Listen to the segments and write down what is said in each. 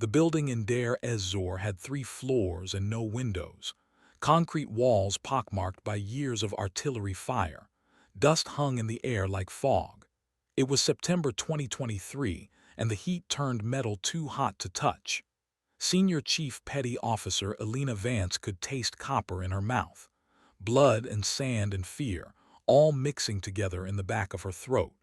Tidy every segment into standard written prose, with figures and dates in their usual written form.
The building in Deir ez-Zor had 3 floors and no windows. Concrete walls pockmarked by years of artillery fire. Dust hung in the air like fog. It was September 2023, and the heat turned metal too hot to touch. Senior Chief Petty Officer Elena Vance could taste copper in her mouth. Blood and sand and fear, all mixing together in the back of her throat.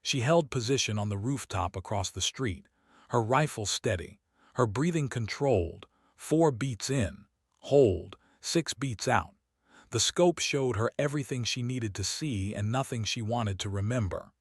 She held position on the rooftop across the street, her rifle steady, her breathing controlled. 4 beats in, hold, 6 beats out. The scope showed her everything she needed to see and nothing she wanted to remember.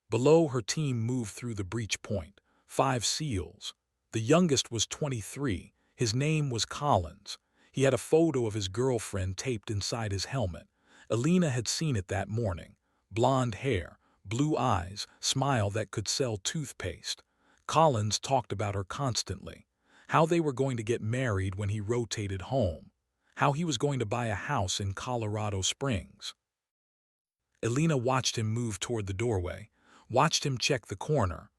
Below, her team moved through the breach point. 5 SEALs. The youngest was 23. His name was Collins. He had a photo of his girlfriend taped inside his helmet. Elena had seen it that morning. Blonde hair, blue eyes, smile that could sell toothpaste. Collins talked about her constantly. How they were going to get married when he rotated home. How he was going to buy a house in Colorado Springs. Elena watched him move toward the doorway, watched him check the corner.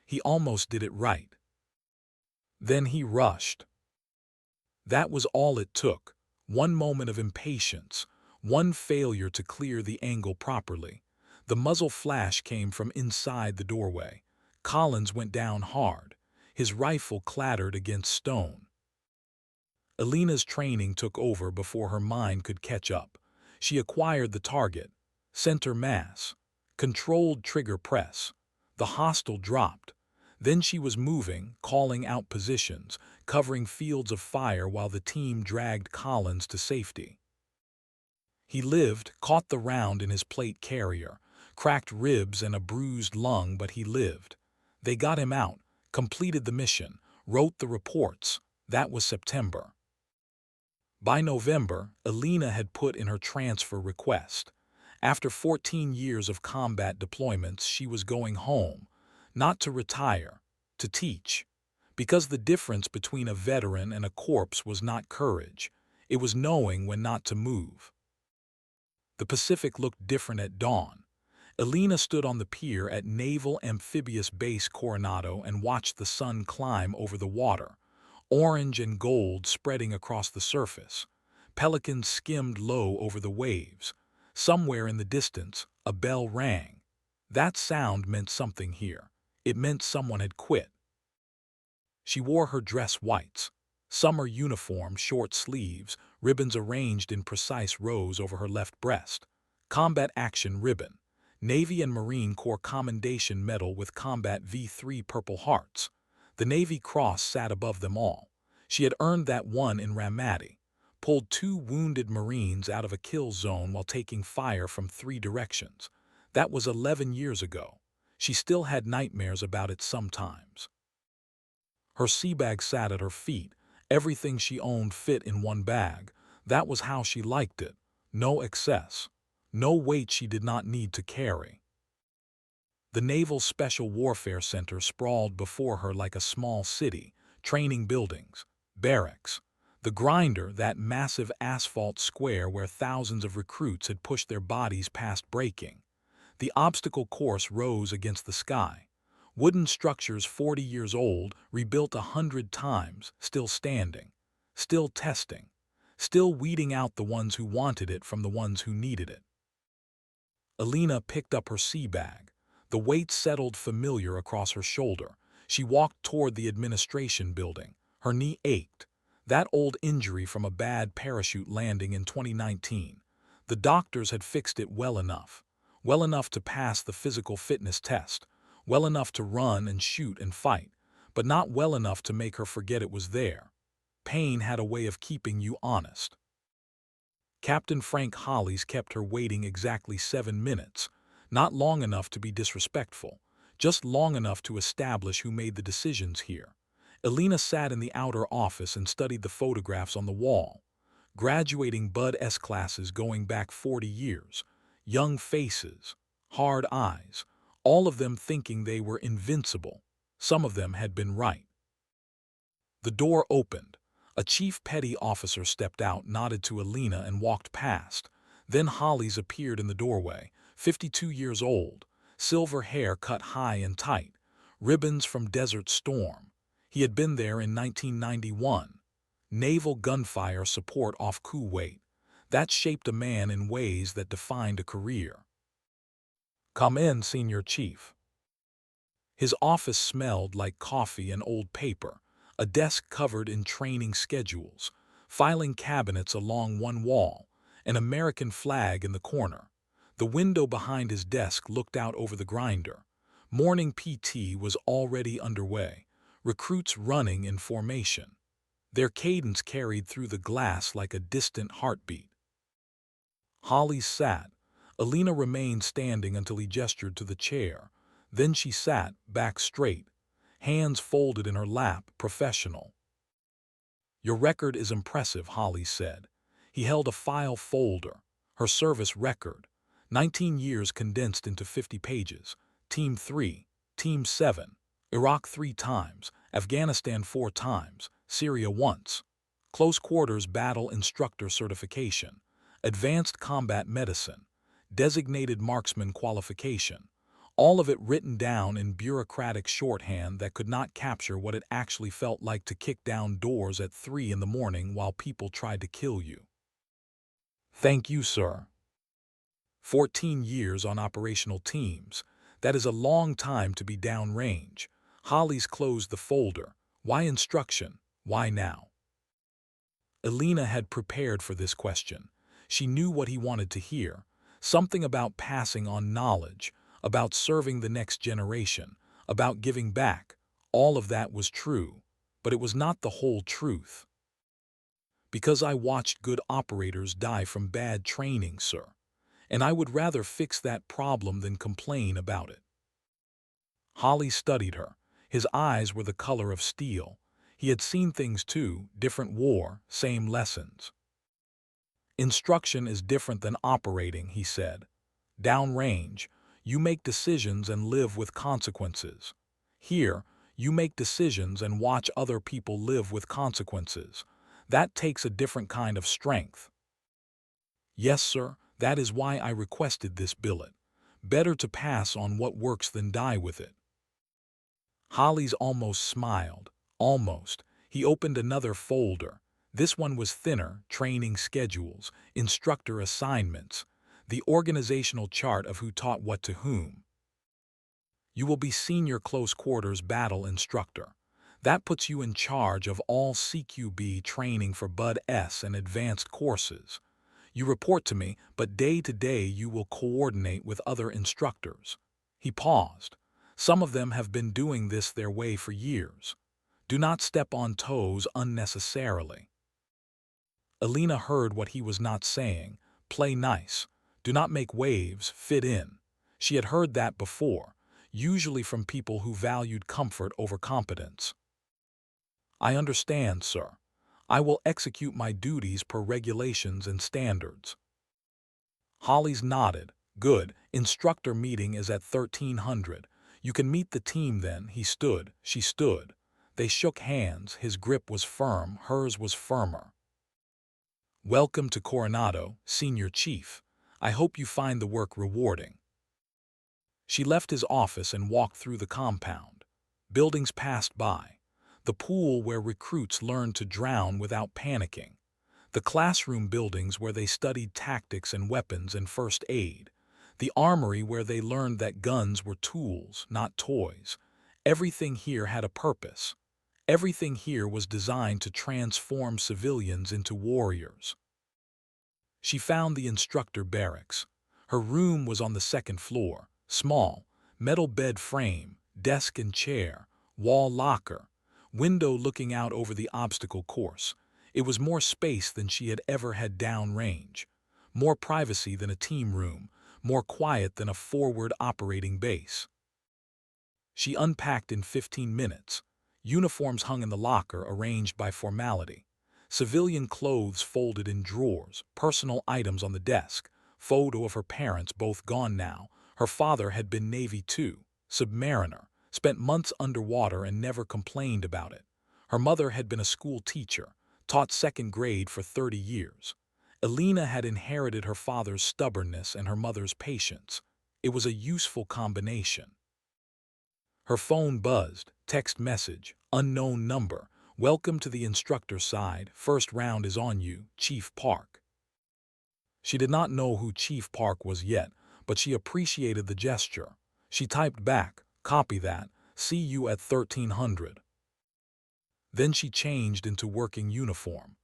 He almost did it right. Then he rushed. That was all it took. One moment of impatience, one failure to clear the angle properly. The muzzle flash came from inside the doorway. Collins went down hard. His rifle clattered against stone. Elena's training took over before her mind could catch up. She acquired the target, center mass, controlled trigger press. The hostile dropped. Then she was moving, calling out positions, covering fields of fire while the team dragged Collins to safety. He lived, caught the round in his plate carrier, cracked ribs and a bruised lung, but he lived. They got him out, completed the mission, wrote the reports. That was September. By November, Elena had put in her transfer request. After 14 years of combat deployments, she was going home, not to retire, to teach. Because the difference between a veteran and a corpse was not courage, it was knowing when not to move. The Pacific looked different at dawn. Elena stood on the pier at Naval Amphibious Base Coronado and watched the sun climb over the water, orange and gold spreading across the surface. Pelicans skimmed low over the waves. Somewhere in the distance, a bell rang. That sound meant something here. It meant someone had quit. She wore her dress whites, summer uniform, short sleeves, ribbons arranged in precise rows over her left breast. Combat Action Ribbon, Navy and Marine Corps Commendation Medal with Combat V3 Purple Hearts. The Navy Cross sat above them all. She had earned that one in Ramadi, pulled 2 wounded Marines out of a kill zone while taking fire from 3 directions. That was 11 years ago. She still had nightmares about it sometimes. Her sea bag sat at her feet. Everything she owned fit in one bag. That was how she liked it. No excess. No weight she did not need to carry. The Naval Special Warfare Center sprawled before her like a small city, training buildings, barracks. The grinder, that massive asphalt square where thousands of recruits had pushed their bodies past breaking. The obstacle course rose against the sky. Wooden structures 40 years old, rebuilt 100 times, still standing, still testing, still weeding out the ones who wanted it from the ones who needed it. Elena picked up her sea bag. The weight settled familiar across her shoulder. She walked toward the administration building. Her knee ached. That old injury from a bad parachute landing in 2019. The doctors had fixed it well enough to pass the physical fitness test, well enough to run and shoot and fight, but not well enough to make her forget it was there. Pain had a way of keeping you honest. Captain Frank Hollies kept her waiting exactly 7 minutes, not long enough to be disrespectful, just long enough to establish who made the decisions here. Elena sat in the outer office and studied the photographs on the wall. Graduating Bud S classes going back 40 years. Young faces, hard eyes, all of them thinking they were invincible. Some of them had been right. The door opened. A chief petty officer stepped out, nodded to Elena, and walked past. Then Hollies appeared in the doorway, 52 years old, silver hair cut high and tight, ribbons from Desert Storm. He had been there in 1991. Naval gunfire support off Kuwait. That shaped a man in ways that defined a career. "Come in, Senior Chief." His office smelled like coffee and old paper, a desk covered in training schedules, filing cabinets along one wall, an American flag in the corner. The window behind his desk looked out over the grinder. Morning PT was already underway, recruits running in formation. Their cadence carried through the glass like a distant heartbeat. Holly sat. Elena remained standing until he gestured to the chair. Then she sat, back straight, hands folded in her lap, professional. "Your record is impressive," Holly said. He held a file folder, her service record, 19 years condensed into 50 pages. Team 3, Team 7, Iraq 3 times, Afghanistan 4 times, Syria once. Close quarters battle instructor certification, advanced combat medicine, designated marksman qualification. All of it written down in bureaucratic shorthand that could not capture what it actually felt like to kick down doors at 3 in the morning while people tried to kill you. "Thank you, sir." 14 years on operational teams. That is a long time to be downrange. Holly's closed the folder. Why instruction? Why now? Elena had prepared for this question. She knew what he wanted to hear. Something about passing on knowledge, about serving the next generation, about giving back. All of that was true, but it was not the whole truth. "Because I watched good operators die from bad training, sir, and I would rather fix that problem than complain about it." Holly studied her. His eyes were the color of steel. He had seen things too, different war, same lessons. "Instruction is different than operating," he said. "Downrange, you make decisions and live with consequences. Here, you make decisions and watch other people live with consequences. That takes a different kind of strength." "Yes, sir, that is why I requested this billet. Better to pass on what works than die with it." Holly's almost smiled. Almost. He opened another folder. This one was thinner, training schedules, instructor assignments, the organizational chart of who taught what to whom. "You will be Senior Close Quarters Battle Instructor. That puts you in charge of all CQB training for Bud S and advanced courses. You report to me, but day to day you will coordinate with other instructors." He paused. "Some of them have been doing this their way for years. Do not step on toes unnecessarily." Elena heard what he was not saying. Play nice. Do not make waves, fit in. She had heard that before, usually from people who valued comfort over competence. "I understand, sir. I will execute my duties per regulations and standards." Holly's nodded. "Good. Instructor meeting is at 1300. You can meet the team then." He stood. She stood. They shook hands. His grip was firm. Hers was firmer. "Welcome to Coronado, Senior Chief. I hope you find the work rewarding." She left his office and walked through the compound. Buildings passed by. The pool where recruits learned to drown without panicking. The classroom buildings where they studied tactics and weapons and first aid. The armory where they learned that guns were tools, not toys. Everything here had a purpose. Everything here was designed to transform civilians into warriors. She found the instructor barracks. Her room was on the second floor, small, metal bed frame, desk and chair, wall locker, window looking out over the obstacle course. It was more space than she had ever had downrange, more privacy than a team room, more quiet than a forward operating base. She unpacked in 15 minutes. Uniforms hung in the locker, arranged by formality. Civilian clothes folded in drawers, personal items on the desk, photo of her parents, both gone now. Her father had been Navy too, submariner, spent months underwater and never complained about it. Her mother had been a school teacher, taught second grade for 30 years. Elena had inherited her father's stubbornness and her mother's patience. It was a useful combination. Her phone buzzed. Text message. Unknown number. Welcome to the instructor side. First round is on you, Chief Park. She did not know who Chief Park was yet, but she appreciated the gesture. She typed back, copy that, see you at 1300. Then she changed into working uniform.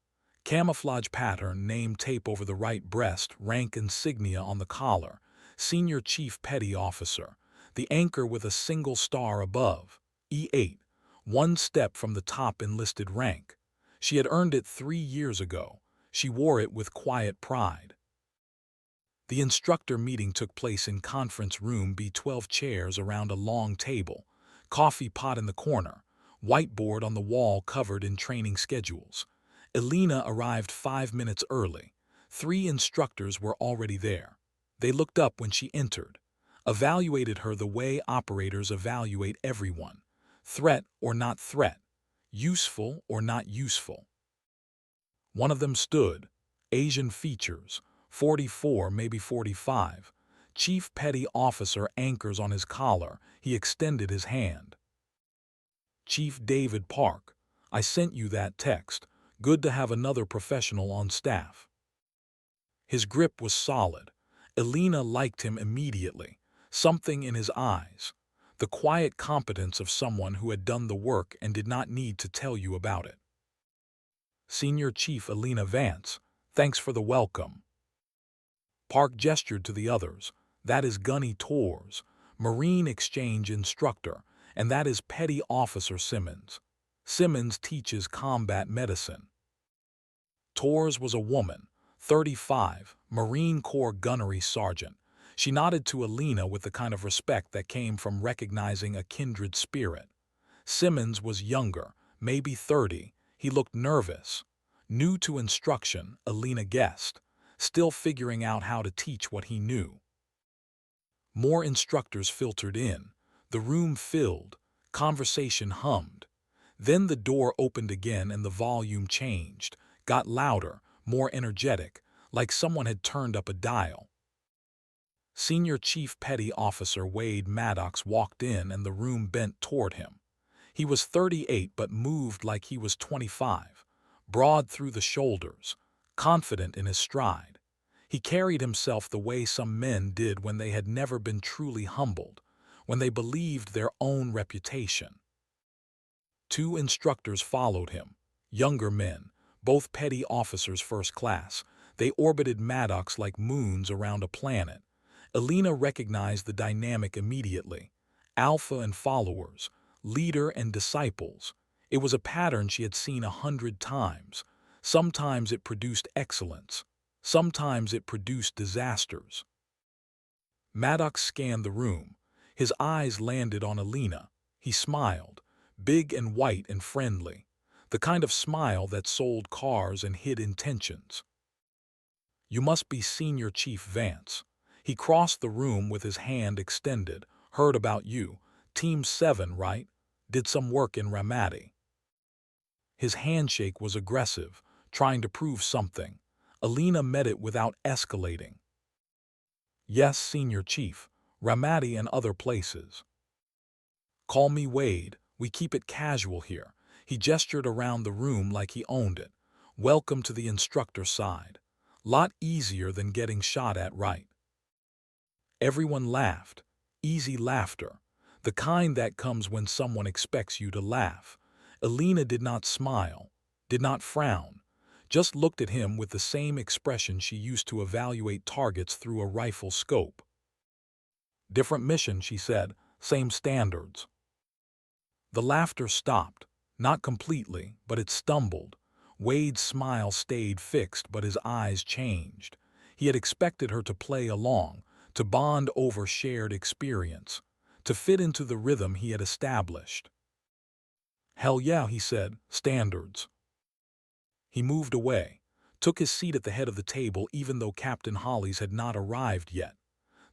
Camouflage pattern, name tape over the right breast, rank insignia on the collar, Senior Chief Petty Officer, the anchor with a single star above, E8, one step from the top enlisted rank. She had earned it 3 years ago. She wore it with quiet pride. The instructor meeting took place in conference room B, 12 chairs around a long table, coffee pot in the corner, whiteboard on the wall covered in training schedules. Elena arrived 5 minutes early. 3 instructors were already there. They looked up when she entered, evaluated her the way operators evaluate everyone. Threat or not threat, useful or not useful. One of them stood, Asian features, 44, maybe 45. Chief Petty Officer, anchors on his collar. He extended his hand. Chief David Park, I sent you that text. Good to have another professional on staff. His grip was solid. Elena liked him immediately. Something in his eyes. The quiet competence of someone who had done the work and did not need to tell you about it. Senior Chief Elena Vance, thanks for the welcome. Park gestured to the others. That is Gunny Torres, Marine Exchange Instructor, and that is Petty Officer Simmons. Simmons teaches combat medicine. Torres was a woman, 35, Marine Corps Gunnery Sergeant. She nodded to Elena with the kind of respect that came from recognizing a kindred spirit. Simmons was younger, maybe 30. He looked nervous. New to instruction, Elena guessed, still figuring out how to teach what he knew. More instructors filtered in. The room filled. Conversation hummed. Then the door opened again and the volume changed, got louder, more energetic, like someone had turned up a dial. Senior Chief Petty Officer Wade Maddox walked in and the room bent toward him. He was 38 but moved like he was 25, broad through the shoulders, confident in his stride. He carried himself the way some men did when they had never been truly humbled, when they believed their own reputation. 2 instructors followed him, younger men, both petty officers first class. They orbited Maddox like moons around a planet. Elena recognized the dynamic immediately. Alpha and followers, leader and disciples. It was a pattern she had seen 100 times. Sometimes it produced excellence. Sometimes it produced disasters. Maddox scanned the room. His eyes landed on Elena. He smiled, big and white and friendly, the kind of smile that sold cars and hid intentions. You must be Senior Chief Vance. He crossed the room with his hand extended. Heard about you. Team 7, right? Did some work in Ramadi. His handshake was aggressive, trying to prove something. Elena met it without escalating. Yes, Senior Chief. Ramadi and other places. Call me Wade. We keep it casual here. He gestured around the room like he owned it. Welcome to the instructor side. Lot easier than getting shot at, right? Everyone laughed. Easy laughter. The kind that comes when someone expects you to laugh. Elena did not smile, did not frown, just looked at him with the same expression she used to evaluate targets through a rifle scope. Different mission, she said, same standards. The laughter stopped, not completely, but it stumbled. Wade's smile stayed fixed, but his eyes changed. He had expected her to play along, to bond over shared experience, to fit into the rhythm he had established. Hell yeah, he said, standards. He moved away, took his seat at the head of the table even though Captain Hollies had not arrived yet.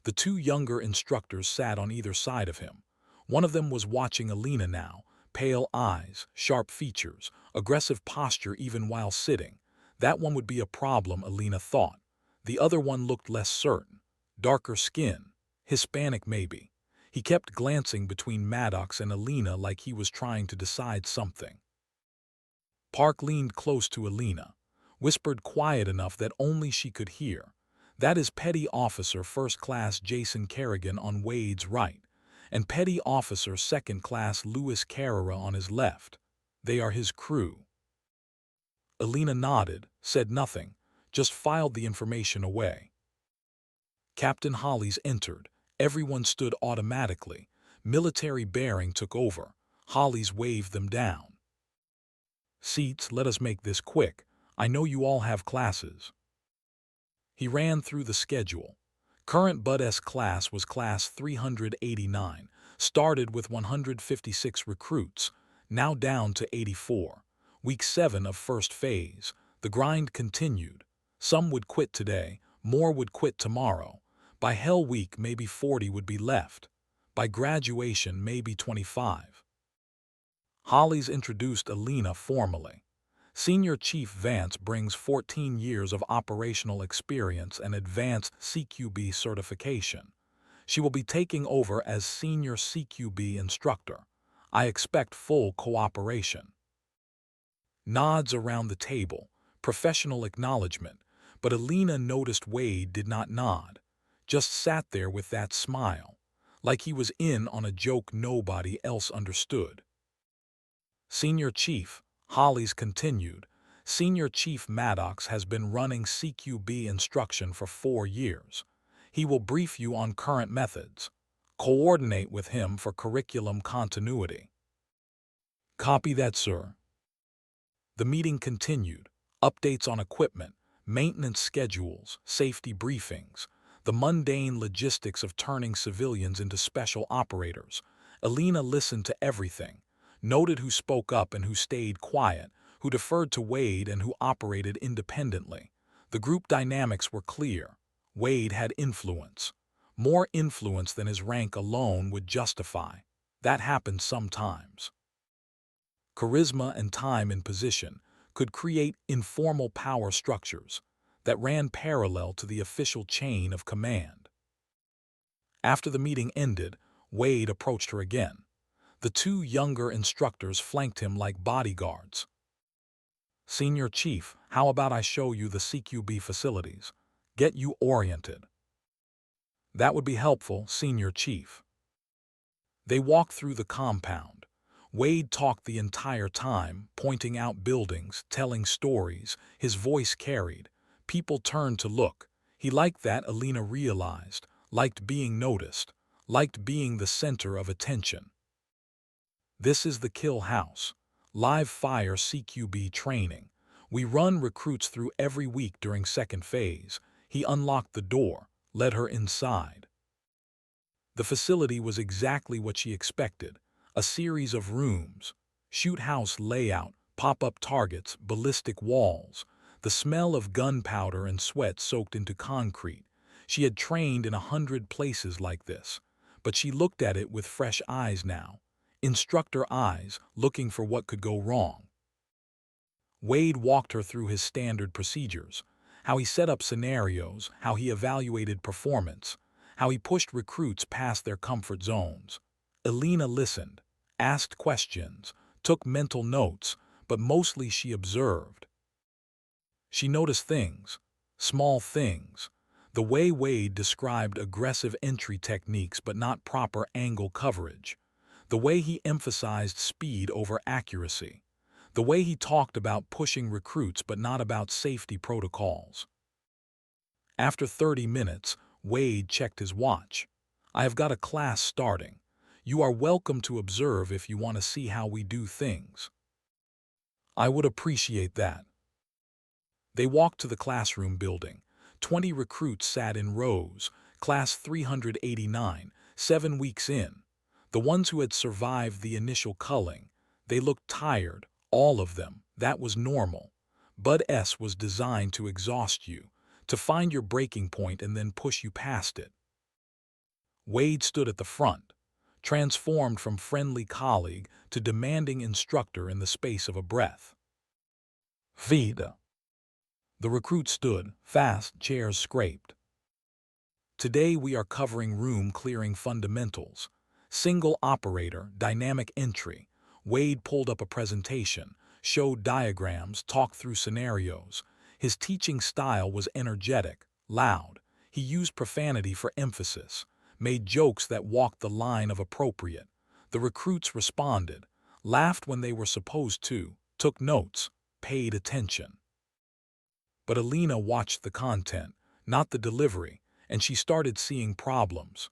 The 2 younger instructors sat on either side of him. One of them was watching Elena now, pale eyes, sharp features, aggressive posture even while sitting. That one would be a problem, Elena thought. The other one looked less certain, darker skin, Hispanic maybe. He kept glancing between Maddox and Elena like he was trying to decide something. Park leaned close to Elena, whispered quiet enough that only she could hear. "That is Petty Officer First Class Jason Kerrigan on Wade's right, and Petty Officer Second Class Louis Carrera on his left. They are his crew." Elena nodded, said nothing, just filed the information away. Captain Hollis entered. Everyone stood automatically. Military bearing took over. Hollis waved them down. "Seats, let us make this quick. I know you all have classes." He ran through the schedule. Current Bud-S class was Class 389, started with 156 recruits, now down to 84. Week 7 of first phase. The grind continued. Some would quit today, more would quit tomorrow. By Hell Week, maybe 40 would be left. By graduation, maybe 25. Hollis introduced Elena formally. Senior Chief Vance brings 14 years of operational experience and advanced CQB certification. She will be taking over as Senior CQB instructor. I expect full cooperation. Nods around the table, professional acknowledgement, but Elena noticed Wade did not nod, just sat there with that smile, like he was in on a joke nobody else understood. "Senior Chief," Hollis continued, "Senior Chief Maddox has been running CQB instruction for 4 years. He will brief you on current methods. Coordinate with him for curriculum continuity." "Copy that, sir." The meeting continued. Updates on equipment, maintenance schedules, safety briefings, the mundane logistics of turning civilians into special operators. Elena listened to everything, noted who spoke up and who stayed quiet, who deferred to Wade and who operated independently. The group dynamics were clear. Wade had influence. More influence than his rank alone would justify. That happened sometimes. Charisma and time in position could create informal power structures that ran parallel to the official chain of command. After the meeting ended, Wade approached her again. The 2 younger instructors flanked him like bodyguards. "Senior Chief, how about I show you the CQB facilities? Get you oriented." "That would be helpful, Senior Chief." They walked through the compound. Wade talked the entire time, pointing out buildings, telling stories. His voice carried. People turned to look. He liked that, Elena realized, liked being noticed, liked being the center of attention. "This is the kill house. Live fire CQB training. We run recruits through every week during second phase." He unlocked the door, led her inside. The facility was exactly what she expected. A series of rooms, shoot house layout, pop-up targets, ballistic walls. The smell of gunpowder and sweat soaked into concrete. She had trained in 100 places like this, but she looked at it with fresh eyes now. Instructor eyes, looking for what could go wrong. Wade walked her through his standard procedures, how he set up scenarios, how he evaluated performance, how he pushed recruits past their comfort zones. Elena listened, asked questions, took mental notes, but mostly she observed. She noticed things, small things. The way Wade described aggressive entry techniques but not proper angle coverage. The way he emphasized speed over accuracy. The way he talked about pushing recruits but not about safety protocols. After 30 minutes, Wade checked his watch. "I have got a class starting. You are welcome to observe if you want to see how we do things." "I would appreciate that." They walked to the classroom building. 20 recruits sat in rows, Class 389, 7 weeks in. The ones who had survived the initial culling. They looked tired, all of them. That was normal. Bud-S was designed to exhaust you, to find your breaking point and then push you past it. Wade stood at the front, transformed from friendly colleague to demanding instructor in the space of a breath. "Vida." The recruit stood, fast, chairs scraped. "Today we are covering room clearing fundamentals. Single operator, dynamic entry. Wade pulled up a presentation, showed diagrams, talked through scenarios. His teaching style was energetic, loud. He used profanity for emphasis, made jokes that walked the line of appropriate. The recruits responded, laughed when they were supposed to, took notes, paid attention. But Elena watched the content, not the delivery, and she started seeing problems.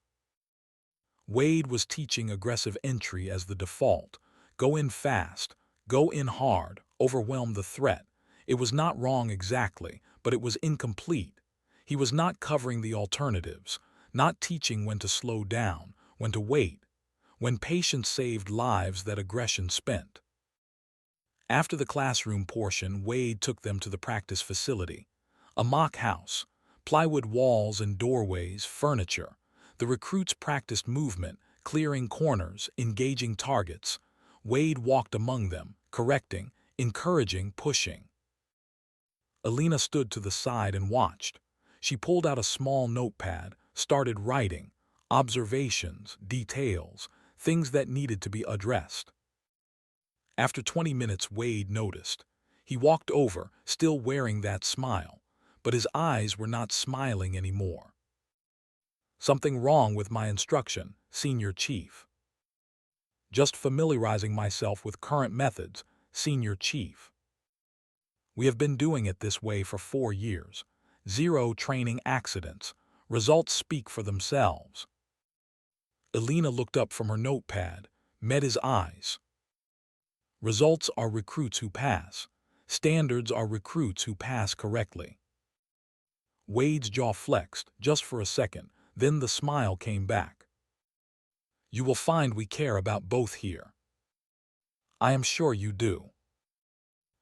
Wade was teaching aggressive entry as the default. Go in fast, go in hard, overwhelm the threat. It was not wrong exactly, but it was incomplete. He was not covering the alternatives, not teaching when to slow down, when to wait, when patience saved lives that aggression spent. After the classroom portion, Wade took them to the practice facility. A mock house, plywood walls and doorways, furniture. The recruits practiced movement, clearing corners, engaging targets. Wade walked among them, correcting, encouraging, pushing. Elena stood to the side and watched. She pulled out a small notepad, started writing, observations, details, things that needed to be addressed. After 20 minutes, Wade noticed. He walked over, still wearing that smile, but his eyes were not smiling anymore. Something wrong with my instruction, Senior Chief. Just familiarizing myself with current methods, Senior Chief. We have been doing it this way for 4 years. 0 training accidents. Results speak for themselves. Elena looked up from her notepad, met his eyes. Results are recruits who pass. Standards are recruits who pass correctly. Wade's jaw flexed, just for a second, then the smile came back. You will find we care about both here. I am sure you do.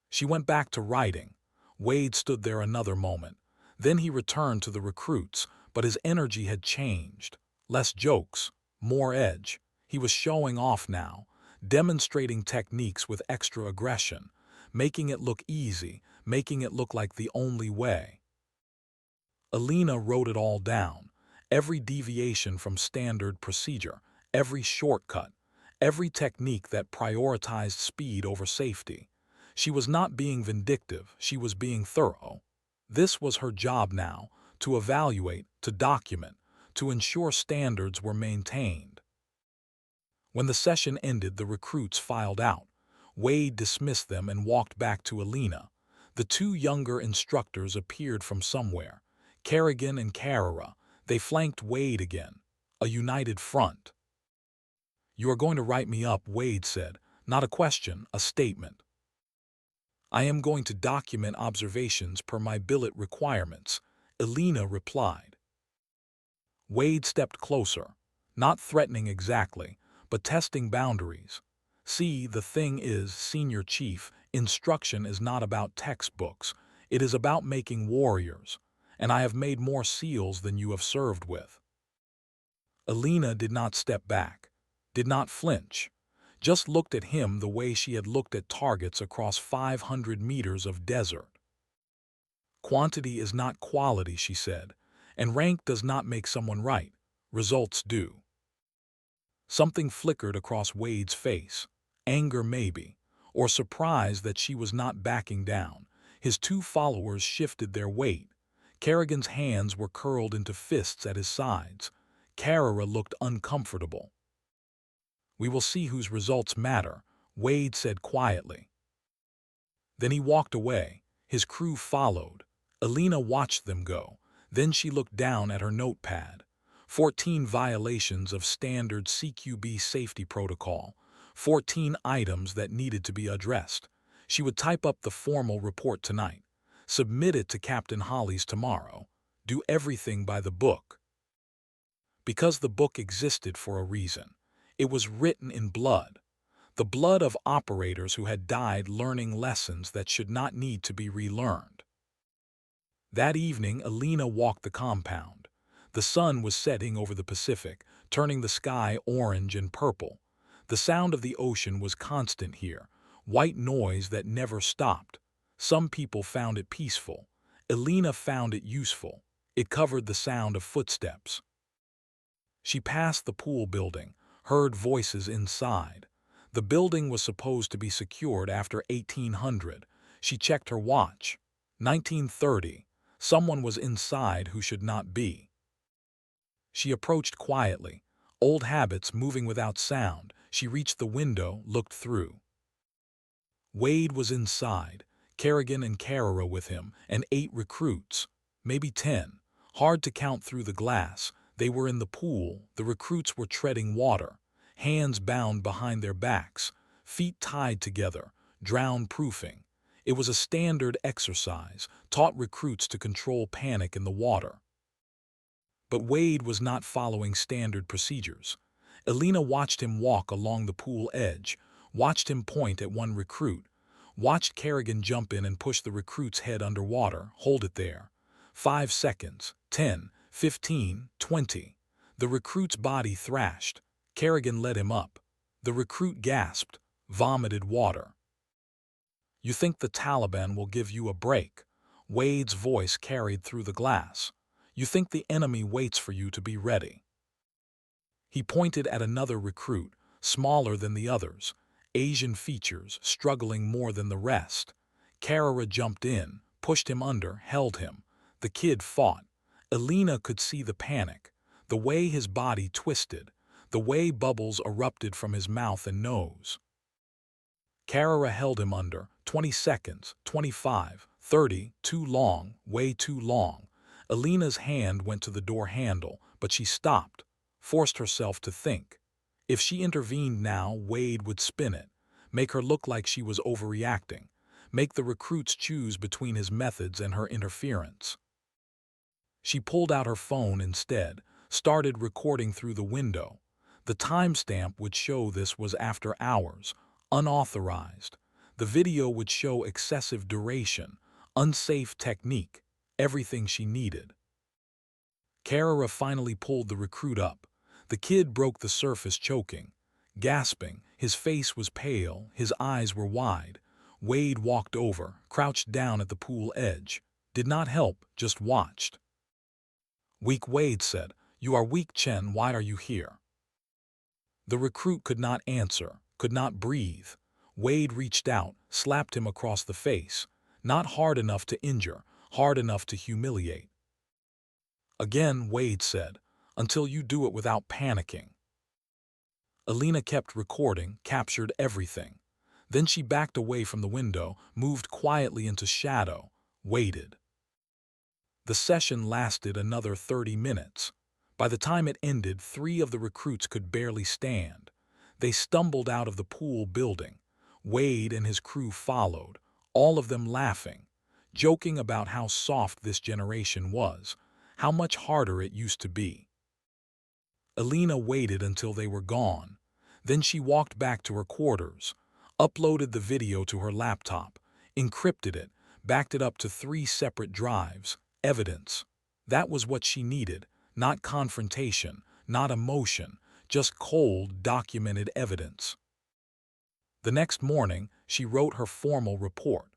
She went back to writing. Wade stood there another moment. Then he returned to the recruits, but his energy had changed. Less jokes, more edge. He was showing off now, demonstrating techniques with extra aggression, making it look easy, making it look like the only way. Elena wrote it all down, every deviation from standard procedure, every shortcut, every technique that prioritized speed over safety. She was not being vindictive, she was being thorough. This was her job now, to evaluate, to document, to ensure standards were maintained. When the session ended, the recruits filed out. Wade dismissed them and walked back to Elena. The 2 younger instructors appeared from somewhere. Kerrigan and Carrera. They flanked Wade again. A united front. You are going to write me up, Wade said. Not a question, a statement. I am going to document observations per my billet requirements, Elena replied. Wade stepped closer, not threatening exactly, but testing boundaries. See, the thing is, Senior Chief, instruction is not about textbooks. It is about making warriors, and I have made more SEALs than you have served with. Elena did not step back, did not flinch, just looked at him the way she had looked at targets across 500 meters of desert. Quantity is not quality, she said, and rank does not make someone right. Results do. Something flickered across Wade's face. Anger maybe, or surprise that she was not backing down. His 2 followers shifted their weight. Kerrigan's hands were curled into fists at his sides. Carrera looked uncomfortable. We will see whose results matter, Wade said quietly. Then he walked away. His crew followed. Elena watched them go. Then she looked down at her notepad. 14 violations of standard CQB safety protocol. 14 items that needed to be addressed. She would type up the formal report tonight. Submit it to Captain Holly's tomorrow. Do everything by the book. Because the book existed for a reason. It was written in blood. The blood of operators who had died learning lessons that should not need to be relearned. That evening, Elena walked the compound. The sun was setting over the Pacific, turning the sky orange and purple. The sound of the ocean was constant here, white noise that never stopped. Some people found it peaceful. Elena found it useful. It covered the sound of footsteps. She passed the pool building. heard voices inside. The building was supposed to be secured after 1800. She checked her watch. 1930. Someone was inside who should not be. She approached quietly. Old habits moving without sound. She reached the window, looked through. Wade was inside, Kerrigan and Carrera with him, and 8 recruits, maybe 10. Hard to count through the glass. They were in the pool. The recruits were treading water, hands bound behind their backs, feet tied together, drown-proofing. It was a standard exercise, taught recruits to control panic in the water. But Wade was not following standard procedures. Elena watched him walk along the pool edge, watched him point at one recruit, watched Kerrigan jump in and push the recruit's head underwater, hold it there. 5 seconds, 10, 15, 20. The recruit's body thrashed. Kerrigan let him up. The recruit gasped, vomited water. "You think the Taliban will give you a break?" Wade's voice carried through the glass. "You think the enemy waits for you to be ready?" He pointed at another recruit, smaller than the others, Asian features, struggling more than the rest. Carrera jumped in, pushed him under, held him. The kid fought. Elena could see the panic, the way his body twisted, the way bubbles erupted from his mouth and nose. Carrera held him under. 20 seconds, 25, 30, too long, way too long. Elena's hand went to the door handle, but she stopped, forced herself to think. If she intervened now, Wade would spin it, make her look like she was overreacting, make the recruits choose between his methods and her interference. She pulled out her phone instead, started recording through the window. The timestamp would show this was after hours, unauthorized. The video would show excessive duration, unsafe technique, everything she needed. Carrera finally pulled the recruit up. The kid broke the surface choking, gasping. His face was pale, his eyes were wide. Wade walked over, crouched down at the pool edge. Did not help, just watched. "Weak," Wade said. "You are weak, Chen. Why are you here?" The recruit could not answer, could not breathe. Wade reached out, slapped him across the face. Not hard enough to injure, hard enough to humiliate. "Again," Wade said, "until you do it without panicking." Elena kept recording, captured everything. Then she backed away from the window, moved quietly into shadow, waited. The session lasted another 30 minutes. By the time it ended, 3 of the recruits could barely stand. They stumbled out of the pool building. Wade and his crew followed, all of them laughing, joking about how soft this generation was, how much harder it used to be. Elena waited until they were gone. Then she walked back to her quarters, uploaded the video to her laptop, encrypted it, backed it up to 3 separate drives. Evidence. That was what she needed, not confrontation, not emotion, just cold, documented evidence. The next morning, she wrote her formal report.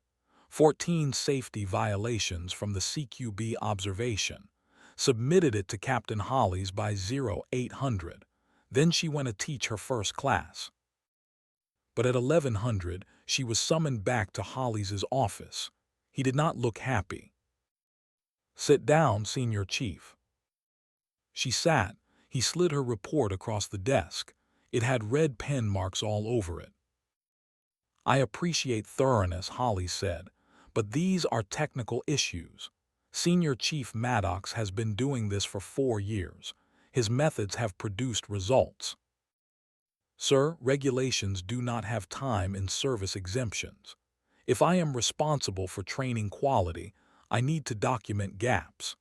14 safety violations from the CQB observation. Submitted it to Captain Holly's by 0800. Then she went to teach her first class. But at 1100, she was summoned back to Holly's office. He did not look happy. "Sit down, Senior Chief." She sat. He slid her report across the desk. It had red pen marks all over it. "I appreciate thoroughness," Holly said, "but these are technical issues. Senior Chief Maddox has been doing this for 4 years. His methods have produced results." "Sir, regulations do not have time in service exemptions. If I am responsible for training quality, I need to document gaps."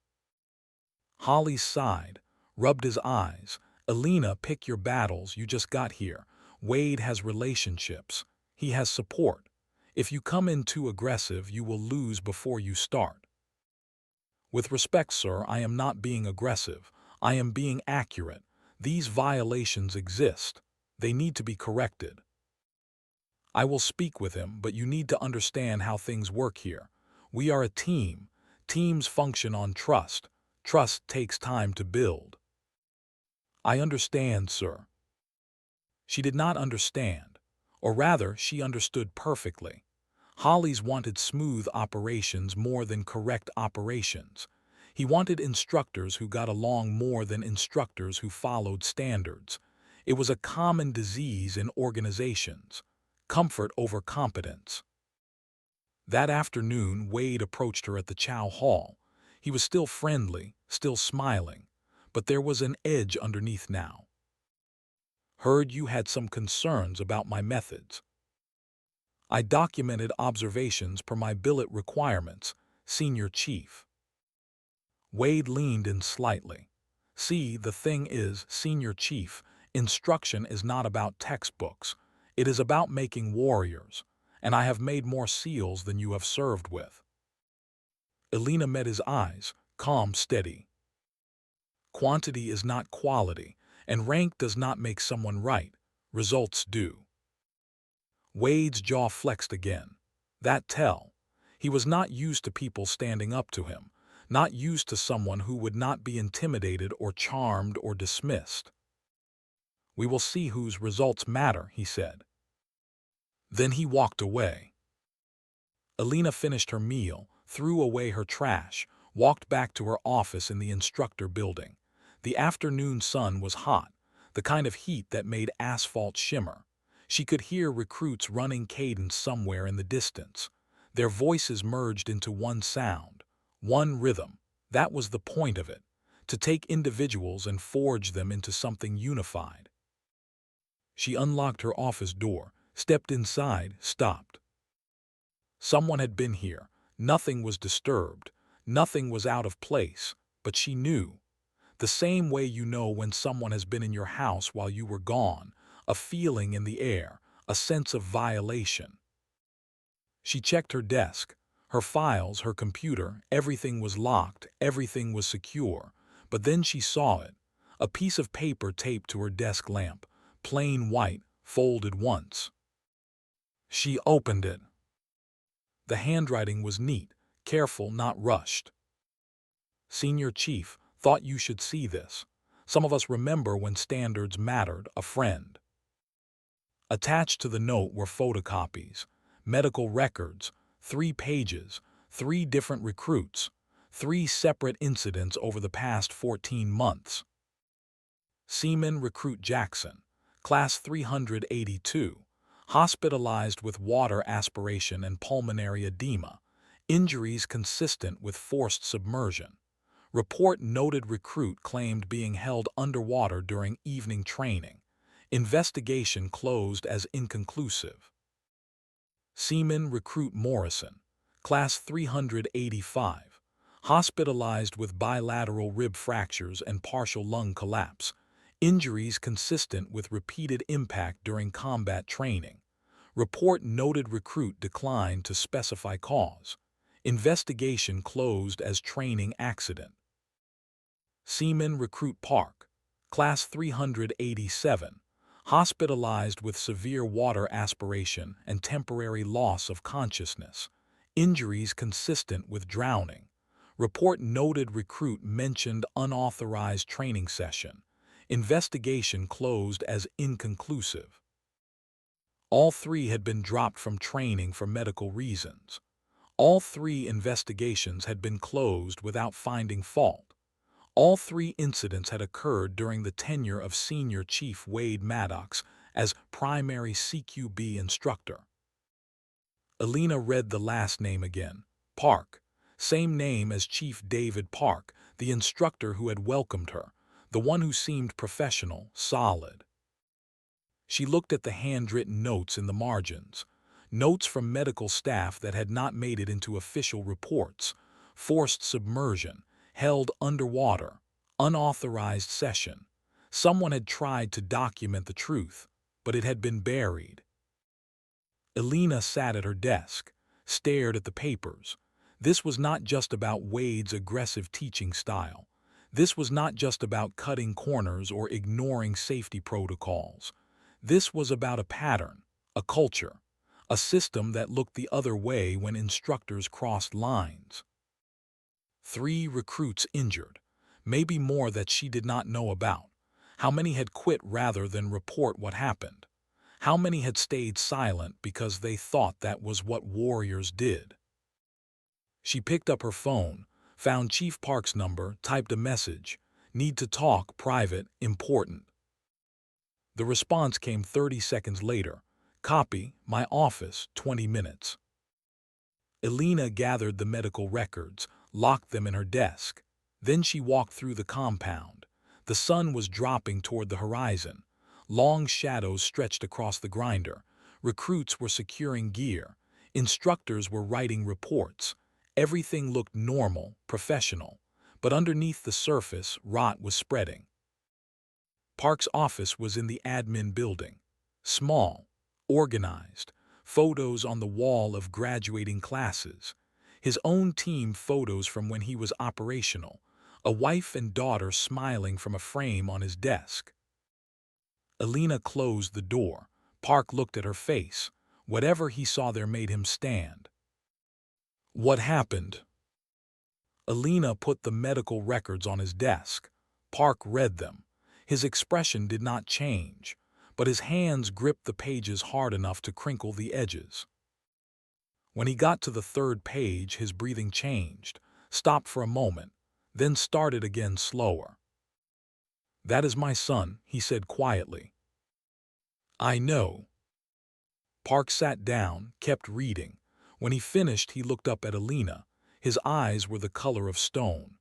Holly sighed, rubbed his eyes. "Elena, pick your battles. You just got here. Wade has relationships. He has support. If you come in too aggressive, you will lose before you start." "With respect, sir, I am not being aggressive. I am being accurate. These violations exist. They need to be corrected." "I will speak with him, but you need to understand how things work here. We are a team. Teams function on trust. Trust takes time to build." "I understand, sir." She did not understand, or rather, she understood perfectly. Hollies wanted smooth operations more than correct operations. He wanted instructors who got along more than instructors who followed standards. It was a common disease in organizations: comfort over competence. That afternoon, Wade approached her at the chow hall. He was still friendly, still smiling, but there was an edge underneath now. "Heard you had some concerns about my methods." "I documented observations per my billet requirements, Senior Chief." Wade leaned in slightly. "See, the thing is, Senior Chief, instruction is not about textbooks. It is about making warriors, and I have made more SEALs than you have served with." Elena met his eyes, calm, steady. "Quantity is not quality, and rank does not make someone right. Results do." Wade's jaw flexed again. That tell. He was not used to people standing up to him, not used to someone who would not be intimidated or charmed or dismissed. "We will see whose results matter," he said. Then he walked away. Elena finished her meal, threw away her trash, walked back to her office in the instructor building. The afternoon sun was hot, the kind of heat that made asphalt shimmer. She could hear recruits running cadence somewhere in the distance. Their voices merged into one sound, one rhythm. That was the point of it, to take individuals and forge them into something unified. She unlocked her office door, stepped inside, stopped. Someone had been here. Nothing was disturbed. Nothing was out of place. But she knew. The same way you know when someone has been in your house while you were gone, a feeling in the air, a sense of violation. She checked her desk. Her files, her computer, everything was locked, everything was secure. But then she saw it. A piece of paper taped to her desk lamp, plain white, folded once. She opened it. The handwriting was neat, careful, not rushed. "Senior Chief, thought you should see this. Some of us remember when standards mattered, a friend." Attached to the note were photocopies, medical records, 3 pages, 3 different recruits, 3 separate incidents over the past 14 months. Seaman Recruit Jackson, Class 382, hospitalized with water aspiration and pulmonary edema, injuries consistent with forced submersion. Report noted recruit claimed being held underwater during evening training. Investigation closed as inconclusive. Seaman Recruit Morrison, Class 385, hospitalized with bilateral rib fractures and partial lung collapse. Injuries consistent with repeated impact during combat training. Report noted recruit declined to specify cause. Investigation closed as training accident. Seaman Recruit Park, Class 387, hospitalized with severe water aspiration and temporary loss of consciousness. Injuries consistent with drowning. Report noted recruit mentioned unauthorized training session. Investigation closed as inconclusive. All 3 had been dropped from training for medical reasons. All 3 investigations had been closed without finding fault. All 3 incidents had occurred during the tenure of Senior Chief Wade Maddox as primary CQB instructor. Elena read the last name again, Park, same name as Chief David Park, the instructor who had welcomed her, the one who seemed professional, solid. She looked at the handwritten notes in the margins, notes from medical staff that had not made it into official reports: forced submersion, held underwater, unauthorized session. Someone had tried to document the truth, but it had been buried. Elena sat at her desk, stared at the papers. This was not just about Wade's aggressive teaching style. This was not just about cutting corners or ignoring safety protocols. This was about a pattern, a culture, a system that looked the other way when instructors crossed lines. 3 recruits injured, maybe more that she did not know about. How many had quit rather than report what happened? How many had stayed silent because they thought that was what warriors did? She picked up her phone, found Chief Park's number, typed a message. Need to talk, private, important. The response came 30 seconds later. Copy, my office, 20 minutes. Elena gathered the medical records, locked them in her desk. Then she walked through the compound. The sun was dropping toward the horizon. Long shadows stretched across the grinder. Recruits were securing gear. Instructors were writing reports. Everything looked normal, professional. But underneath the surface, rot was spreading. Park's office was in the admin building. Small, organized, photos on the wall of graduating classes. His own team photos from when he was operational. A wife and daughter smiling from a frame on his desk. Elena closed the door. Park looked at her face. Whatever he saw there made him stand. What happened? Elena put the medical records on his desk. Park read them. His expression did not change, but his hands gripped the pages hard enough to crinkle the edges. When he got to the third page, his breathing changed, stopped for a moment, then started again slower. "That is my son," he said quietly. "I know." Park sat down, kept reading. When he finished, he looked up at Elena. His eyes were the color of stone.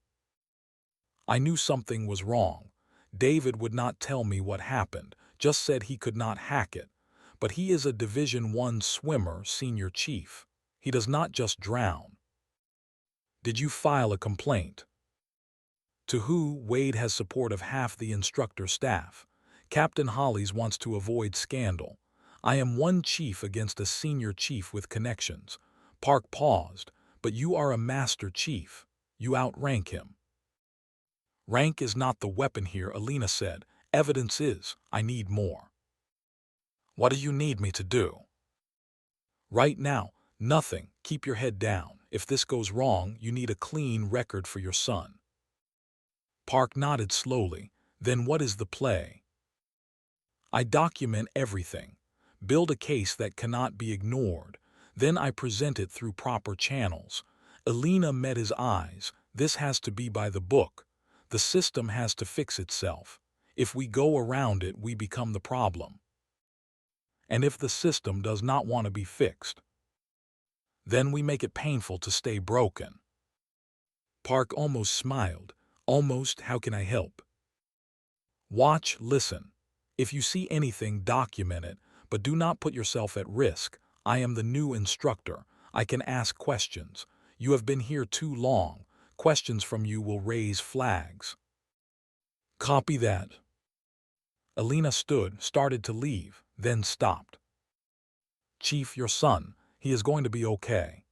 "I knew something was wrong. David would not tell me what happened, just said he could not hack it. But he is a Division I swimmer, Senior Chief. He does not just drown." "Did you file a complaint?" "To who?" "Wade has support of half the instructor staff. Captain Hollies wants to avoid scandal. I am one chief against a senior chief with connections." Park paused. "But you are a master chief. You outrank him." "Rank is not the weapon here," Elena said. "Evidence is. I need more." "What do you need me to do?" "Right now, nothing. Keep your head down. If this goes wrong, you need a clean record for your son." Park nodded slowly. "Then what is the play?" "I document everything. Build a case that cannot be ignored. Then I present it through proper channels." Elena met his eyes. "This has to be by the book. The system has to fix itself. If we go around it, we become the problem. And if the system does not want to be fixed, then we make it painful to stay broken." Park almost smiled. "Almost, how can I help?" "Watch, listen. If you see anything, document it, but do not put yourself at risk. I am the new instructor. I can ask questions. You have been here too long. Questions from you will raise flags." "Copy that." Elena stood, started to leave, then stopped. "Chief, your son, he is going to be okay."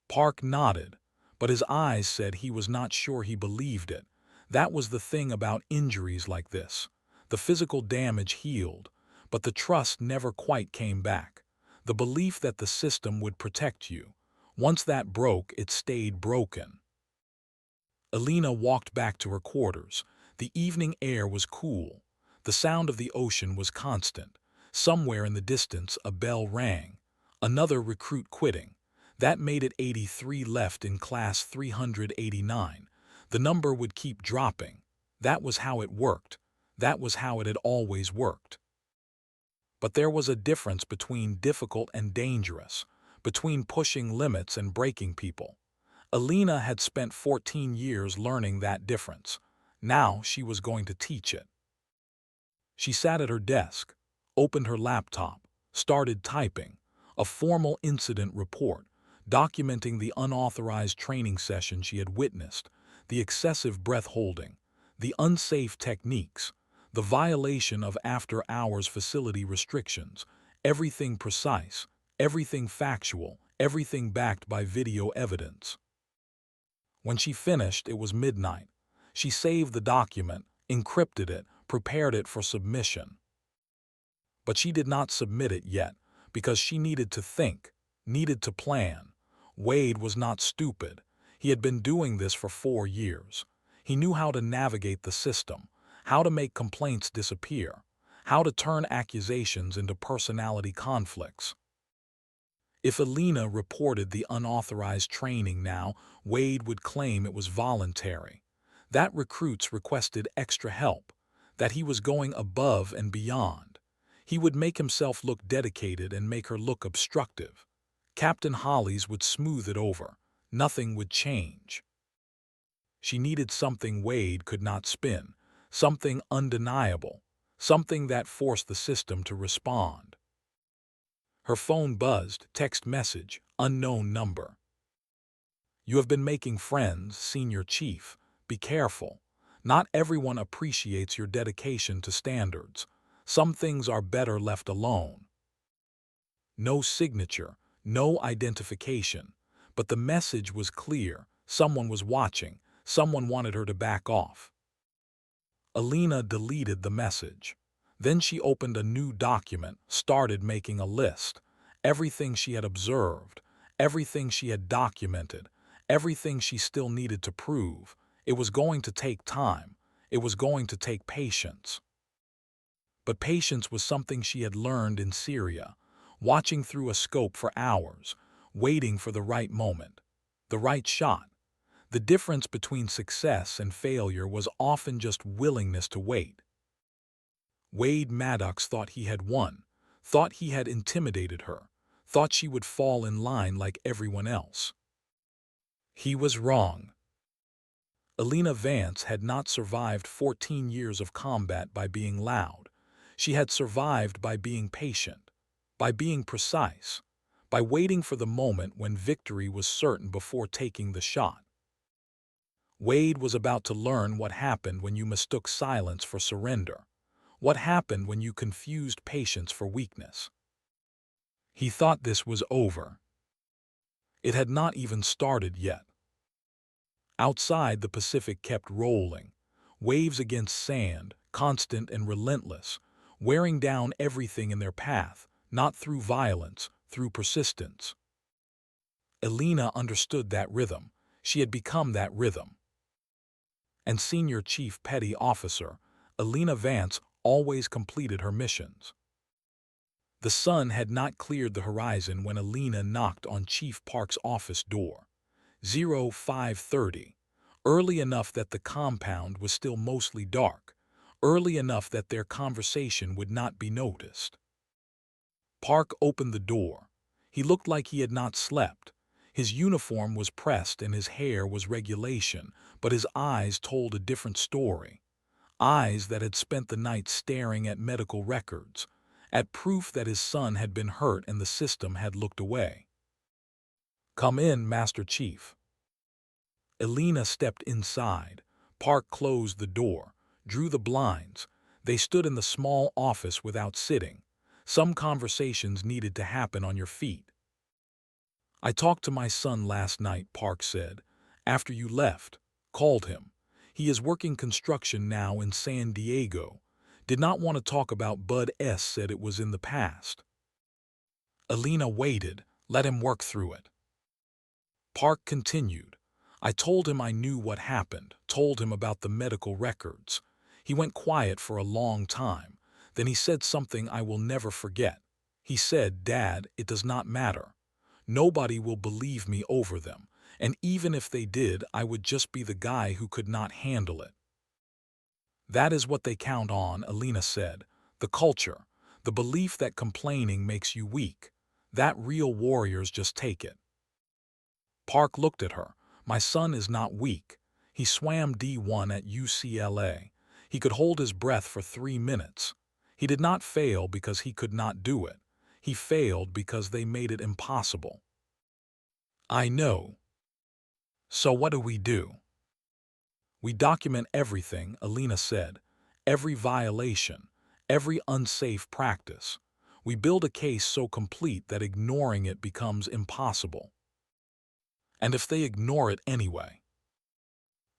Park nodded, but his eyes said he was not sure he believed it. That was the thing about injuries like this. The physical damage healed, but the trust never quite came back. The belief that the system would protect you. Once that broke, it stayed broken. Elena walked back to her quarters. The evening air was cool. The sound of the ocean was constant. Somewhere in the distance, a bell rang. Another recruit quitting. That made it 83 left in class 389. The number would keep dropping. That was how it worked. That was how it had always worked. But there was a difference between difficult and dangerous, between pushing limits and breaking people. Elena had spent 14 years learning that difference. Now she was going to teach it. She sat at her desk, opened her laptop, started typing, a formal incident report, documenting the unauthorized training session she had witnessed, the excessive breath-holding, the unsafe techniques, the violation of after-hours facility restrictions, everything precise, everything factual, everything backed by video evidence. When she finished, it was midnight. She saved the document, encrypted it, prepared it for submission. But she did not submit it yet, because she needed to think, needed to plan. Wade was not stupid. He had been doing this for 4 years. He knew how to navigate the system. how to make complaints disappear, how to turn accusations into personality conflicts. If Elena reported the unauthorized training now, Wade would claim it was voluntary, that recruits requested extra help, that he was going above and beyond. He would make himself look dedicated and make her look obstructive. Captain Hollies would smooth it over. Nothing would change. She needed something Wade could not spin, something undeniable, something that forced the system to respond. Her phone buzzed, text message, unknown number. You have been making friends, Senior Chief. Be careful. Not everyone appreciates your dedication to standards. Some things are better left alone. No signature, no identification. But the message was clear. Someone was watching. Someone wanted her to back off. Elena deleted the message. Then she opened a new document, started making a list. Everything she had observed, everything she had documented, everything she still needed to prove. It was going to take time. It was going to take patience. But patience was something she had learned in Syria, watching through a scope for hours, waiting for the right moment, the right shot. The difference between success and failure was often just willingness to wait. Wade Maddox thought he had won, thought he had intimidated her, thought she would fall in line like everyone else. He was wrong. Elena Vance had not survived 14 years of combat by being loud. She had survived by being patient, by being precise, by waiting for the moment when victory was certain before taking the shot. Wade was about to learn what happened when you mistook silence for surrender, what happened when you confused patience for weakness. He thought this was over. It had not even started yet. Outside, the Pacific kept rolling, waves against sand, constant and relentless, wearing down everything in their path, not through violence, through persistence. Elena understood that rhythm. She had become that rhythm. And Senior Chief Petty Officer Elena Vance always completed her missions. The sun had not cleared the horizon when Elena knocked on Chief Park's office door. 0530. Early enough that the compound was still mostly dark, early enough that their conversation would not be noticed. Park opened the door. He looked like he had not slept. His uniform was pressed and his hair was regulation, but his eyes told a different story. Eyes that had spent the night staring at medical records, at proof that his son had been hurt and the system had looked away. "Come in, Master Chief." Elena stepped inside. Park closed the door, drew the blinds. They stood in the small office without sitting. Some conversations needed to happen on your feet. "I talked to my son last night," Park said, "after you left. Called him. He is working construction now in San Diego. Did not want to talk about Bud S. Said it was in the past." Elena waited, let him work through it. Park continued. "I told him I knew what happened, told him about the medical records. He went quiet for a long time. Then he said something I will never forget. He said, 'Dad, it does not matter. Nobody will believe me over them, and even if they did, I would just be the guy who could not handle it.' That is what they count on," Elena said. "The culture, the belief that complaining makes you weak, that real warriors just take it." Park looked at her. "My son is not weak. He swam D1 at UCLA. He could hold his breath for 3 minutes. He did not fail because he could not do it. He failed because they made it impossible." "I know. So what do we do?" "We document everything," Elena said. "Every violation, every unsafe practice. We build a case so complete that ignoring it becomes impossible. And if they ignore it anyway,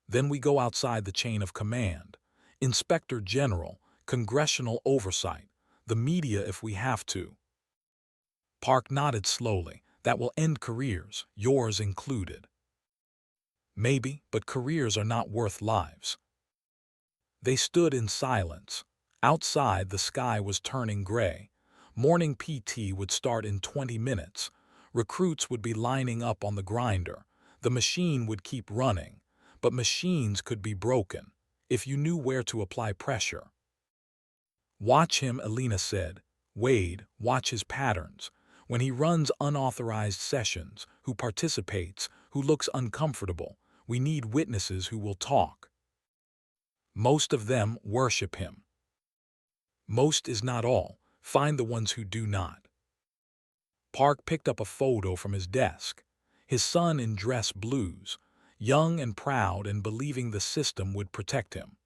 then we go outside the chain of command. Inspector General, congressional oversight, the media if we have to." Park nodded slowly. "That will end careers, yours included." "Maybe, but careers are not worth lives." They stood in silence. Outside, the sky was turning gray. Morning PT would start in 20 minutes. Recruits would be lining up on the grinder. The machine would keep running. But machines could be broken if you knew where to apply pressure. Watch him, Elena said. Wade, watch his patterns. When he runs unauthorized sessions, who participates, who looks uncomfortable, we need witnesses who will talk. Most of them worship him. Most is not all. Find the ones who do not. Park picked up a photo from his desk. His son in dress blues, young and proud and believing the system would protect him.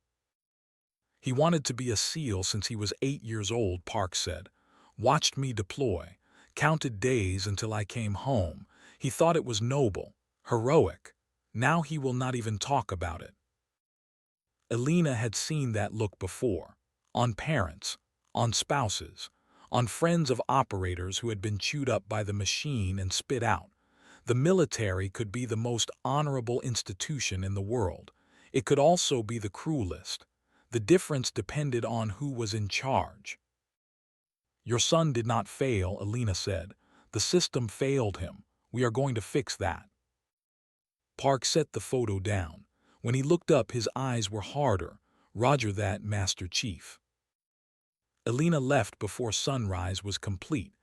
He wanted to be a SEAL since he was 8 years old, Park said. Watched me deploy, counted days until I came home. He thought it was noble, heroic. Now he will not even talk about it. Elena had seen that look before, on parents, on spouses, on friends of operators who had been chewed up by the machine and spit out. The military could be the most honorable institution in the world. It could also be the cruelest. The difference depended on who was in charge. Your son did not fail, Elena said. The system failed him. We are going to fix that. Park set the photo down. When he looked up, his eyes were harder. Roger that, Master Chief. Elena left before sunrise was complete,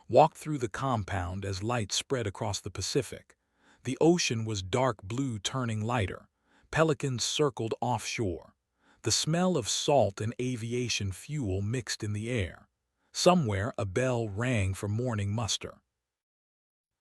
walked through the compound as light spread across the Pacific. The ocean was dark blue turning lighter. Pelicans circled offshore. The smell of salt and aviation fuel mixed in the air. Somewhere a bell rang for morning muster.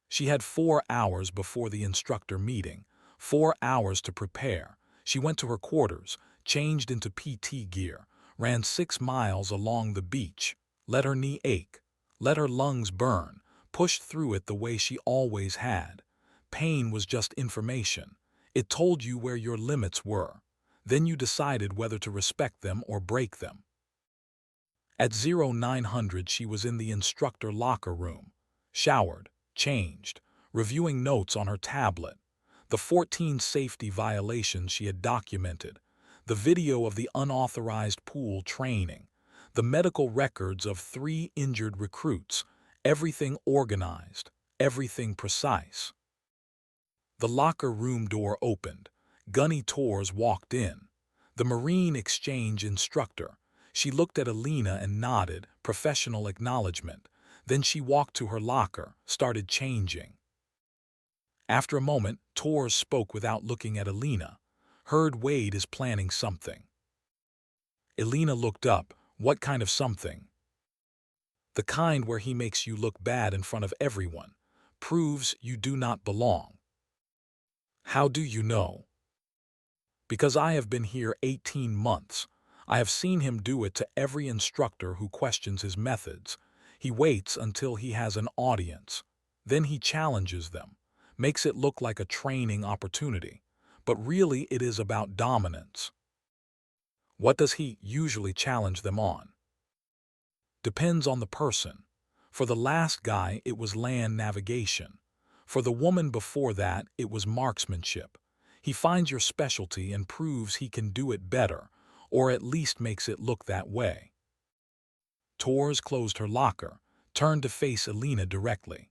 She had 4 hours before the instructor meeting, 4 hours to prepare. She went to her quarters, changed into PT gear, ran 6 miles along the beach, let her knee ache, let her lungs burn, pushed through it the way she always had. Pain was just information. It told you where your limits were. Then you decided whether to respect them or break them. At 0900 she was in the instructor locker room, showered, changed, reviewing notes on her tablet. The 14 safety violations she had documented, the video of the unauthorized pool training, the medical records of 3 injured recruits, everything organized, everything precise. The locker room door opened. Gunny Torres walked in. The Marine Exchange instructor. She looked at Elena and nodded, professional acknowledgement. Then she walked to her locker, started changing. After a moment, Torres spoke without looking at Elena. Heard Wade is planning something. Elena looked up. What kind of something? The kind where he makes you look bad in front of everyone. Proves you do not belong. How do you know? Because I have been here 18 months. I have seen him do it to every instructor who questions his methods. He waits until he has an audience. Then he challenges them, makes it look like a training opportunity. But really it is about dominance. What does he usually challenge them on? Depends on the person. For the last guy, it was land navigation. For the woman before that, it was marksmanship. He finds your specialty and proves he can do it better, or at least makes it look that way. Torres closed her locker, turned to face Elena directly.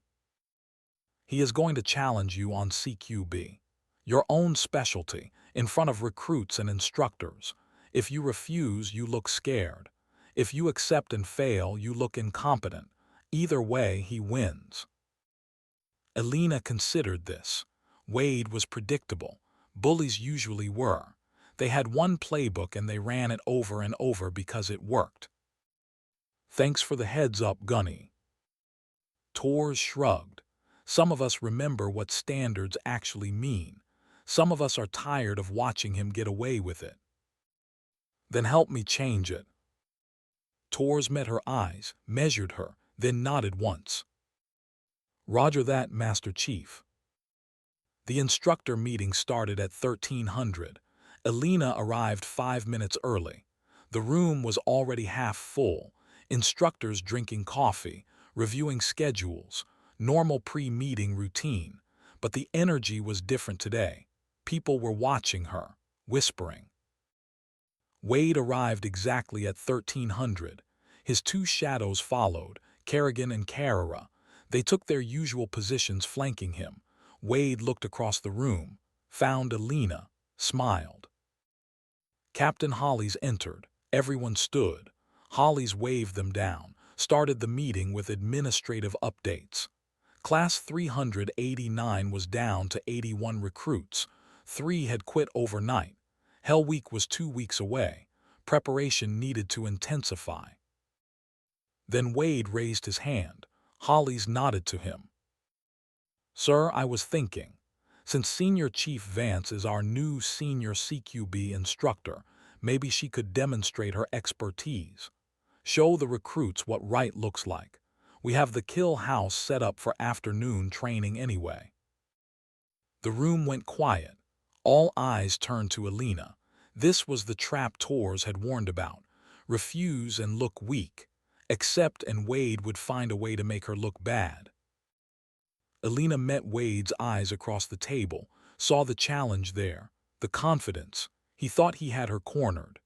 He is going to challenge you on CQB, your own specialty, in front of recruits and instructors. If you refuse, you look scared. If you accept and fail, you look incompetent. Either way, he wins. Elena considered this. Wade was predictable. Bullies usually were. They had one playbook and they ran it over and over because it worked. Thanks for the heads up, Gunny. Torres shrugged. Some of us remember what standards actually mean. Some of us are tired of watching him get away with it. Then help me change it. Torres met her eyes, measured her, then nodded once. Roger that, Master Chief. The instructor meeting started at 1300. Elena arrived 5 minutes early. The room was already half full. Instructors drinking coffee, reviewing schedules, normal pre-meeting routine. But the energy was different today. People were watching her, whispering. Wade arrived exactly at 1300. His two shadows followed, Kerrigan and Carrera. They took their usual positions flanking him. Wade looked across the room, found Elena, smiled. Captain Hollies entered. Everyone stood. Hollies waved them down, started the meeting with administrative updates. Class 389 was down to 81 recruits. 3 had quit overnight. Hell Week was 2 weeks away. Preparation needed to intensify. Then Wade raised his hand. Hollies nodded to him. Sir, I was thinking, since Senior Chief Vance is our new senior CQB instructor, maybe she could demonstrate her expertise. Show the recruits what right looks like. We have the kill house set up for afternoon training anyway. The room went quiet. All eyes turned to Elena. This was the trap Tors had warned about. Refuse and look weak. Accept and Wade would find a way to make her look bad. Elena met Wade's eyes across the table, saw the challenge there, the confidence. He thought he had her cornered.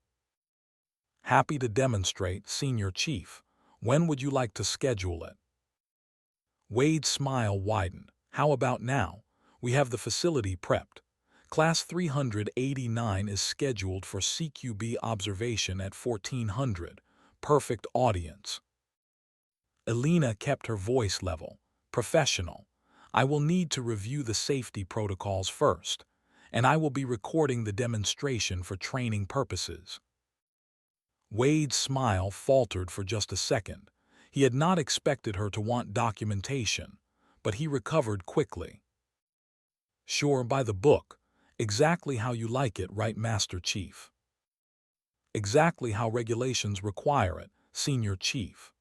Happy to demonstrate, Senior Chief. When would you like to schedule it? Wade's smile widened. How about now? We have the facility prepped. Class 389 is scheduled for CQB observation at 1400. Perfect audience. Elena kept her voice level, professional. I will need to review the safety protocols first, and I will be recording the demonstration for training purposes. Wade's smile faltered for just a second. He had not expected her to want documentation, but he recovered quickly. Sure, by the book. Exactly how you like it, right, Master Chief? Exactly how regulations require it, Senior Chief.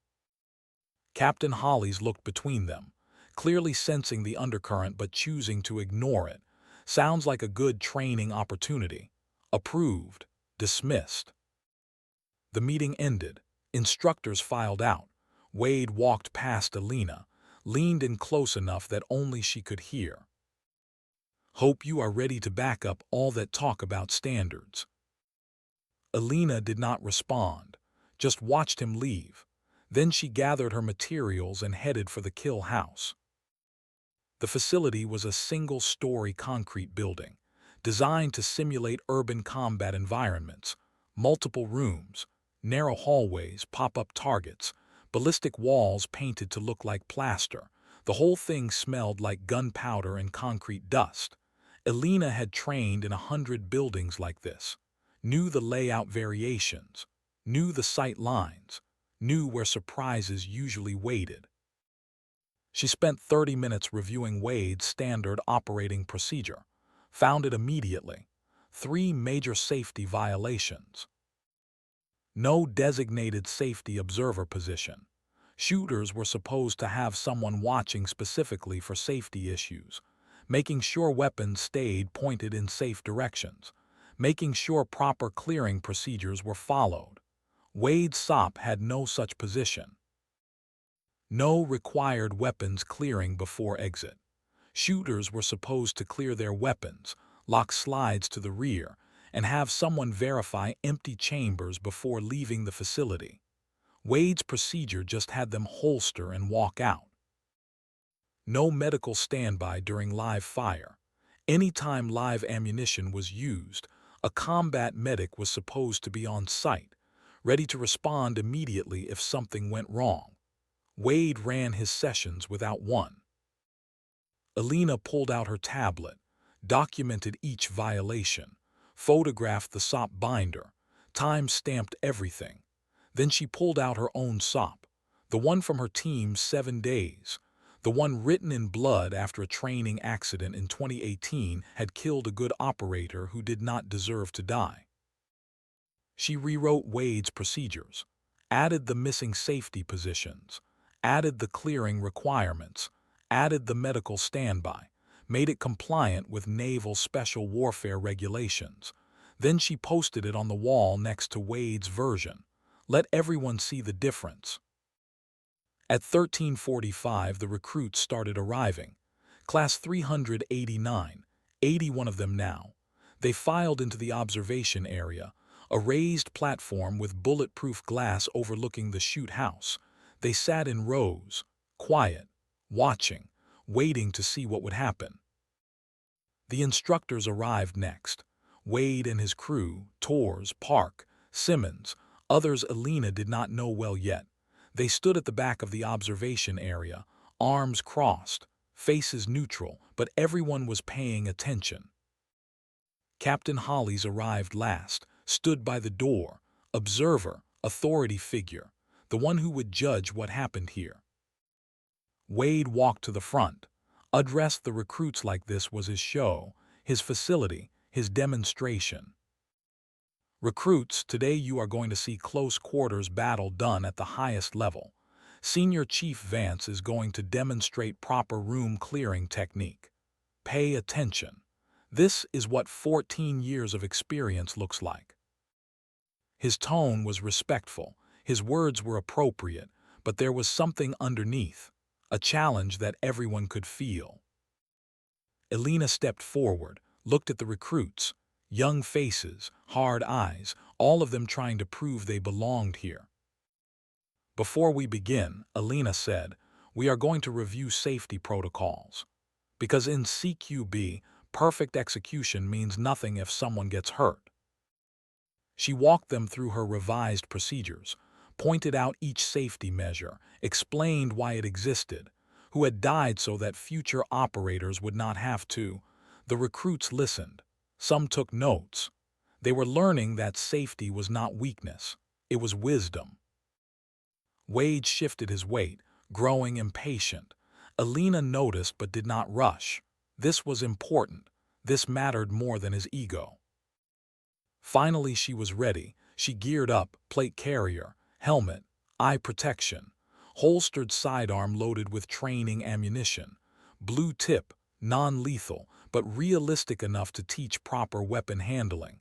Captain Hollies looked between them, clearly sensing the undercurrent but choosing to ignore it. Sounds like a good training opportunity. Approved. Dismissed. The meeting ended. Instructors filed out. Wade walked past Elena, leaned in close enough that only she could hear. Hope you are ready to back up all that talk about standards. Elena did not respond, just watched him leave. Then she gathered her materials and headed for the kill house. The facility was a single-story concrete building, designed to simulate urban combat environments. Multiple rooms, narrow hallways, pop-up targets, ballistic walls painted to look like plaster. The whole thing smelled like gunpowder and concrete dust. Elena had trained in 100 buildings like this, knew the layout variations, knew the sight lines, knew where surprises usually waited. She spent 30 minutes reviewing Wade's standard operating procedure, found it immediately. 3 major safety violations. No designated safety observer position. Shooters were supposed to have someone watching specifically for safety issues, making sure weapons stayed pointed in safe directions, making sure proper clearing procedures were followed. Wade's SOP had no such position. No required weapons clearing before exit. Shooters were supposed to clear their weapons, lock slides to the rear, and have someone verify empty chambers before leaving the facility. Wade's procedure just had them holster and walk out. No medical standby during live fire. Anytime live ammunition was used, a combat medic was supposed to be on site, ready to respond immediately if something went wrong. Wade ran his sessions without one. Elena pulled out her tablet, documented each violation, photographed the SOP binder, time-stamped everything. Then she pulled out her own SOP, the one from her team's 7 days. The one written in blood after a training accident in 2018 had killed a good operator who did not deserve to die. She rewrote Wade's procedures, added the missing safety positions, added the clearing requirements, added the medical standby, made it compliant with Naval Special Warfare regulations. Then she posted it on the wall next to Wade's version. Let everyone see the difference. At 1345, the recruits started arriving. Class 389, 81 of them now. They filed into the observation area, a raised platform with bulletproof glass overlooking the shoot house. They sat in rows, quiet, watching, waiting to see what would happen. The instructors arrived next. Wade and his crew, Torres, Park, Simmons, others Elena did not know well yet. They stood at the back of the observation area, arms crossed, faces neutral, but everyone was paying attention. Captain Hollies arrived last, stood by the door, observer, authority figure, the one who would judge what happened here. Wade walked to the front. Addressed the recruits like this was his show, his facility, his demonstration. Recruits, today you are going to see close quarters battle done at the highest level. Senior Chief Vance is going to demonstrate proper room clearing technique. Pay attention. This is what 14 years of experience looks like. His tone was respectful, his words were appropriate, but there was something underneath, a challenge that everyone could feel. Elena stepped forward, looked at the recruits, young faces, hard eyes, all of them trying to prove they belonged here. Before we begin, Elena said, we are going to review safety protocols. Because in CQB, perfect execution means nothing if someone gets hurt. She walked them through her revised procedures, pointed out each safety measure, explained why it existed, who had died so that future operators would not have to. The recruits listened. Some took notes. They were learning that safety was not weakness, it was wisdom. Wade shifted his weight, growing impatient. Elena noticed but did not rush. This was important. This mattered more than his ego. Finally she was ready. She geared up, plate carrier, helmet, eye protection, holstered sidearm loaded with training ammunition, blue tip, non-lethal, but realistic enough to teach proper weapon handling.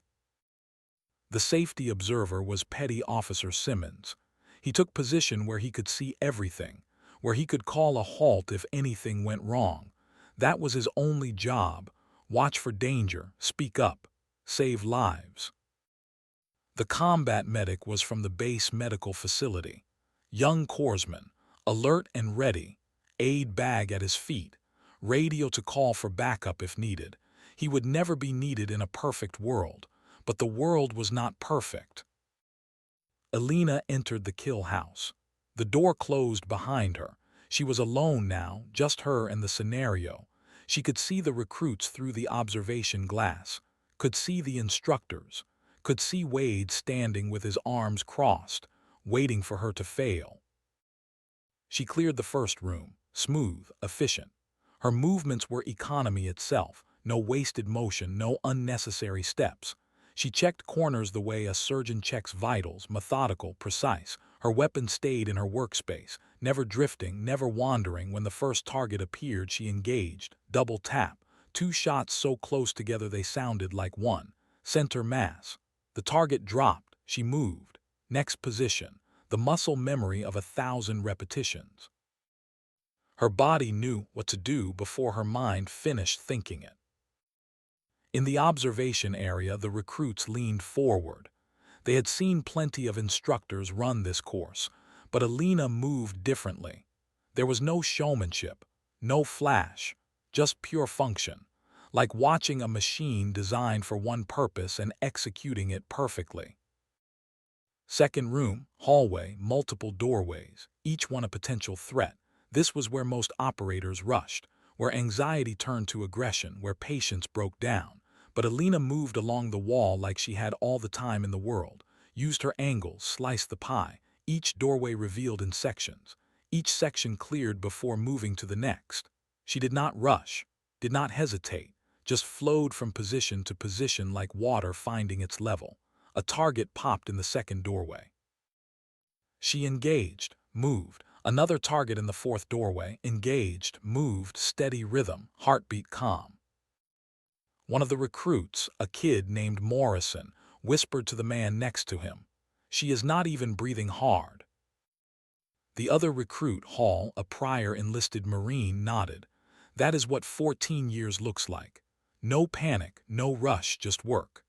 The safety observer was Petty Officer Simmons. He took position where he could see everything, where he could call a halt if anything went wrong. That was his only job. Watch for danger, speak up, save lives. The combat medic was from the base medical facility. Young corpsman, alert and ready, aid bag at his feet, radio to call for backup if needed. He would never be needed in a perfect world, but the world was not perfect. Elena entered the kill house. The door closed behind her. She was alone now, just her and the scenario. She could see the recruits through the observation glass, could see the instructors, could see Wade standing with his arms crossed, waiting for her to fail. She cleared the first room, smooth, efficient. Her movements were economy itself, no wasted motion, no unnecessary steps. She checked corners the way a surgeon checks vitals, methodical, precise. Her weapon stayed in her workspace, never drifting, never wandering. When the first target appeared, she engaged, double tap, 2 shots so close together they sounded like one. Center mass. The target dropped, she moved. Next position, the muscle memory of 1,000 repetitions. Her body knew what to do before her mind finished thinking it. In the observation area, the recruits leaned forward. They had seen plenty of instructors run this course, but Elena moved differently. There was no showmanship, no flash, just pure function, like watching a machine designed for one purpose and executing it perfectly. Second room, hallway, multiple doorways, each one a potential threat. This was where most operators rushed, where anxiety turned to aggression, where patience broke down. But Elena moved along the wall like she had all the time in the world, used her angles, sliced the pie, each doorway revealed in sections, each section cleared before moving to the next. She did not rush, did not hesitate, just flowed from position to position like water finding its level. A target popped in the second doorway. She engaged, moved. Another target in the fourth doorway, engaged, moved, steady rhythm, heartbeat calm. One of the recruits, a kid named Morrison, whispered to the man next to him, "She is not even breathing hard." The other recruit, Hall, a prior enlisted Marine, nodded. That is what 14 years looks like. No panic, no rush, just work.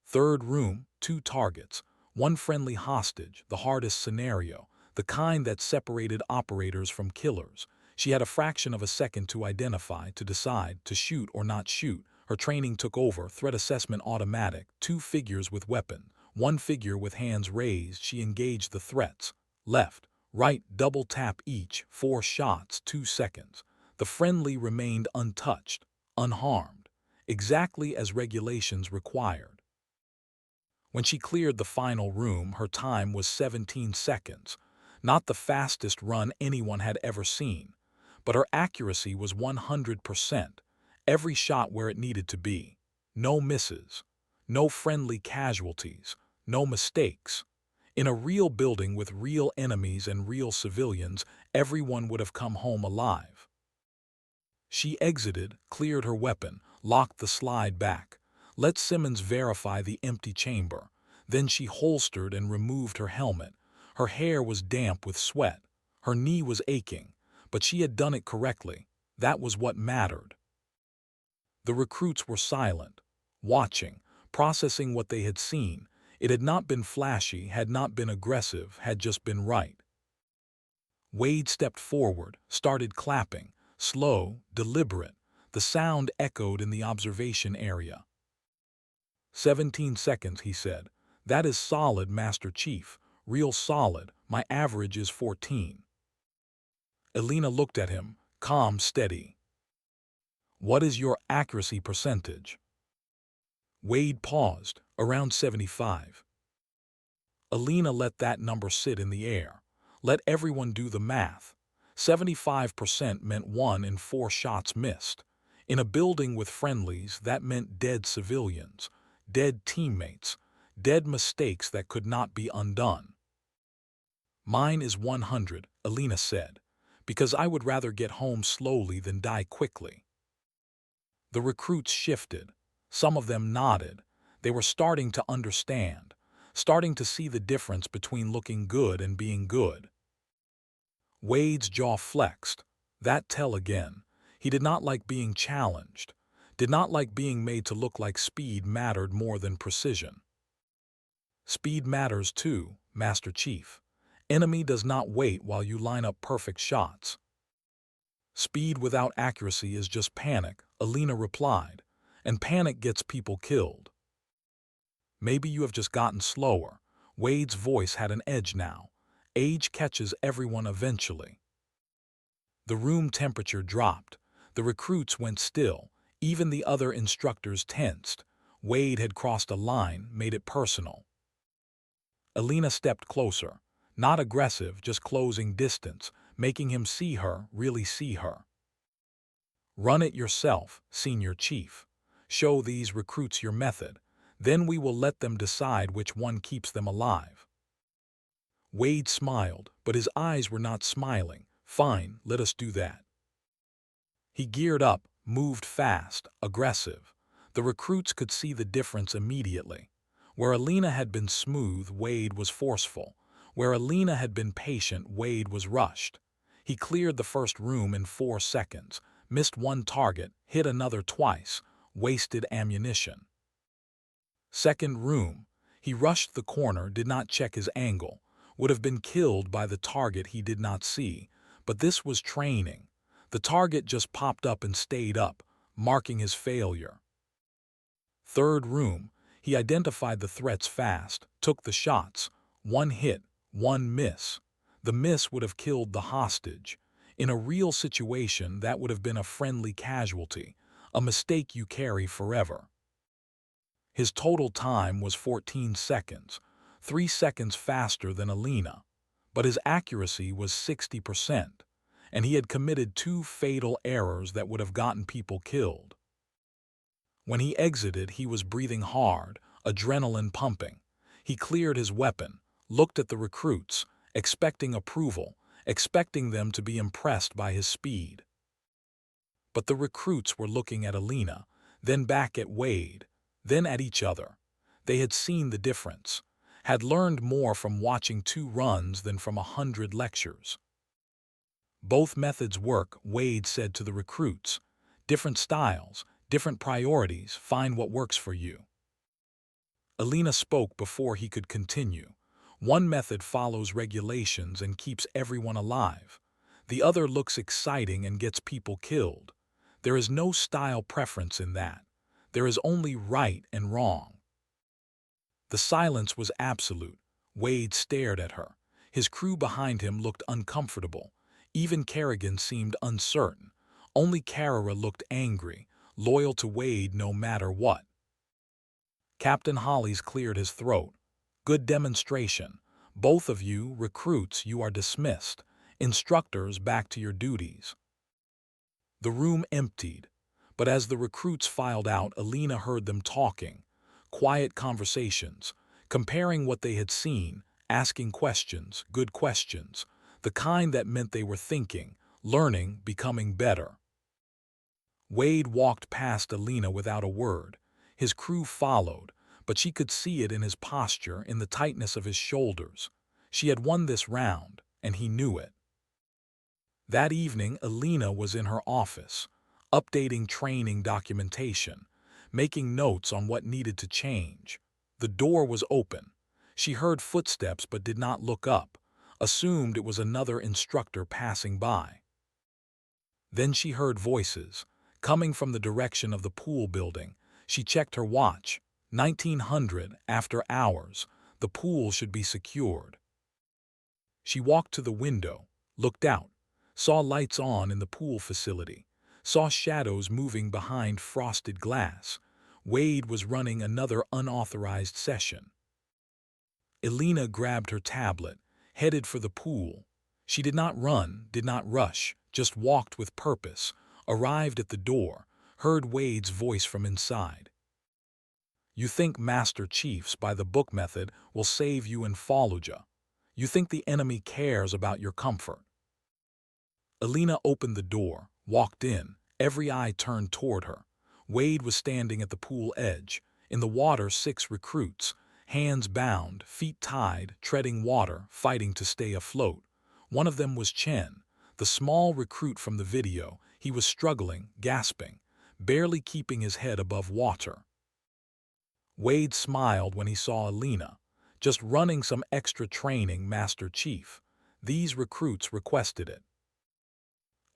Third room, 2 targets, 1 friendly hostage, the hardest scenario, the kind that separated operators from killers. She had a fraction of a second to identify, to decide, to shoot or not shoot. Her training took over, threat assessment automatic, 2 figures with weapon, 1 figure with hands raised. She engaged the threats. Left, right, double tap each, 4 shots, 2 seconds. The friendly remained untouched, unharmed, exactly as regulations required. When she cleared the final room, her time was 17 seconds, not the fastest run anyone had ever seen, but her accuracy was 100%, every shot where it needed to be. No misses, no friendly casualties, no mistakes. In a real building with real enemies and real civilians, everyone would have come home alive. She exited, cleared her weapon, locked the slide back, let Simmons verify the empty chamber. Then she holstered and removed her helmet. Her hair was damp with sweat. Her knee was aching, but she had done it correctly. That was what mattered. The recruits were silent, watching, processing what they had seen. It had not been flashy, had not been aggressive, had just been right. Wade stepped forward, started clapping, slow, deliberate. The sound echoed in the observation area. 17 seconds, he said. That is solid, Master Chief. Real solid. My average is 14. Elena looked at him, calm, steady. What is your accuracy percentage? Wade paused, around 75. Elena let that number sit in the air. Let everyone do the math. 75% meant 1 in 4 shots missed. In a building with friendlies, that meant dead civilians, dead teammates, dead mistakes that could not be undone. Mine is 100, Elena said, because I would rather get home slowly than die quickly. The recruits shifted. Some of them nodded. They were starting to understand, starting to see the difference between looking good and being good. Wade's jaw flexed. That tell again. He did not like being challenged, did not like being made to look like speed mattered more than precision. Speed matters too, Master Chief. Enemy does not wait while you line up perfect shots. Speed without accuracy is just panic, Elena replied, and panic gets people killed. Maybe you have just gotten slower. Wade's voice had an edge now. Age catches everyone eventually. The room temperature dropped. The recruits went still. Even the other instructors tensed. Wade had crossed a line, made it personal. Elena stepped closer. Not aggressive, just closing distance, making him see her, really see her. Run it yourself, Senior Chief. Show these recruits your method. Then we will let them decide which one keeps them alive. Wade smiled, but his eyes were not smiling. Fine, let us do that. He geared up, moved fast, aggressive. The recruits could see the difference immediately. Where Elena had been smooth, Wade was forceful. Where Elena had been patient, Wade was rushed. He cleared the first room in 4 seconds, missed 1 target, hit another twice, wasted ammunition. Second room, he rushed the corner, did not check his angle, would have been killed by the target he did not see, but this was training. The target just popped up and stayed up, marking his failure. Third room, he identified the threats fast, took the shots, 1 hit, 1 miss. The miss would have killed the hostage. In a real situation, that would have been a friendly casualty, a mistake you carry forever. His total time was 14 seconds, 3 seconds faster than Elena, but his accuracy was 60%, and he had committed 2 fatal errors that would have gotten people killed. When he exited, he was breathing hard, adrenaline pumping. He cleared his weapon, looked at the recruits, expecting approval, expecting them to be impressed by his speed. But the recruits were looking at Elena, then back at Wade, then at each other. They had seen the difference, had learned more from watching 2 runs than from 100 lectures. Both methods work, Wade said to the recruits. Different styles, different priorities, find what works for you. Elena spoke before he could continue. One method follows regulations and keeps everyone alive. The other looks exciting and gets people killed. There is no style preference in that. There is only right and wrong. The silence was absolute. Wade stared at her. His crew behind him looked uncomfortable. Even Kerrigan seemed uncertain. Only Carrera looked angry, loyal to Wade no matter what. Captain Hollis cleared his throat. Good demonstration. Both of you, recruits, you are dismissed. Instructors, back to your duties. The room emptied, but as the recruits filed out, Elena heard them talking. Quiet conversations, comparing what they had seen, asking questions, good questions, the kind that meant they were thinking, learning, becoming better. Wade walked past Elena without a word. His crew followed, but she could see it in his posture, in the tightness of his shoulders. She had won this round, and he knew it. That evening, Elena was in her office, updating training documentation, making notes on what needed to change. The door was open. She heard footsteps but did not look up, assumed it was another instructor passing by. Then she heard voices, coming from the direction of the pool building. She checked her watch. 1900, after hours. The pool should be secured. She walked to the window, looked out, saw lights on in the pool facility, saw shadows moving behind frosted glass. Wade was running another unauthorized session. Elena grabbed her tablet, headed for the pool. She did not run, did not rush, just walked with purpose, arrived at the door, heard Wade's voice from inside. You think Master Chiefs, by the book method, will save you in Fallujah. You think the enemy cares about your comfort. Elena opened the door, walked in, every eye turned toward her. Wade was standing at the pool edge. In the water, 6 recruits, hands bound, feet tied, treading water, fighting to stay afloat. One of them was Chen, the small recruit from the video. He was struggling, gasping, barely keeping his head above water. Wade smiled when he saw Elena, just running some extra training, Master Chief. These recruits requested it.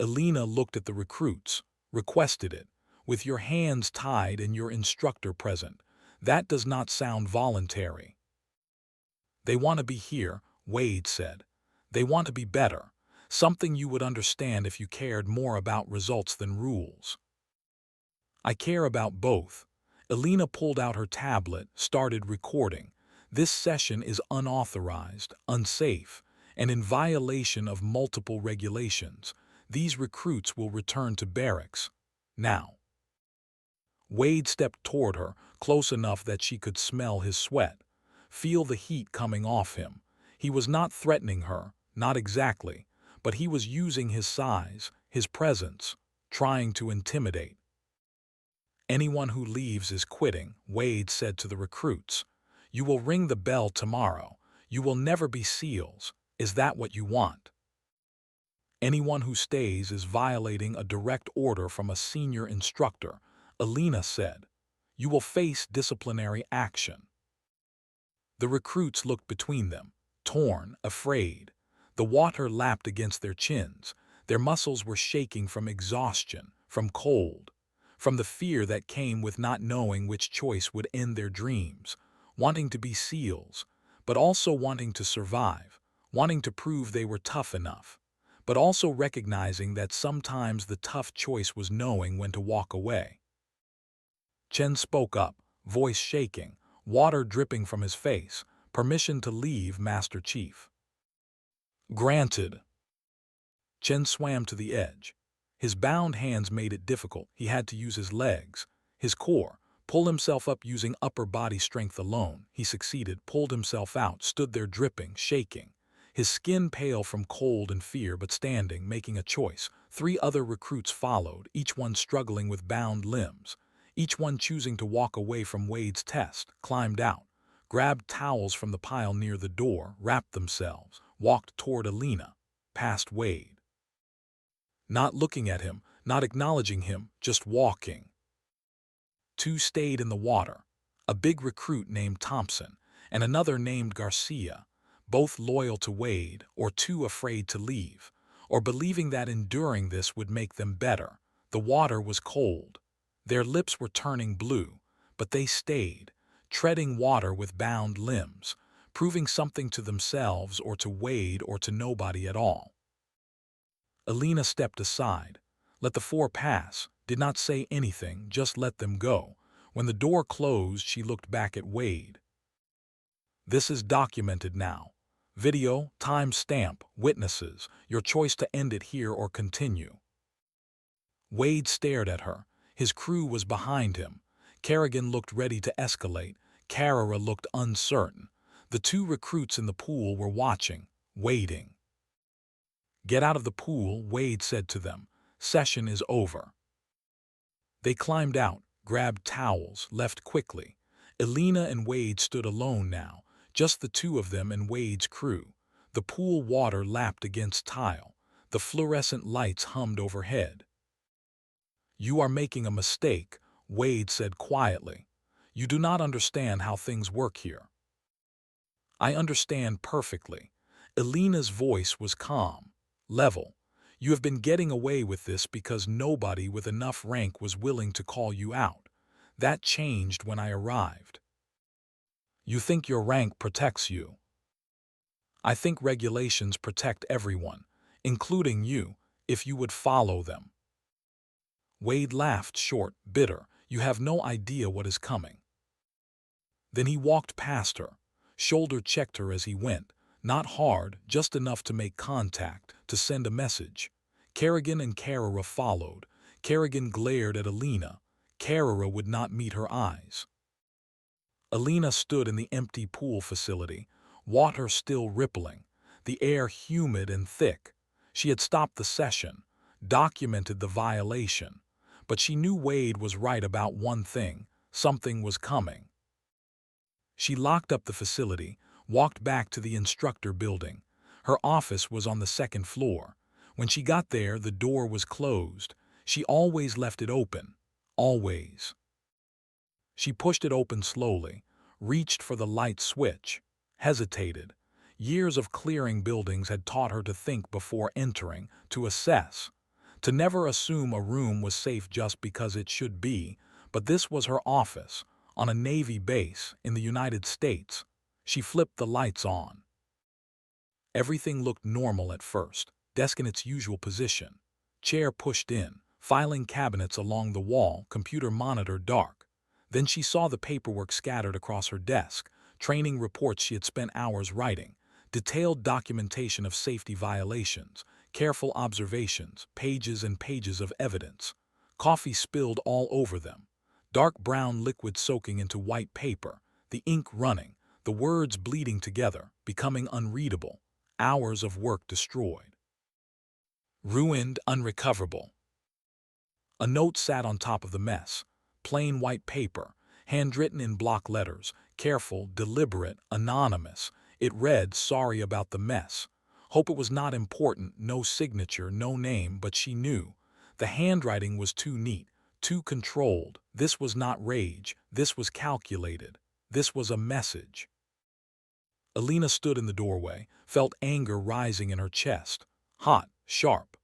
Elena looked at the recruits, requested it, with your hands tied and your instructor present. That does not sound voluntary. They want to be here, Wade said. They want to be better, something you would understand if you cared more about results than rules. I care about both. Elena pulled out her tablet, started recording. This session is unauthorized, unsafe, and in violation of multiple regulations. These recruits will return to barracks. Now. Wade stepped toward her, close enough that she could smell his sweat, feel the heat coming off him. He was not threatening her, not exactly, but he was using his size, his presence, trying to intimidate. Anyone who leaves is quitting, Wade said to the recruits. You will ring the bell tomorrow. You will never be SEALs. Is that what you want? Anyone who stays is violating a direct order from a senior instructor, Elena said. You will face disciplinary action. The recruits looked between them, torn, afraid. The water lapped against their chins. Their muscles were shaking from exhaustion, from cold, from the fear that came with not knowing which choice would end their dreams, wanting to be SEALs, but also wanting to survive, wanting to prove they were tough enough, but also recognizing that sometimes the tough choice was knowing when to walk away. Chen spoke up, voice shaking, water dripping from his face. Permission to leave, Master Chief. Granted. Chen swam to the edge. His bound hands made it difficult. He had to use his legs, his core, pull himself up using upper body strength alone. He succeeded, pulled himself out, stood there dripping, shaking. His skin pale from cold and fear, but standing, making a choice. 3 other recruits followed, each one struggling with bound limbs. Each one choosing to walk away from Wade's test, climbed out, grabbed towels from the pile near the door, wrapped themselves, walked toward Elena, past Wade. Not looking at him, not acknowledging him, just walking. 2 stayed in the water. a big recruit named Thompson, and another named Garcia, both loyal to Wade or too afraid to leave, or believing that enduring this would make them better. The water was cold. Their lips were turning blue, but they stayed, treading water with bound limbs, proving something to themselves or to Wade or to nobody at all. Elena stepped aside, let the four pass, did not say anything, just let them go. When the door closed, she looked back at Wade. This is documented now. Video, time stamp, witnesses, your choice to end it here or continue. Wade stared at her. His crew was behind him. Kerrigan looked ready to escalate. Carrera looked uncertain. The two recruits in the pool were watching, waiting. Get out of the pool, Wade said to them. Session is over. They climbed out, grabbed towels, left quickly. Elena and Wade stood alone now, just the two of them and Wade's crew. The pool water lapped against tile. The fluorescent lights hummed overhead. You are making a mistake, Wade said quietly. You do not understand how things work here. I understand perfectly. Elena's voice was calm, level. You have been getting away with this because nobody with enough rank was willing to call you out. That changed when I arrived. You think your rank protects you. I think regulations protect everyone, including you, if you would follow them. Wade laughed short, bitter. You have no idea what is coming. Then he walked past her, shoulder-checked her as he went, not hard, just enough to make contact, to send a message. Kerrigan and Carrera followed. Kerrigan glared at Elena. Carrera would not meet her eyes. Elena stood in the empty pool facility, water still rippling, the air humid and thick. She had stopped the session, documented the violation, but she knew Wade was right about one thing: something was coming. She locked up the facility, walked back to the instructor building. Her office was on the second floor. When she got there, the door was closed. She always left it open. Always. She pushed it open slowly, reached for the light switch, hesitated. Years of clearing buildings had taught her to think before entering, to assess, to never assume a room was safe just because it should be, but this was her office, on a Navy base in the United States. She flipped the lights on. Everything looked normal at first, desk in its usual position, chair pushed in, filing cabinets along the wall, computer monitor dark. Then she saw the paperwork scattered across her desk, training reports she had spent hours writing, detailed documentation of safety violations, careful observations, pages and pages of evidence. Coffee spilled all over them, dark brown liquid soaking into white paper, the ink running, the words bleeding together, becoming unreadable, hours of work destroyed. Ruined, unrecoverable. A note sat on top of the mess, plain white paper, handwritten in block letters, careful, deliberate, anonymous. It read, sorry about the mess. Hope it was not important, no signature, no name, but she knew. The handwriting was too neat, too controlled. This was not rage, this was calculated. This was a message. Elena stood in the doorway, felt anger rising in her chest. Hot, sharp.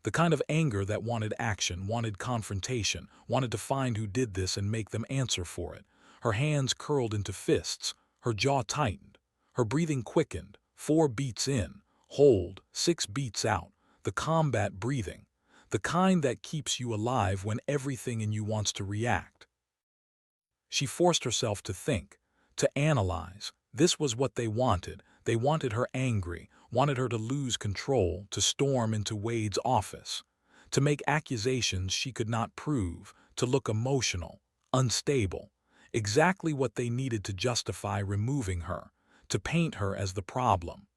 The kind of anger that wanted action, wanted confrontation, wanted to find who did this and make them answer for it. Her hands curled into fists, her jaw tightened, her breathing quickened, 4 beats in, hold, 6 beats out, the combat breathing, the kind that keeps you alive when everything in you wants to react. She forced herself to think, to analyze. This was what they wanted. They wanted her angry, wanted her to lose control, to storm into Wade's office, to make accusations she could not prove, to look emotional, unstable. Exactly what they needed to justify removing her, to paint her as the problem.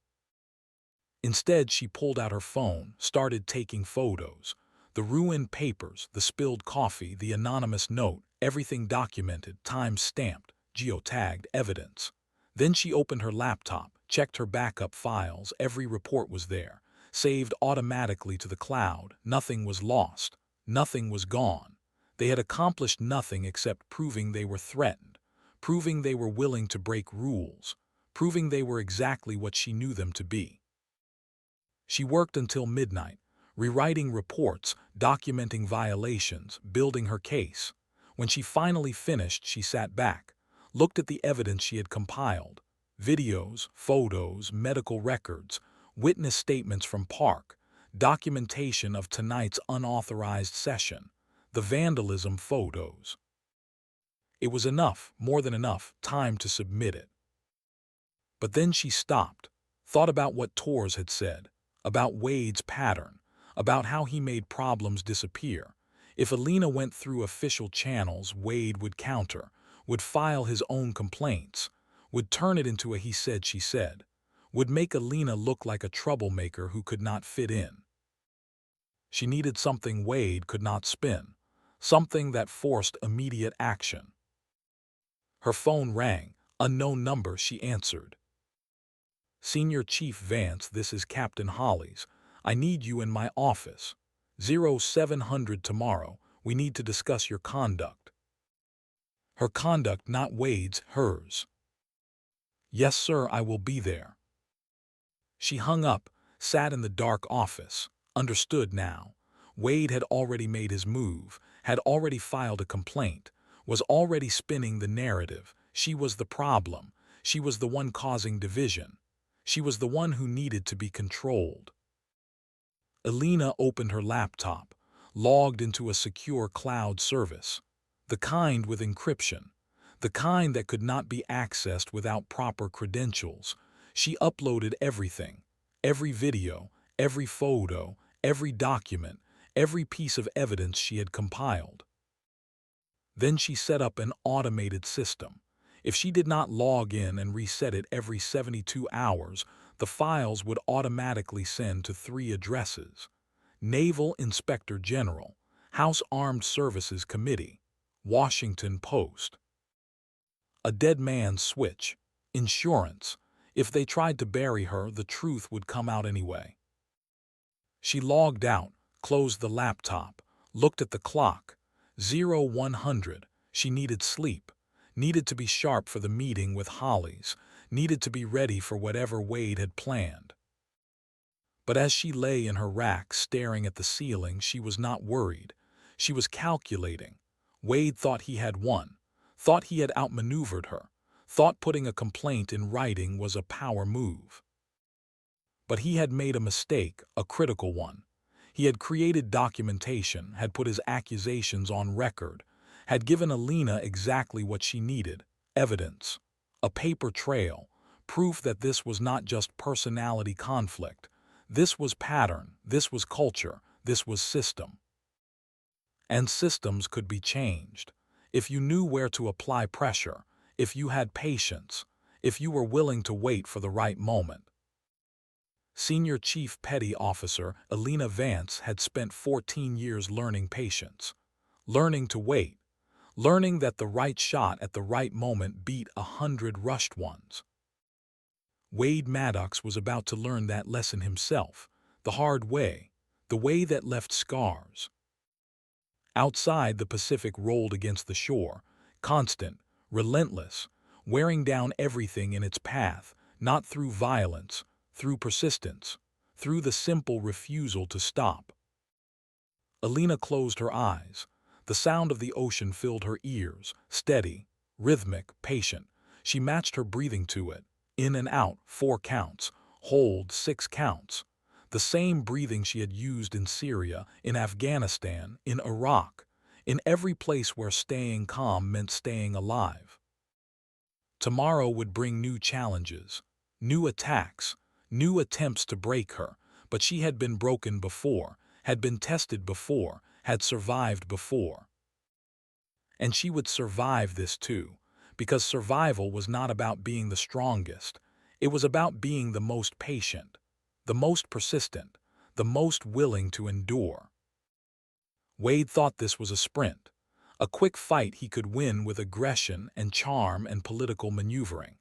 Instead, she pulled out her phone, started taking photos. The ruined papers, the spilled coffee, the anonymous note, everything documented, time-stamped, geotagged evidence. Then she opened her laptop, checked her backup files. Every report was there, saved automatically to the cloud. Nothing was lost. Nothing was gone. They had accomplished nothing except proving they were threatened, proving they were willing to break rules, proving they were exactly what she knew them to be. She worked until midnight, rewriting reports, documenting violations, building her case. When she finally finished, she sat back, looked at the evidence she had compiled, videos, photos, medical records, witness statements from Park, documentation of tonight's unauthorized session, the vandalism photos. It was enough, more than enough, time to submit it. But then she stopped, thought about what Torres had said, about Wade's pattern, about how he made problems disappear. If Elena went through official channels, Wade would counter, would file his own complaints, would turn it into a he said, she said, would make Elena look like a troublemaker who could not fit in. She needed something Wade could not spin, something that forced immediate action. Her phone rang, unknown number. She answered. Senior Chief Vance, this is Captain Hollies. I need you in my office. 0700 tomorrow. We need to discuss your conduct. Her conduct, not Wade's, hers. Yes, sir, I will be there. She hung up, sat in the dark office, understood now. Wade had already made his move, had already filed a complaint, was already spinning the narrative. She was the problem. She was the one causing division. She was the one who needed to be controlled. Elena opened her laptop, logged into a secure cloud service, the kind with encryption, the kind that could not be accessed without proper credentials. She uploaded everything, every video, every photo, every document, every piece of evidence she had compiled. Then she set up an automated system. If she did not log in and reset it every 72 hours, the files would automatically send to 3 addresses: Naval Inspector General, House Armed Services Committee, Washington Post. A dead man's switch, insurance. If they tried to bury her, the truth would come out anyway. She logged out, closed the laptop, looked at the clock. 0100. She needed sleep, needed to be sharp for the meeting with Hollies, needed to be ready for whatever Wade had planned. But as she lay in her rack staring at the ceiling, she was not worried. She was calculating. Wade thought he had won, thought he had outmaneuvered her, thought putting a complaint in writing was a power move. But he had made a mistake, a critical one. He had created documentation, had put his accusations on record, had given Elena exactly what she needed: evidence, a paper trail, proof that this was not just personality conflict. This was pattern, this was culture, this was system. And systems could be changed. If you knew where to apply pressure, if you had patience, if you were willing to wait for the right moment. Senior Chief Petty Officer Elena Vance had spent 14 years learning patience, learning to wait, learning that the right shot at the right moment beat 100 rushed ones. Wade Maddox was about to learn that lesson himself, the hard way, the way that left scars. Outside, the Pacific rolled against the shore, constant, relentless, wearing down everything in its path, not through violence, through persistence, through the simple refusal to stop. Elena closed her eyes. The sound of the ocean filled her ears, steady, rhythmic, patient. She matched her breathing to it. In and out, 4 counts. Hold, 6 counts. The same breathing she had used in Syria, in Afghanistan, in Iraq, in every place where staying calm meant staying alive. Tomorrow would bring new challenges, new attacks, new attempts to break her, but she had been broken before, had been tested before, had survived before. And she would survive this too, because survival was not about being the strongest. It was about being the most patient, the most persistent, the most willing to endure. Wade thought this was a sprint, a quick fight he could win with aggression and charm and political maneuvering.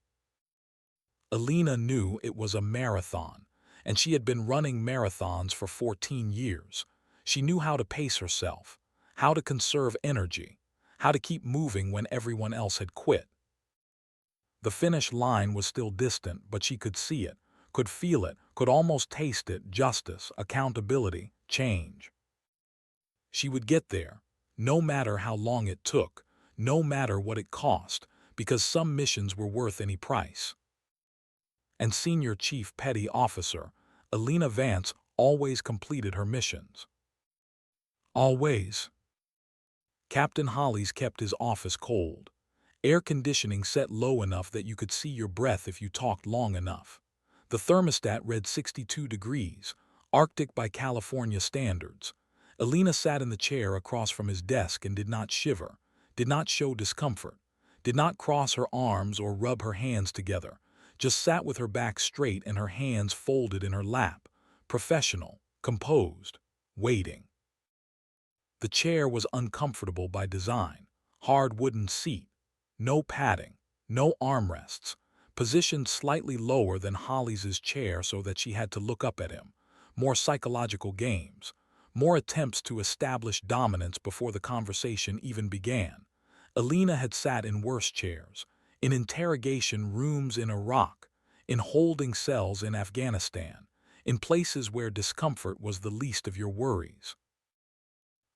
Elena knew it was a marathon, and she had been running marathons for 14 years. She knew how to pace herself, how to conserve energy, how to keep moving when everyone else had quit. The finish line was still distant, but she could see it, could feel it, could almost taste it: justice, accountability, change. She would get there, no matter how long it took, no matter what it cost, because some missions were worth any price. And Senior Chief Petty Officer Elena Vance always completed her missions. Always. Captain Hollis kept his office cold. Air conditioning set low enough that you could see your breath if you talked long enough. The thermostat read 62 degrees, Arctic by California standards. Elena sat in the chair across from his desk and did not shiver, did not show discomfort, did not cross her arms or rub her hands together, just sat with her back straight and her hands folded in her lap, professional, composed, waiting. The chair was uncomfortable by design. Hard wooden seat, no padding, no armrests, positioned slightly lower than Hollis's chair so that she had to look up at him. More psychological games, more attempts to establish dominance before the conversation even began. Elena had sat in worse chairs, in interrogation rooms in Iraq, in holding cells in Afghanistan, in places where discomfort was the least of your worries.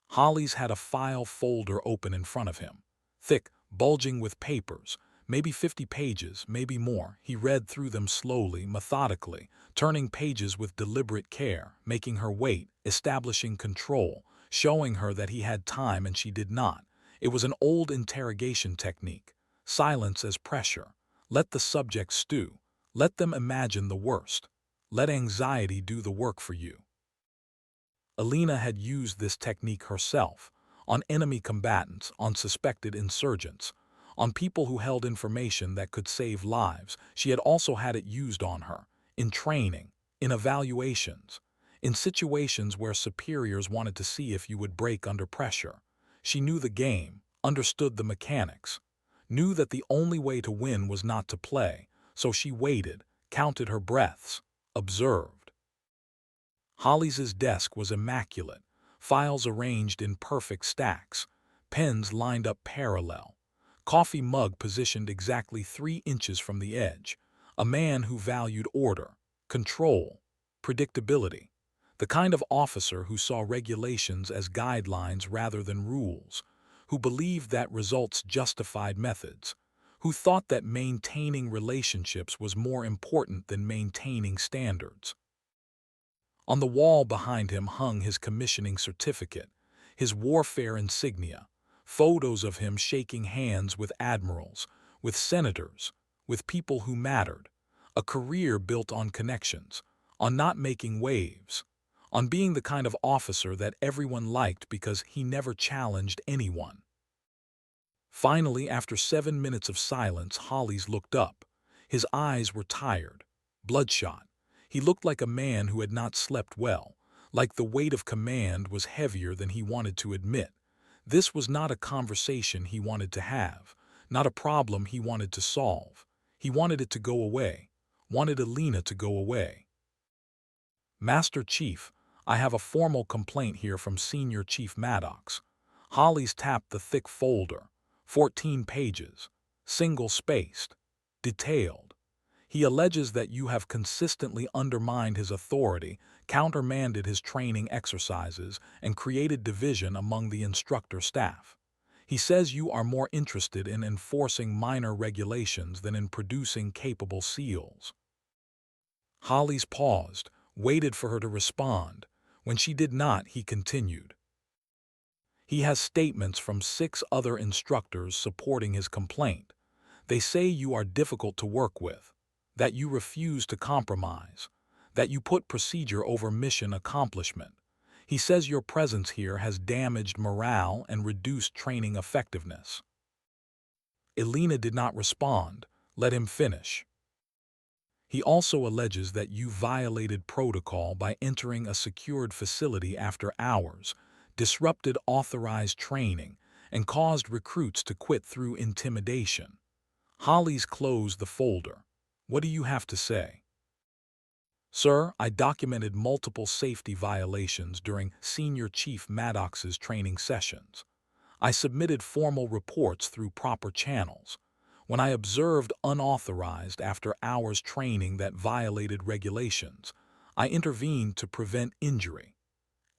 Hollis had a file folder open in front of him, thick, bulging with papers, maybe 50 pages, maybe more. He read through them slowly, methodically, turning pages with deliberate care, making her wait, establishing control, showing her that he had time and she did not. It was an old interrogation technique. Silence as pressure. Let the subject stew. Let them imagine the worst. Let anxiety do the work for you. Elena had used this technique herself, on enemy combatants, on suspected insurgents, on people who held information that could save lives. She had also had it used on her, in training, in evaluations, in situations where superiors wanted to see if you would break under pressure. She knew the game, understood the mechanics, knew that the only way to win was not to play, so she waited, counted her breaths, observed. Hollis's desk was immaculate, files arranged in perfect stacks, pens lined up parallel, coffee mug positioned exactly 3 inches from the edge. A man who valued order, control, predictability. The kind of officer who saw regulations as guidelines rather than rules, who believed that results justified methods, who thought that maintaining relationships was more important than maintaining standards. On the wall behind him hung his commissioning certificate, his warfare insignia, photos of him shaking hands with admirals, with senators, with people who mattered, a career built on connections, on not making waves, on being the kind of officer that everyone liked because he never challenged anyone. Finally, after 7 minutes of silence, Hollis looked up. His eyes were tired, bloodshot. He looked like a man who had not slept well, like the weight of command was heavier than he wanted to admit. This was not a conversation he wanted to have, not a problem he wanted to solve. He wanted it to go away, wanted Elena to go away. Master Chief, I have a formal complaint here from Senior Chief Maddox. Hollis tapped the thick folder, 14 pages, single-spaced, detailed. He alleges that you have consistently undermined his authority, countermanded his training exercises, and created division among the instructor staff. He says you are more interested in enforcing minor regulations than in producing capable SEALs. Hollis paused, waited for her to respond. When she did not, he continued. He has statements from 6 other instructors supporting his complaint. They say you are difficult to work with, that you refuse to compromise, that you put procedure over mission accomplishment. He says your presence here has damaged morale and reduced training effectiveness. Elena did not respond. Let him finish. He also alleges that you violated protocol by entering a secured facility after hours, disrupted authorized training, and caused recruits to quit through intimidation. Hollis closed the folder. What do you have to say? Sir, I documented multiple safety violations during Senior Chief Maddox's training sessions. I submitted formal reports through proper channels. When I observed unauthorized after hours training that violated regulations, I intervened to prevent injury.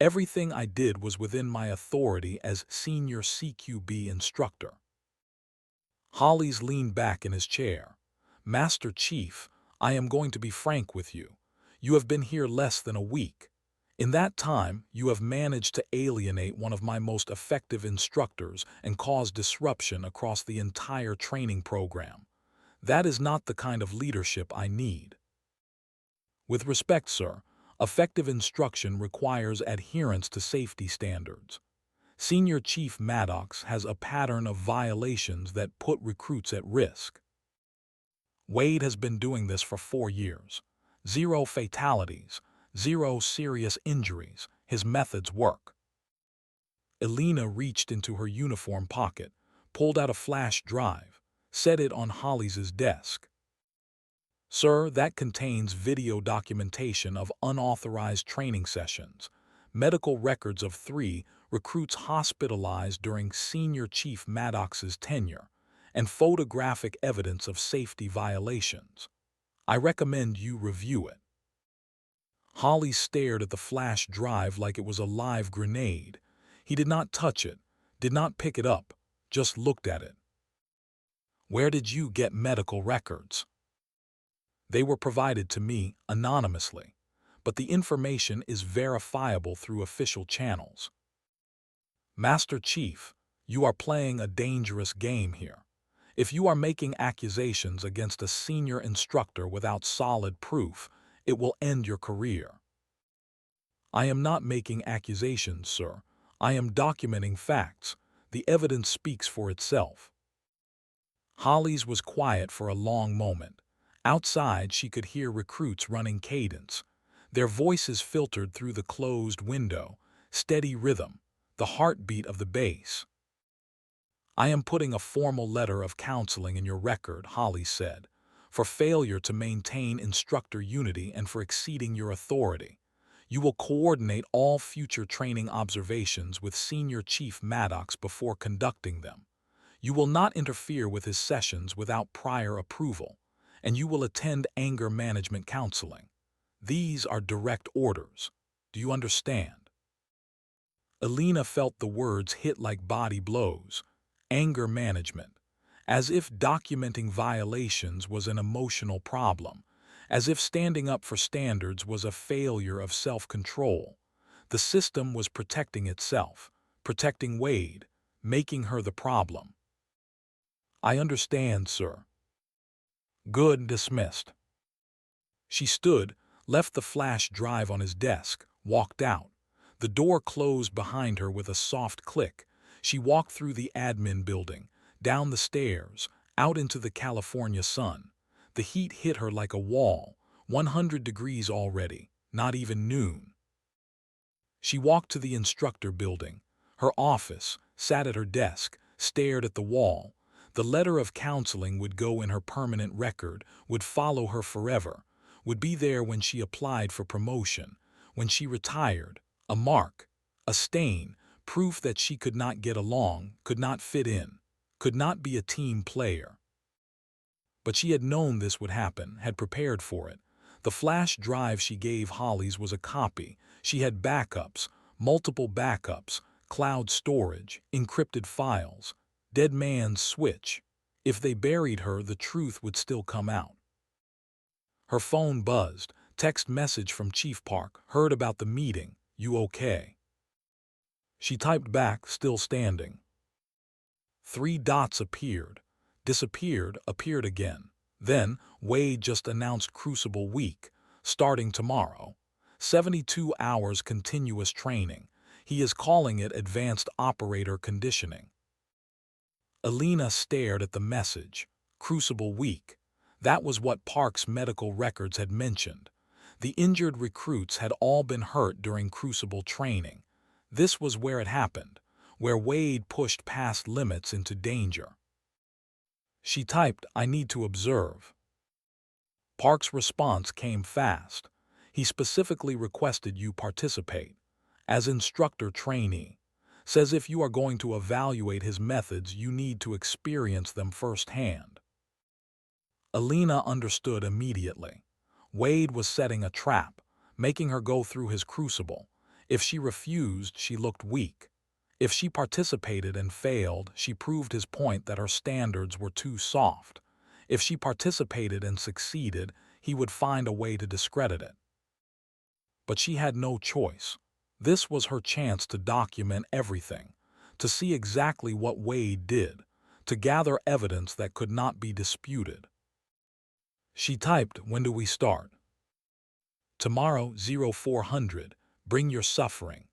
Everything I did was within my authority as senior CQB instructor. Hollis leaned back in his chair. Master Chief, I am going to be frank with you. You have been here less than a week. In that time, you have managed to alienate one of my most effective instructors and cause disruption across the entire training program. That is not the kind of leadership I need. With respect, sir, effective instruction requires adherence to safety standards. Senior Chief Maddox has a pattern of violations that put recruits at risk. Wade has been doing this for 4 years. 0 fatalities, 0 serious injuries. His methods work. Elena reached into her uniform pocket, pulled out a flash drive, set it on Hollis's desk. Sir, that contains video documentation of unauthorized training sessions, medical records of 3 recruits hospitalized during Senior Chief Maddox's tenure, and photographic evidence of safety violations. I recommend you review it. Holly stared at the flash drive like it was a live grenade. He did not touch it, did not pick it up, just looked at it. Where did you get medical records? They were provided to me anonymously, but the information is verifiable through official channels. Master Chief, you are playing a dangerous game here. If you are making accusations against a senior instructor without solid proof, it will end your career. I am not making accusations, sir. I am documenting facts. The evidence speaks for itself. Hollis was quiet for a long moment. Outside, she could hear recruits running cadence. Their voices filtered through the closed window, steady rhythm, the heartbeat of the bass. I am putting a formal letter of counseling in your record, Hollis said, for failure to maintain instructor unity and for exceeding your authority. You will coordinate all future training observations with Senior Chief Maddox before conducting them. You will not interfere with his sessions without prior approval, and you will attend anger management counseling. These are direct orders. Do you understand? Elena felt the words hit like body blows. Anger management. As if documenting violations was an emotional problem. As if standing up for standards was a failure of self-control. The system was protecting itself, protecting Wade, making her the problem. I understand, sir. Good, dismissed. She stood, left the flash drive on his desk, walked out. The door closed behind her with a soft click. She walked through the admin building, down the stairs, out into the California sun. The heat hit her like a wall, 100 degrees already, not even noon. She walked to the instructor building. Her office, sat at her desk, stared at the wall. The letter of counseling would go in her permanent record, would follow her forever, would be there when she applied for promotion, when she retired, a mark, a stain, proof that she could not get along, could not fit in, could not be a team player. But she had known this would happen, had prepared for it. The flash drive she gave Hollis was a copy. She had backups, multiple backups, cloud storage, encrypted files. Dead man's switch. If they buried her, the truth would still come out. Her phone buzzed. Text message from Chief Park. Heard about the meeting. You okay? She typed back, still standing. 3 dots appeared. Disappeared, appeared again. Then, Wade just announced Crucible Week, starting tomorrow. 72 hours continuous training. He is calling it Advanced Operator Conditioning. Elena stared at the message. Crucible Week. That was what Park's medical records had mentioned. The injured recruits had all been hurt during Crucible training. This was where it happened, where Wade pushed past limits into danger. She typed, I need to observe. Park's response came fast. He specifically requested you participate. As instructor trainee. Says if you are going to evaluate his methods, you need to experience them firsthand. Elena understood immediately. Wade was setting a trap, making her go through his crucible. If she refused, she looked weak. If she participated and failed, she proved his point that her standards were too soft. If she participated and succeeded, he would find a way to discredit it. But she had no choice. This was her chance to document everything, to see exactly what Wade did, to gather evidence that could not be disputed. She typed, "When do we start?" "Tomorrow, 0400. Bring your suffering."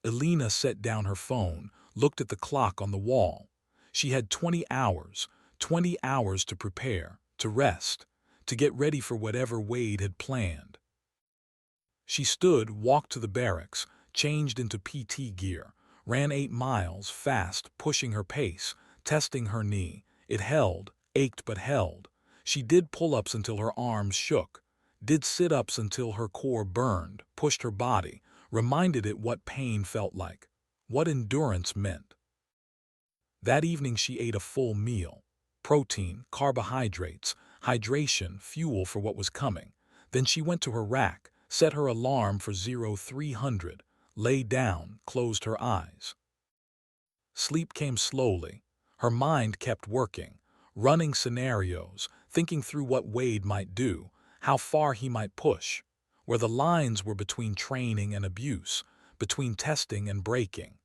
Elena set down her phone, looked at the clock on the wall. She had 20 hours to prepare, to rest, to get ready for whatever Wade had planned. She stood, walked to the barracks, changed into PT gear, ran 8 miles, fast, pushing her pace, testing her knee. It held, ached but held. She did pull-ups until her arms shook, did sit-ups until her core burned, pushed her body, reminded it what pain felt like, what endurance meant. That evening she ate a full meal. Protein, carbohydrates, hydration, fuel for what was coming. Then she went to her rack, set her alarm for 0300, lay down, closed her eyes. Sleep came slowly. Her mind kept working, running scenarios, thinking through what Wade might do, how far he might push, where the lines were between training and abuse, between testing and breaking.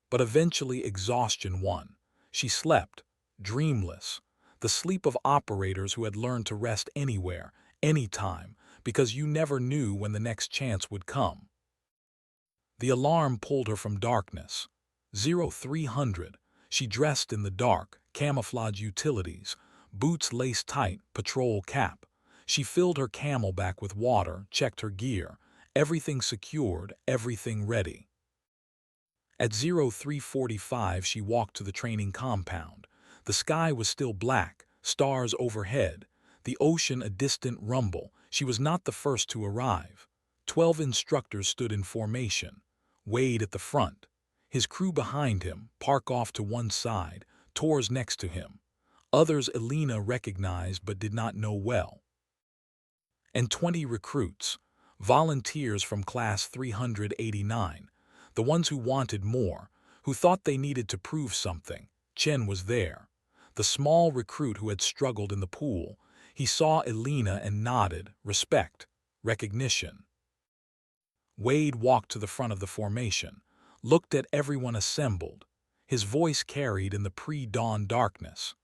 But eventually exhaustion won. She slept, dreamless, the sleep of operators who had learned to rest anywhere, anytime, because you never knew when the next chance would come. The alarm pulled her from darkness. 0300. She dressed in the dark, camouflage utilities, boots laced tight, patrol cap. She filled her camelback with water, checked her gear, everything secured, everything ready. At 0345 she walked to the training compound. The sky was still black, stars overhead, the ocean a distant rumble. She was not the first to arrive. 12 instructors stood in formation. Wade at the front, his crew behind him, park off to one side, tours next to him. Others Elena recognized but did not know well. And 20 recruits, volunteers from class 389, the ones who wanted more, who thought they needed to prove something. Chen was there, the small recruit who had struggled in the pool. He saw Elena and nodded, respect, recognition. Wade walked to the front of the formation, looked at everyone assembled. His voice carried in the pre-dawn darkness.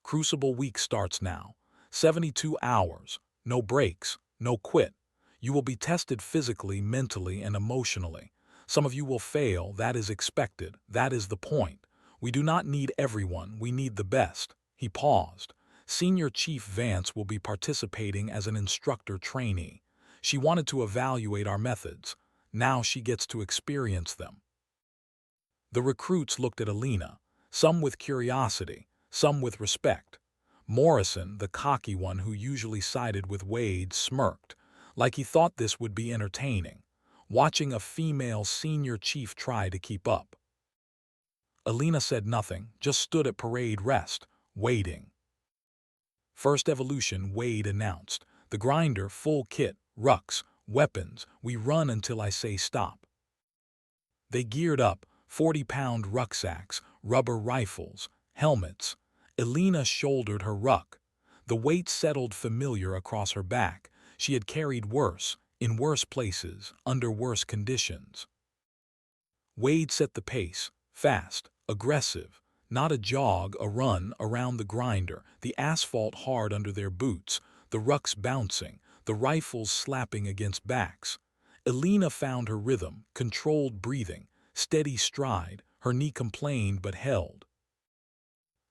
Crucible week starts now. 72 hours, no breaks, no quit. You will be tested physically, mentally, and emotionally. Some of you will fail, that is expected, that is the point. We do not need everyone, we need the best. He paused. Senior Chief Vance will be participating as an instructor trainee. She wanted to evaluate our methods. Now she gets to experience them. The recruits looked at Elena, some with curiosity, some with respect. Morrison, the cocky one who usually sided with Wade, smirked, like he thought this would be entertaining, watching a female senior chief try to keep up. Elena said nothing, just stood at parade rest, waiting. First evolution, Wade announced. The grinder, full kit, rucks, weapons, we run until I say stop. They geared up, 40-pound rucksacks, rubber rifles, helmets. Elena shouldered her ruck. The weight settled familiar across her back. She had carried worse, in worse places, under worse conditions. Wade set the pace, fast, aggressive, not a jog, a run around the grinder, the asphalt hard under their boots, the rucks bouncing, the rifles slapping against backs. Elena found her rhythm, controlled breathing, steady stride, her knee complained but held.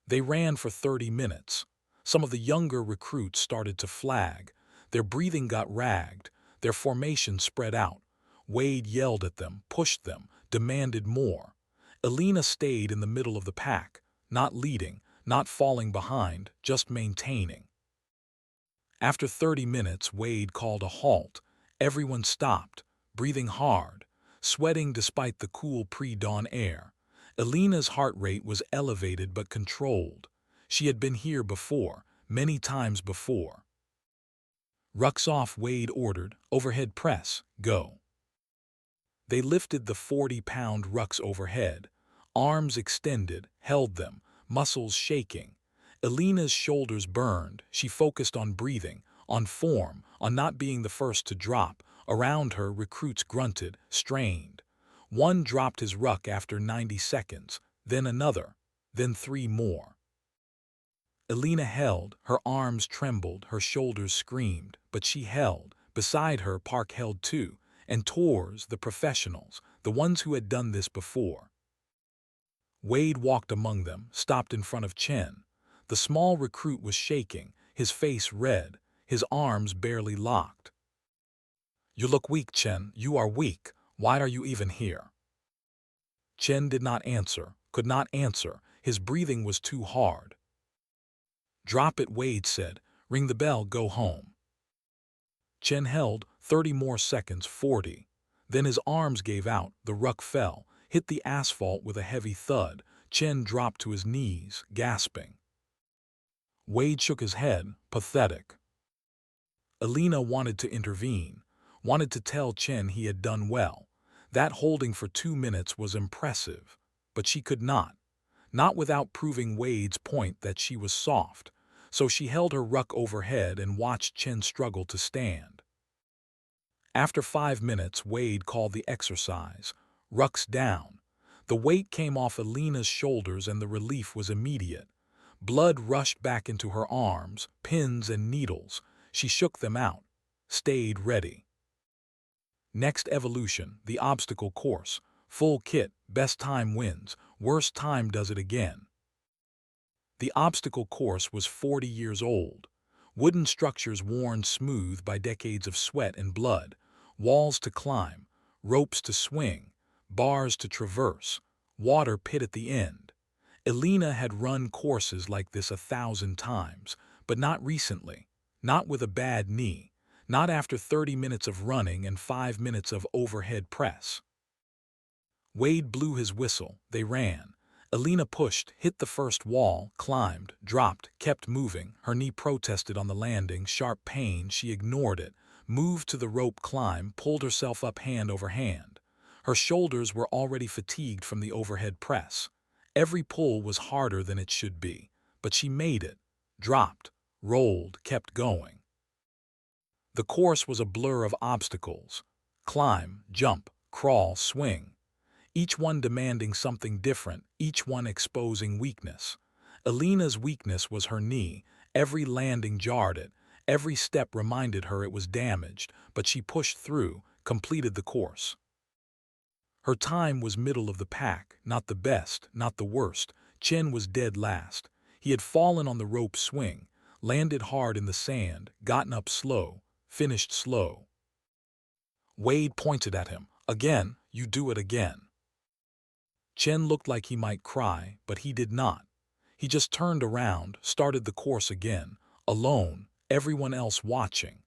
They ran for 30 minutes. Some of the younger recruits started to flag. Their breathing got ragged, their formation spread out. Wade yelled at them, pushed them, demanded more. Elena stayed in the middle of the pack, not leading, not falling behind, just maintaining. After 30 minutes, Wade called a halt. Everyone stopped, breathing hard, sweating despite the cool pre-dawn air. Elena's heart rate was elevated but controlled. She had been here before, many times before. "Rucks off," Wade ordered. "Overhead press, go." They lifted the 40-pound rucks overhead. Arms extended, held them, muscles shaking. Elena's shoulders burned. She focused on breathing, on form, on not being the first to drop. Around her, recruits grunted, strained. One dropped his ruck after 90 seconds, then another, then 3 more. Elena held, her arms trembled, her shoulders screamed, but she held. Beside her, Park held too, and Tors, the professionals, the ones who had done this before. Wade walked among them, stopped in front of Chen. The small recruit was shaking, his face red, his arms barely locked. "You look weak, Chen. You are weak. Why are you even here?" Chen did not answer, could not answer. His breathing was too hard. "Drop it," Wade said. "Ring the bell, go home." Chen held 30 more seconds, 40. Then his arms gave out, the ruck fell, hit the asphalt with a heavy thud. Chen dropped to his knees, gasping. Wade shook his head, pathetic. Elena wanted to intervene, wanted to tell Chen he had done well. That holding for 2 minutes was impressive, but she could not. Not without proving Wade's point that she was soft. So she held her ruck overhead and watched Chen struggle to stand. After 5 minutes, Wade called the exercise. Rucks down. The weight came off Elena's shoulders and the relief was immediate. Blood rushed back into her arms, pins and needles. She shook them out, stayed ready. Next evolution, the obstacle course. Full kit, best time wins, worst time does it again. The obstacle course was 40 years old. Wooden structures worn smooth by decades of sweat and blood, walls to climb, ropes to swing, bars to traverse, water pit at the end. Elena had run courses like this 1,000 times, but not recently, not with a bad knee, not after 30 minutes of running and 5 minutes of overhead press. Wade blew his whistle, they ran. Elena pushed, hit the first wall, climbed, dropped, kept moving. Her knee protested on the landing, sharp pain, she ignored it, moved to the rope climb, pulled herself up hand over hand. Her shoulders were already fatigued from the overhead press. Every pull was harder than it should be, but she made it, dropped, rolled, kept going. The course was a blur of obstacles. Climb, jump, crawl, swing. Each one demanding something different, each one exposing weakness. Elena's weakness was her knee. Every landing jarred it. Every step reminded her it was damaged, but she pushed through, completed the course. Her time was middle of the pack, not the best, not the worst. Chen was dead last. He had fallen on the rope swing, landed hard in the sand, gotten up slow, finished slow. Wade pointed at him. "Again, you do it again." Chen looked like he might cry, but he did not. He just turned around, started the course again, alone, everyone else watching.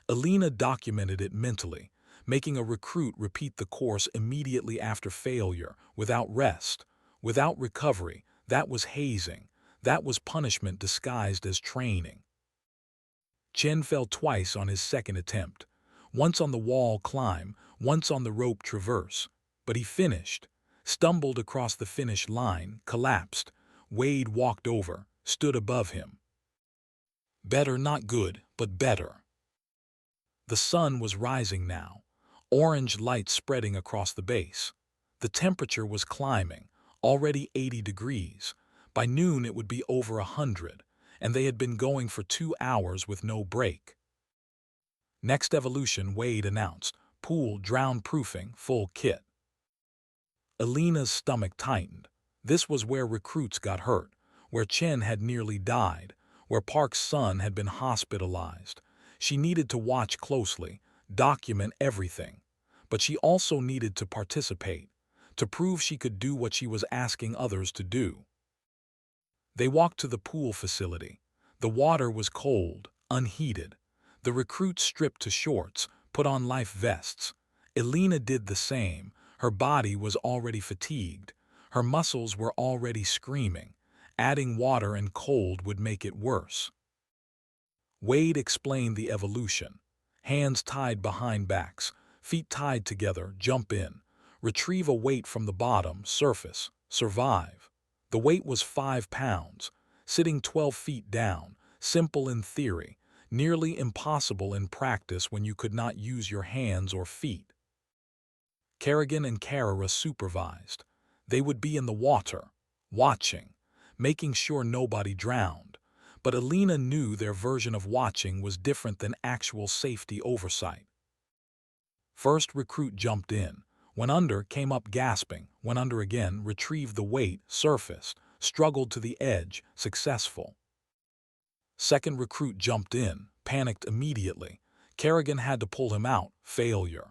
Elena documented it mentally, making a recruit repeat the course immediately after failure, without rest, without recovery. That was hazing. That was punishment disguised as training. Chen fell twice on his second attempt, once on the wall climb, once on the rope traverse, but he finished. Stumbled across the finish line, collapsed. Wade walked over, stood above him. Better, not good, but better. The sun was rising now, orange light spreading across the base. The temperature was climbing, already 80 degrees. By noon it would be over 100, and they had been going for 2 hours with no break. Next evolution, Wade announced. Pool, drown proofing, full kit. Elena's stomach tightened. This was where recruits got hurt, where Chen had nearly died, where Park's son had been hospitalized. She needed to watch closely, document everything. But she also needed to participate, to prove she could do what she was asking others to do. They walked to the pool facility. The water was cold, unheated. The recruits stripped to shorts, put on life vests. Elena did the same. Her body was already fatigued. Her muscles were already screaming. Adding water and cold would make it worse. Wade explained the evolution. Hands tied behind backs, feet tied together, jump in. Retrieve a weight from the bottom, surface, survive. The weight was 5 pounds, sitting 12 feet down, simple in theory, nearly impossible in practice when you could not use your hands or feet. Kerrigan and Carrera supervised. They would be in the water, watching, making sure nobody drowned. But Elena knew their version of watching was different than actual safety oversight. First recruit jumped in, went under, came up gasping, went under again, retrieved the weight, surfaced, struggled to the edge, successful. Second recruit jumped in, panicked immediately. Kerrigan had to pull him out, failure.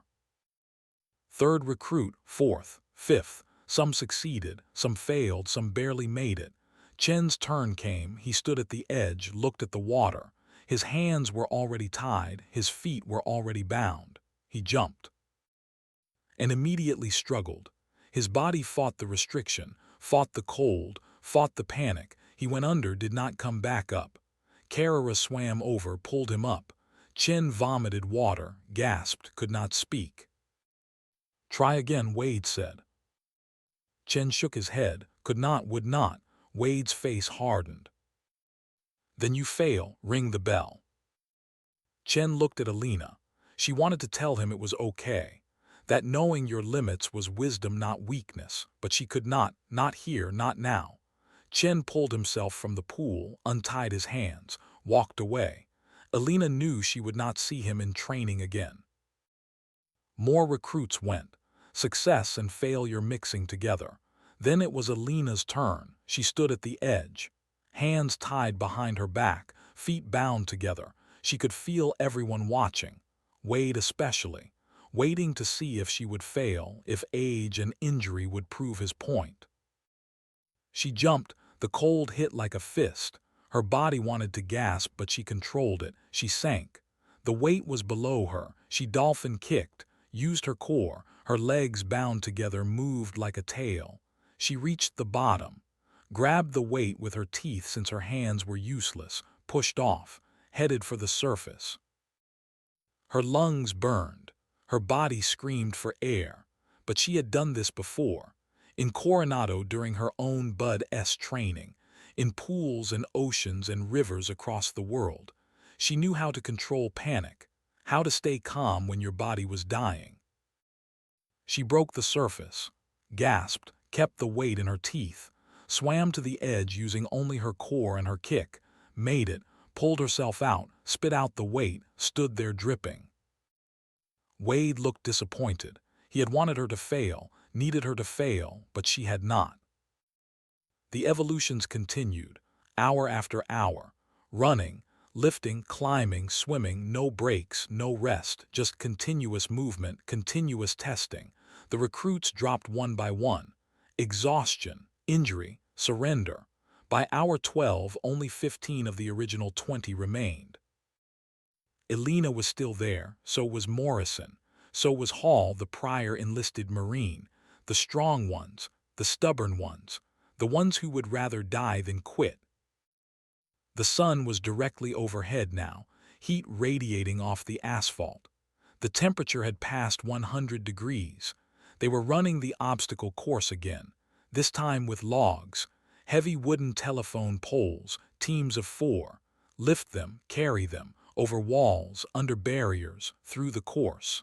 Third recruit, fourth, fifth, some succeeded, some failed, some barely made it. Chen's turn came. He stood at the edge, looked at the water. His hands were already tied, his feet were already bound. He jumped and immediately struggled. His body fought the restriction, fought the cold, fought the panic. He went under, did not come back up. Carrera swam over, pulled him up. Chen vomited water, gasped, could not speak. Try again, Wade said. Chen shook his head, could not, would not. Wade's face hardened. Then you fail, ring the bell. Chen looked at Elena. She wanted to tell him it was okay, that knowing your limits was wisdom, not weakness, but she could not here, not now. Chen pulled himself from the pool, untied his hands, walked away. Elena knew she would not see him in training again. More recruits went, success and failure mixing together. Then it was Elena's turn. She stood at the edge, hands tied behind her back, feet bound together. She could feel everyone watching, Wade especially, waiting to see if she would fail, if age and injury would prove his point. She jumped, the cold hit like a fist. Her body wanted to gasp, but she controlled it. She sank. The weight was below her. She dolphin kicked, used her core, her legs bound together, moved like a tail. She reached the bottom, grabbed the weight with her teeth since her hands were useless, pushed off, headed for the surface. Her lungs burned. Her body screamed for air. But she had done this before. In Coronado during her own Bud S training, in pools and oceans and rivers across the world. She knew how to control panic, how to stay calm when your body was dying. She broke the surface, gasped, kept the weight in her teeth, swam to the edge using only her core and her kick, made it, pulled herself out, spit out the weight, stood there dripping. Wade looked disappointed. He had wanted her to fail, needed her to fail, but she had not. The evolutions continued, hour after hour, running, lifting, climbing, swimming, no breaks, no rest, just continuous movement, continuous testing. The recruits dropped one by one. Exhaustion, injury, surrender. By hour 12, only 15 of the original 20 remained. Elena was still there, so was Morrison, so was Hall, the prior enlisted Marine, the strong ones, the stubborn ones, the ones who would rather die than quit. The sun was directly overhead now, heat radiating off the asphalt. The temperature had passed 100 degrees. They were running the obstacle course again, this time with logs, heavy wooden telephone poles, teams of 4. Lift them, carry them, over walls, under barriers, through the course.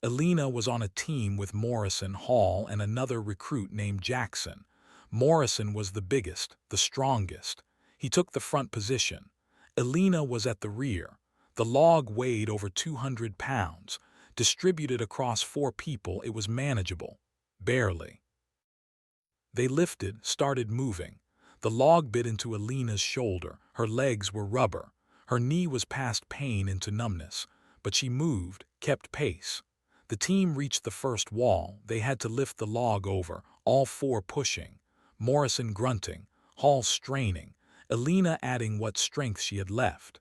Elena was on a team with Morrison, Hall, and another recruit named Jackson. Morrison was the biggest, the strongest. He took the front position. Elena was at the rear. The log weighed over 200 pounds. Distributed across 4 people, it was manageable. Barely. They lifted, started moving. The log bit into Elena's shoulder. Her legs were rubber. Her knee was past pain into numbness. But she moved, kept pace. The team reached the first wall. They had to lift the log over, all 4 pushing. Morrison grunting, Hall straining, Elena adding what strength she had left.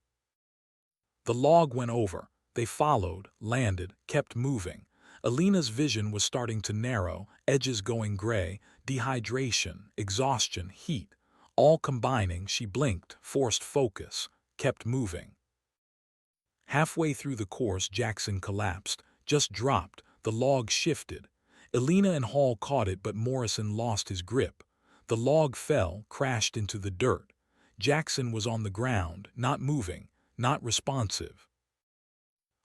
The log went over. They followed, landed, kept moving. Elena's vision was starting to narrow, edges going gray, dehydration, exhaustion, heat. All combining, she blinked, forced focus, kept moving. Halfway through the course, Jackson collapsed, just dropped, the log shifted. Elena and Hall caught it, but Morrison lost his grip. The log fell, crashed into the dirt. Jackson was on the ground, not moving, not responsive.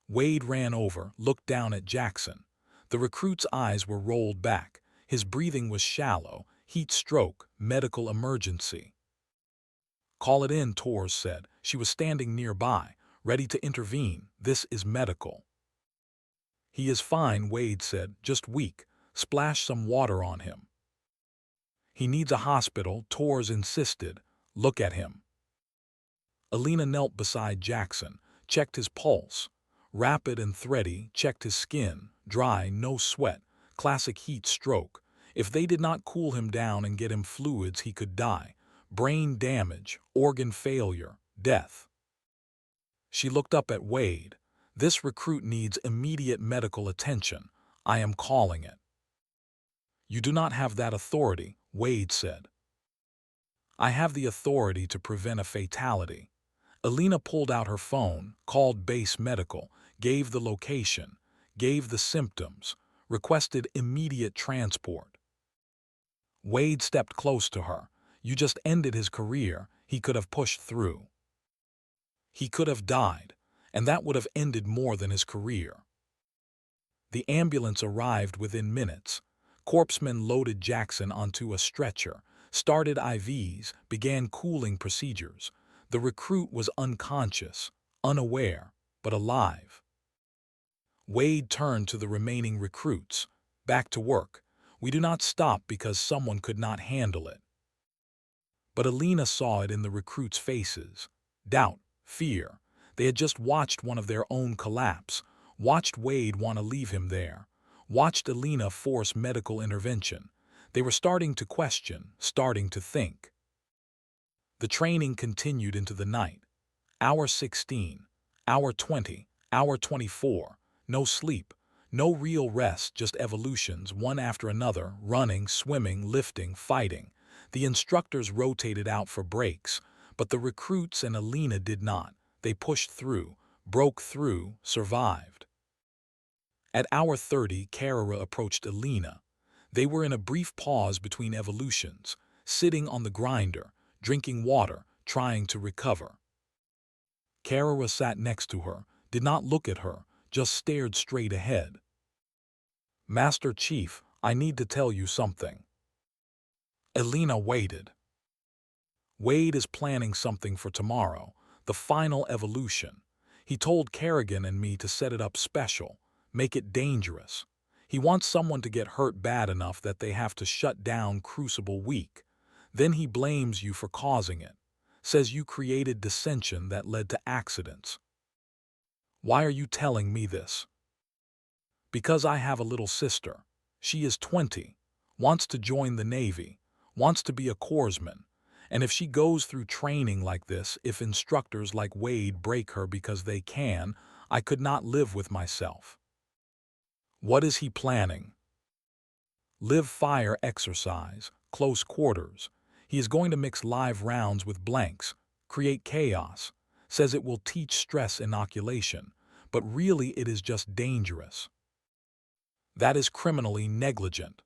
Wade ran over, looked down at Jackson. The recruit's eyes were rolled back. His breathing was shallow. Heat stroke, medical emergency. "Call it in," Torres said. She was standing nearby, ready to intervene. "This is medical." "He is fine," Wade said, "just weak. Splash some water on him." "He needs a hospital," Torres insisted. "Look at him." Elena knelt beside Jackson, checked his pulse. Rapid and thready, checked his skin, dry, no sweat, classic heat stroke. If they did not cool him down and get him fluids, he could die. Brain damage, organ failure, death. She looked up at Wade. "This recruit needs immediate medical attention. I am calling it." "You do not have that authority," Wade said. "I have the authority to prevent a fatality." Elena pulled out her phone, called base medical, gave the location, gave the symptoms, requested immediate transport. Wade stepped close to her. "You just ended his career. He could have pushed through. He could have died, and that would have ended more than his career." The ambulance arrived within minutes. Corpsmen loaded Jackson onto a stretcher, started IVs, began cooling procedures. The recruit was unconscious, unaware, but alive. Wade turned to the remaining recruits. "Back to work. We do not stop because someone could not handle it." But Elena saw it in the recruits' faces. Doubt, fear. They had just watched one of their own collapse, watched Wade want to leave him there, watched Elena force medical intervention. They were starting to question, starting to think. The training continued into the night. Hour 16, hour 20, hour 24. No sleep, no real rest, just evolutions, one after another, running, swimming, lifting, fighting. The instructors rotated out for breaks, but the recruits and Elena did not. They pushed through, broke through, survived. At hour 30, Carrera approached Elena. They were in a brief pause between evolutions, sitting on the grinder, drinking water, trying to recover. Carrera sat next to her, did not look at her, just stared straight ahead. "Master Chief, I need to tell you something." Elena waited. "Wade is planning something for tomorrow, the final evolution. He told Kerrigan and me to set it up special, make it dangerous. He wants someone to get hurt bad enough that they have to shut down Crucible week. Then he blames you for causing it, says you created dissension that led to accidents." "Why are you telling me this?" "Because I have a little sister. She is 20, wants to join the Navy, wants to be a corpsman. And if she goes through training like this, if instructors like Wade break her because they can, I could not live with myself." "What is he planning?" "Live fire exercise, close quarters. He is going to mix live rounds with blanks, create chaos. Says it will teach stress inoculation, but really it is just dangerous." "That is criminally negligent."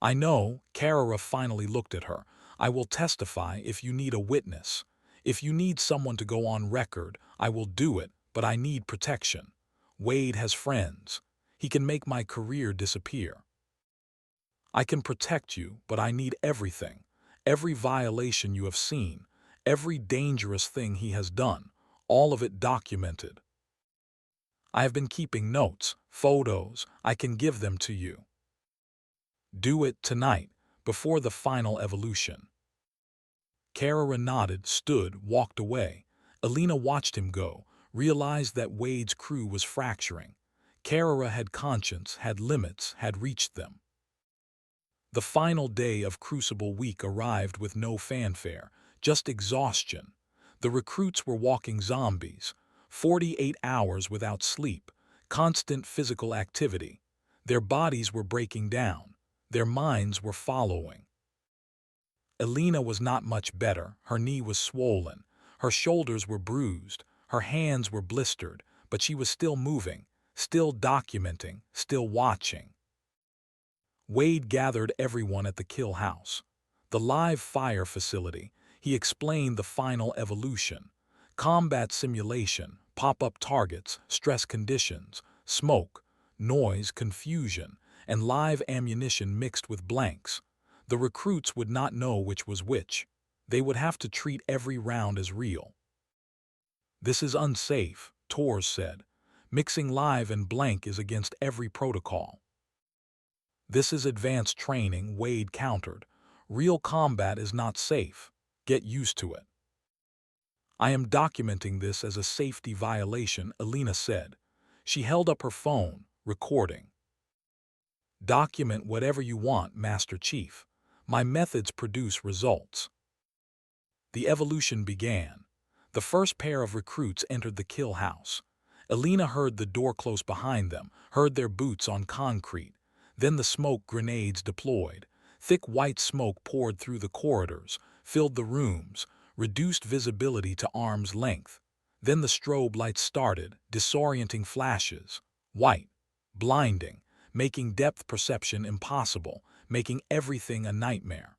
"I know." Carrera finally looked at her. "I will testify if you need a witness. If you need someone to go on record, I will do it, but I need protection. Wade has friends. He can make my career disappear. I can protect you, but I need everything. Every violation you have seen, every dangerous thing he has done, all of it documented. I have been keeping notes, photos. I can give them to you. Do it tonight, before the final evolution." Carrera nodded, stood, walked away. Elena watched him go, realized that Wade's crew was fracturing. Carrera had conscience, had limits, had reached them. The final day of Crucible week arrived with no fanfare, just exhaustion. The recruits were walking zombies, 48 hours without sleep, constant physical activity. Their bodies were breaking down. Their minds were following. Elena was not much better. Her knee was swollen. Her shoulders were bruised. Her hands were blistered, but she was still moving, still documenting, still watching. Wade gathered everyone at the kill house, the live fire facility. He explained the final evolution: combat simulation, pop-up targets, stress conditions, smoke, noise, confusion, and live ammunition mixed with blanks. The recruits would not know which was which. They would have to treat every round as real. "This is unsafe," Torres said. "Mixing live and blank is against every protocol." "This is advanced training," Wade countered. "Real combat is not safe. Get used to it." "I am documenting this as a safety violation," Elena said. She held up her phone, recording. "Document whatever you want, Master Chief. My methods produce results." The evolution began. The first pair of recruits entered the kill house. Elena heard the door close behind them, heard their boots on concrete. Then the smoke grenades deployed. Thick white smoke poured through the corridors, filled the rooms, reduced visibility to arm's length. Then the strobe lights started, disorienting flashes. White, blinding, making depth perception impossible, making everything a nightmare.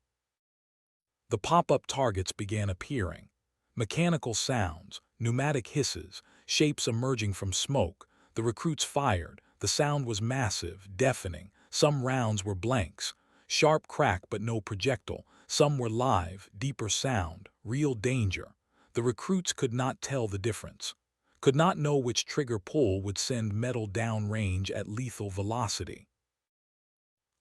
The pop-up targets began appearing. Mechanical sounds, pneumatic hisses, shapes emerging from smoke. The recruits fired. The sound was massive, deafening. Some rounds were blanks. Sharp crack but no projectile. Some were live, deeper sound, real danger. The recruits could not tell the difference. Could not know which trigger pull would send metal downrange at lethal velocity.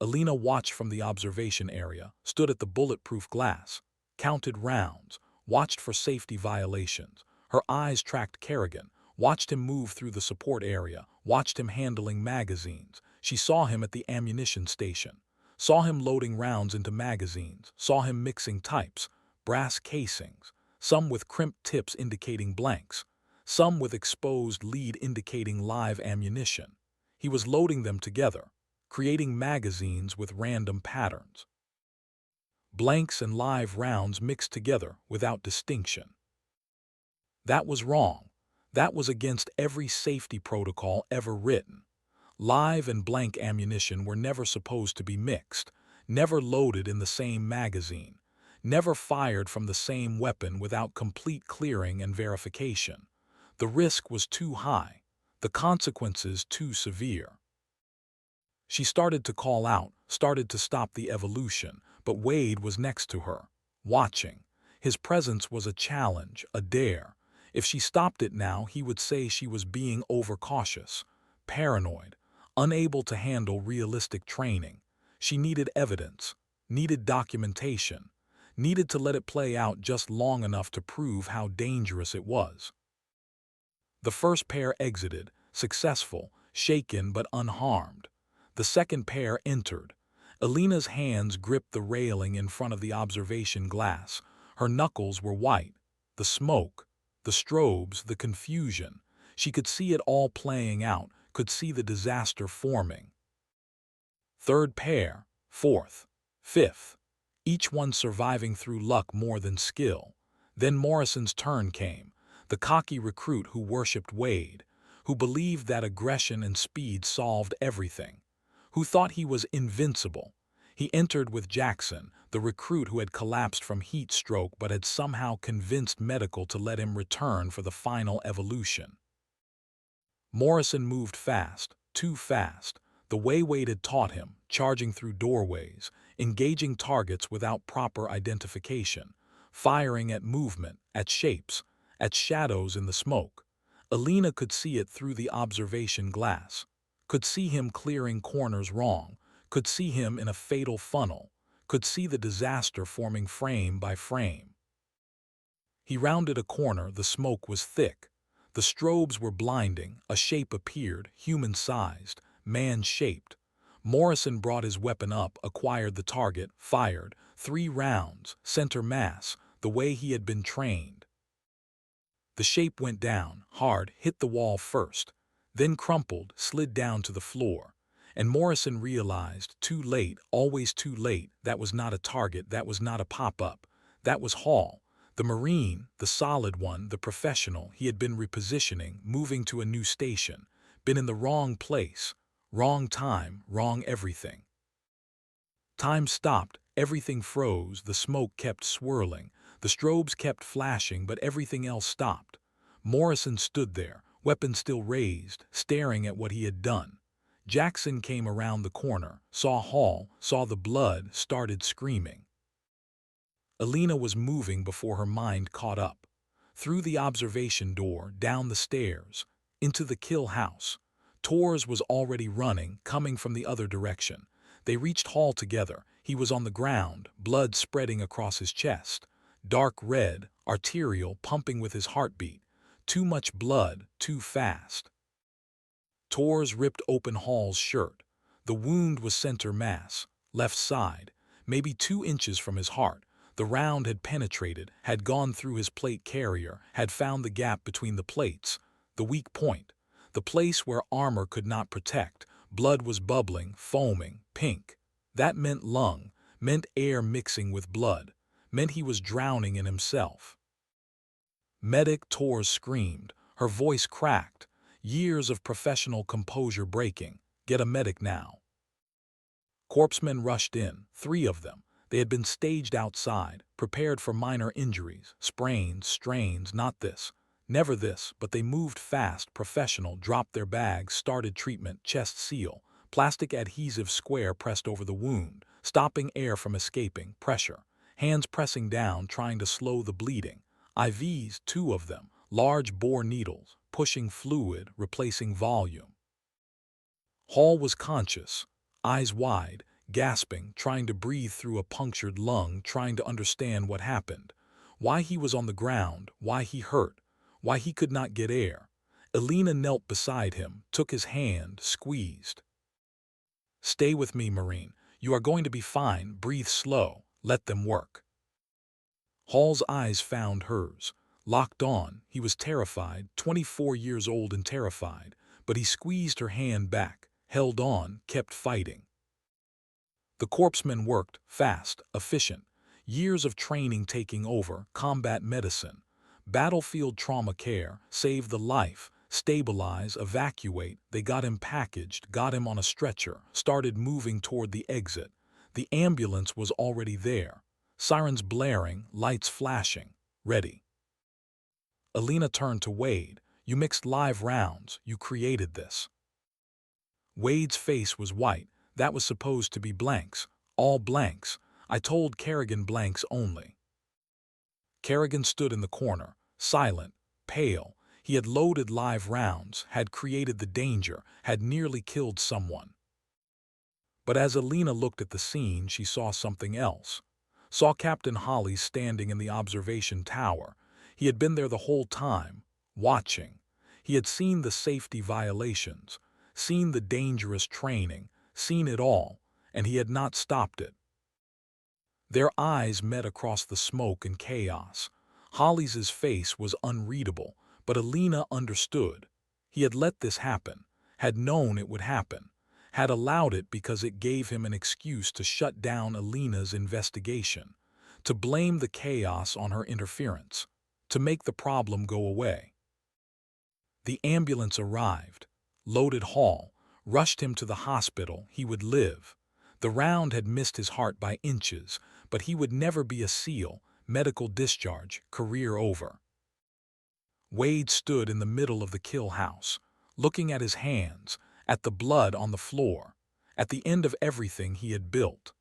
Elena watched from the observation area, stood at the bulletproof glass, counted rounds, watched for safety violations. Her eyes tracked Kerrigan, watched him move through the support area, watched him handling magazines. She saw him at the ammunition station, saw him loading rounds into magazines, saw him mixing types, brass casings, some with crimped tips indicating blanks, some with exposed lead indicating live ammunition. He was loading them together, creating magazines with random patterns. Blanks and live rounds mixed together without distinction. That was wrong. That was against every safety protocol ever written. Live and blank ammunition were never supposed to be mixed, never loaded in the same magazine, never fired from the same weapon without complete clearing and verification. The risk was too high, the consequences too severe. She started to call out, started to stop the evolution, but Wade was next to her, watching. His presence was a challenge, a dare. If she stopped it now, he would say she was being overcautious, paranoid, unable to handle realistic training. She needed evidence, needed documentation, needed to let it play out just long enough to prove how dangerous it was. The first pair exited, successful, shaken but unharmed. The second pair entered. Elena's hands gripped the railing in front of the observation glass. Her knuckles were white. The smoke, the strobes, the confusion. She could see it all playing out, could see the disaster forming. Third pair, fourth, fifth, each one surviving through luck more than skill. Then Morrison's turn came, the cocky recruit who worshipped Wade, who believed that aggression and speed solved everything, who thought he was invincible. He entered with Jackson, the recruit who had collapsed from heat stroke but had somehow convinced medical to let him return for the final evolution. Morrison moved fast, too fast, the way Wade had taught him, charging through doorways, engaging targets without proper identification, firing at movement, at shapes, at shadows in the smoke. Elena could see it through the observation glass, could see him clearing corners wrong, could see him in a fatal funnel, could see the disaster forming frame by frame. He rounded a corner, the smoke was thick. The strobes were blinding, a shape appeared, human-sized, man-shaped. Morrison brought his weapon up, acquired the target, fired, 3 rounds, center mass, the way he had been trained. The shape went down, hard, hit the wall first, then crumpled, slid down to the floor. And Morrison realized, too late, always too late, that was not a target, that was not a pop-up. That was Hall, the Marine, the solid one, the professional. He had been repositioning, moving to a new station, been in the wrong place, wrong time, wrong everything. Time stopped, everything froze, the smoke kept swirling, the strobes kept flashing, but everything else stopped. Morrison stood there, weapon still raised, staring at what he had done. Jackson came around the corner, saw Hall, saw the blood, started screaming. Elena was moving before her mind caught up. Through the observation door, down the stairs, into the kill house. Torres was already running, coming from the other direction. They reached Hall together. He was on the ground, blood spreading across his chest. Dark red, arterial, pumping with his heartbeat. Too much blood, too fast. Torres ripped open Hall's shirt. The wound was center mass, left side, maybe 2 inches from his heart. The round had penetrated, had gone through his plate carrier, had found the gap between the plates, the weak point, the place where armor could not protect. Blood was bubbling, foaming, pink. That meant lung, meant air mixing with blood, meant he was drowning in himself. Medic Torres screamed, her voice cracked, years of professional composure breaking. Get a medic now. Corpsmen rushed in, 3 of them. They had been staged outside, prepared for minor injuries, sprains, strains, not this. Never this, but they moved fast, professional, dropped their bags, started treatment, chest seal, plastic adhesive square pressed over the wound, stopping air from escaping, pressure, hands pressing down, trying to slow the bleeding. IVs, 2 of them, large bore needles, pushing fluid, replacing volume. Hall was conscious, eyes wide, gasping, trying to breathe through a punctured lung, trying to understand what happened, why he was on the ground, why he hurt, why he could not get air. Elena knelt beside him, took his hand, squeezed. Stay with me, Marine. You are going to be fine. Breathe slow. Let them work. Hall's eyes found hers. Locked on, he was terrified, 24 years old and terrified, but he squeezed her hand back, held on, kept fighting. The corpsmen worked, fast, efficient, years of training taking over, combat medicine, battlefield trauma care, save the life, stabilize, evacuate. They got him packaged, got him on a stretcher, started moving toward the exit. The ambulance was already there, sirens blaring, lights flashing, ready. Elena turned to Wade. You mixed live rounds, you created this. Wade's face was white. That was supposed to be blanks, all blanks. I told Kerrigan blanks only. Kerrigan stood in the corner, silent, pale. He had loaded live rounds, had created the danger, had nearly killed someone. But as Elena looked at the scene, she saw something else. Saw Captain Holly standing in the observation tower. He had been there the whole time, watching. He had seen the safety violations, seen the dangerous training, seen it all, and he had not stopped it. Their eyes met across the smoke and chaos. Holly's face was unreadable, but Elena understood. He had let this happen, had known it would happen, had allowed it because it gave him an excuse to shut down Elena's investigation, to blame the chaos on her interference, to make the problem go away. The ambulance arrived, loaded Hall, rushed him to the hospital. He would live. The round had missed his heart by inches, but he would never be a SEAL. Medical discharge, career over. Wade stood in the middle of the kill house, looking at his hands, at the blood on the floor, at the end of everything he had built.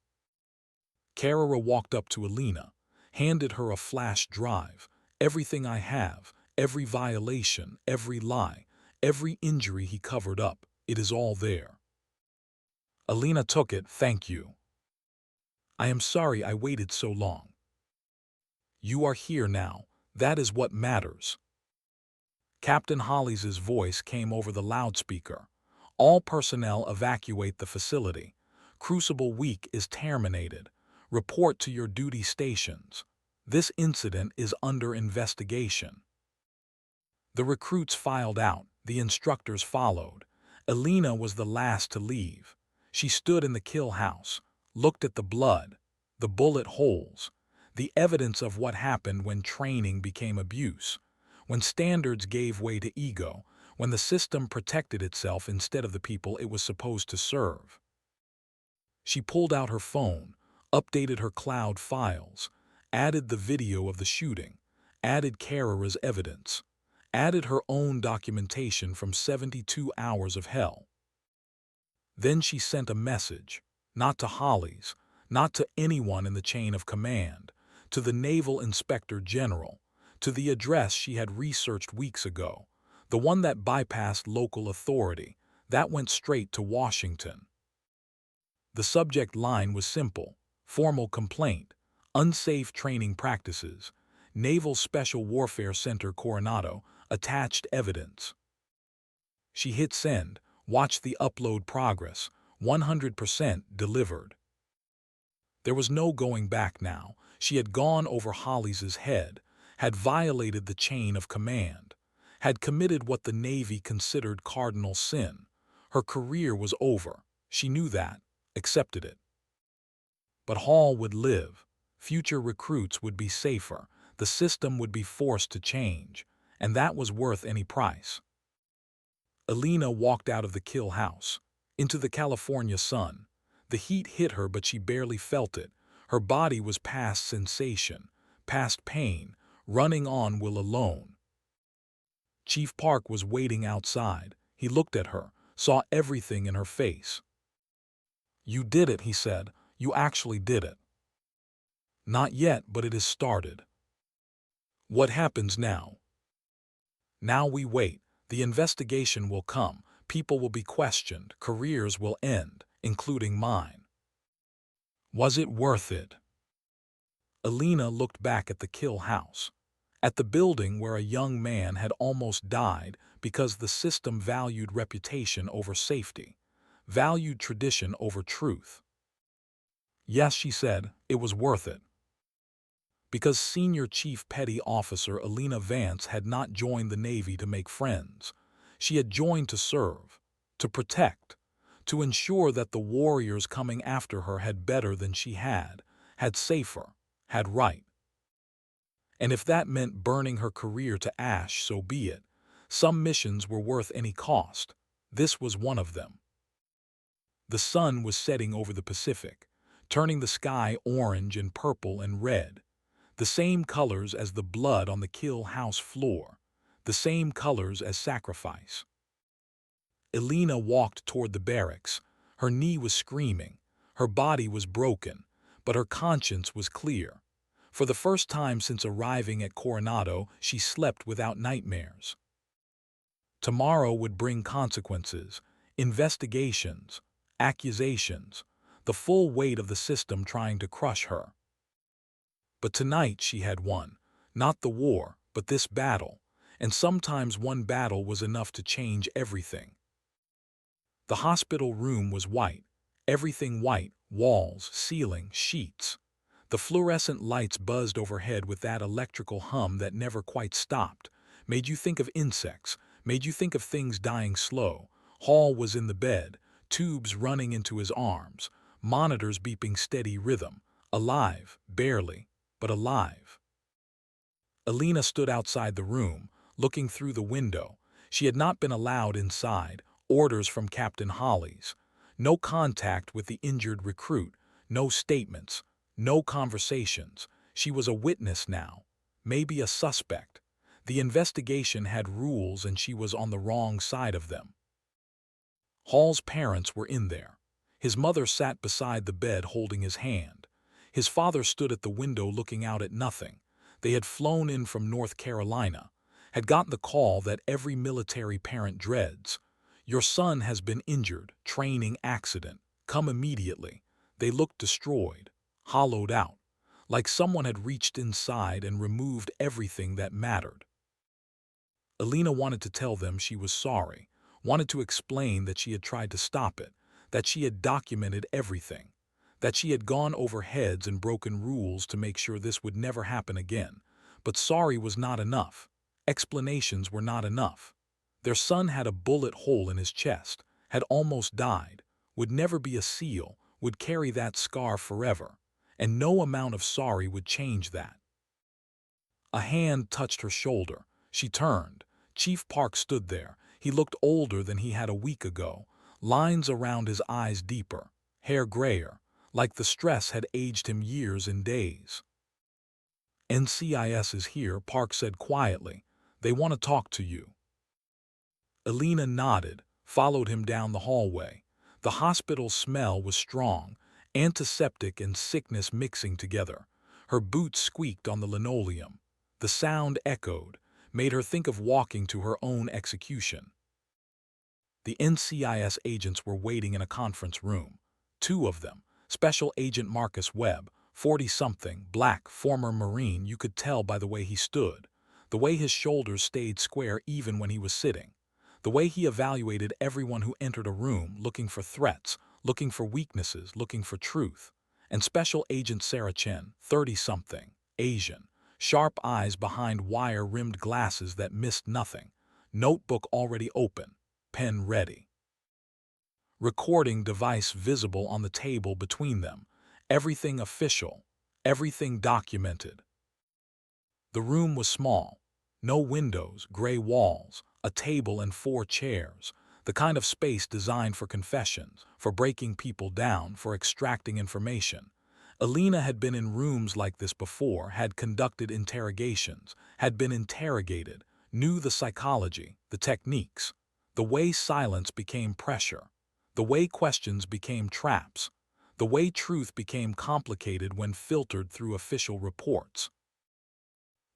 Carrera walked up to Elena, handed her a flash drive. Everything I have, every violation, every lie, every injury he covered up, it is all there. Elena took it. Thank you. I am sorry I waited so long. You are here now. That is what matters. Captain Holly's voice came over the loudspeaker. All personnel evacuate the facility. Crucible week is terminated. Report to your duty stations. This incident is under investigation. The recruits filed out. The instructors followed. Elena was the last to leave. She stood in the kill house, looked at the blood, the bullet holes, the evidence of what happened when training became abuse, when standards gave way to ego, when the system protected itself instead of the people it was supposed to serve. She pulled out her phone, updated her cloud files, added the video of the shooting, added Carrera's evidence, added her own documentation from 72 hours of hell. Then she sent a message, not to Hollies, not to anyone in the chain of command, to the Naval Inspector General, to the address she had researched weeks ago, the one that bypassed local authority, that went straight to Washington. The subject line was simple: formal complaint, unsafe training practices, Naval Special Warfare Center Coronado, attached evidence. She hit send, watched the upload progress, 100% delivered. There was no going back now. She had gone over Hollies' head, had violated the chain of command, had committed what the Navy considered cardinal sin. Her career was over. She knew that, accepted it. But Hall would live. Future recruits would be safer. The system would be forced to change, and that was worth any price. Elena walked out of the kill house, into the California sun. The heat hit her, but she barely felt it. Her body was past sensation, past pain, running on will alone. Chief Park was waiting outside. He looked at her, saw everything in her face. "You did it," he said. "You actually did it." "Not yet, but it has started." "What happens now?" "Now we wait. The investigation will come. People will be questioned. Careers will end, including mine." "Was it worth it?" Elena looked back at the kill house, at the building where a young man had almost died because the system valued reputation over safety, valued tradition over truth. "Yes," she said, "it was worth it." Because Senior Chief Petty Officer Elena Vance had not joined the Navy to make friends. She had joined to serve, to protect, to ensure that the warriors coming after her had better than she had safer, had right. And if that meant burning her career to ash, so be it. Some missions were worth any cost. This was one of them. The sun was setting over the Pacific, turning the sky orange and purple and red. The same colors as the blood on the kill house floor, the same colors as sacrifice. Elena walked toward the barracks. Her knee was screaming, her body was broken, but her conscience was clear. For the first time since arriving at Coronado, she slept without nightmares. Tomorrow would bring consequences, investigations, accusations, the full weight of the system trying to crush her. But tonight she had won, not the war, but this battle, and sometimes one battle was enough to change everything. The hospital room was white, everything white, walls, ceiling, sheets. The fluorescent lights buzzed overhead with that electrical hum that never quite stopped, made you think of insects, made you think of things dying slow. Hall was in the bed, tubes running into his arms, monitors beeping steady rhythm, alive, barely, but alive. Elena stood outside the room, looking through the window. She had not been allowed inside, orders from Captain Hollies. No contact with the injured recruit, no statements, no conversations. She was a witness now, maybe a suspect. The investigation had rules and she was on the wrong side of them. Hall's parents were in there. His mother sat beside the bed holding his hand. His father stood at the window looking out at nothing. They had flown in from North Carolina, had gotten the call that every military parent dreads. "Your son has been injured, training accident, come immediately." They looked destroyed, hollowed out, like someone had reached inside and removed everything that mattered. Elena wanted to tell them she was sorry, wanted to explain that she had tried to stop it, that she had documented everything, that she had gone over heads and broken rules to make sure this would never happen again. But sorry was not enough. Explanations were not enough. Their son had a bullet hole in his chest, had almost died. would never be a SEAL, would carry that scar forever, and no amount of sorry would change that. A hand touched her shoulder. She turned. Chief Park stood there. He looked older than he had a week ago, lines around his eyes deeper, hair grayer, like the stress had aged him years in days. "NCIS is here," Park said quietly. "They want to talk to you." Elena nodded, followed him down the hallway. The hospital smell was strong, antiseptic and sickness mixing together. Her boots squeaked on the linoleum. The sound echoed, made her think of walking to her own execution. The NCIS agents were waiting in a conference room. Two of them, Special Agent Marcus Webb, 40-something, black, former Marine, you could tell by the way he stood, the way his shoulders stayed square even when he was sitting, the way he evaluated everyone who entered a room looking for threats, looking for weaknesses, looking for truth. And Special Agent Sarah Chen, 30-something, Asian, sharp eyes behind wire-rimmed glasses that missed nothing, notebook already open, pen ready. Recording device visible on the table between them, everything official, everything documented. The room was small. No windows, gray walls, a table and 4 chairs, the kind of space designed for confessions, for breaking people down, for extracting information. Elena had been in rooms like this before, had conducted interrogations, had been interrogated, knew the psychology, the techniques, the way silence became pressure, the way questions became traps, the way truth became complicated when filtered through official reports.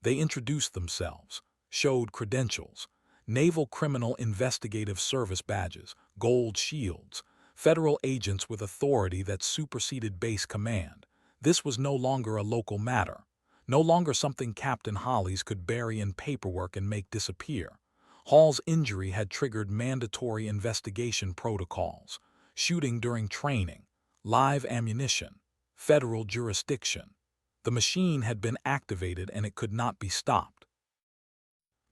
They introduced themselves, showed credentials, Naval Criminal Investigative Service badges, gold shields, federal agents with authority that superseded base command. This was no longer a local matter, no longer something Captain Hollies could bury in paperwork and make disappear. Hall's injury had triggered mandatory investigation protocols, shooting during training, live ammunition, federal jurisdiction. The machine had been activated and it could not be stopped.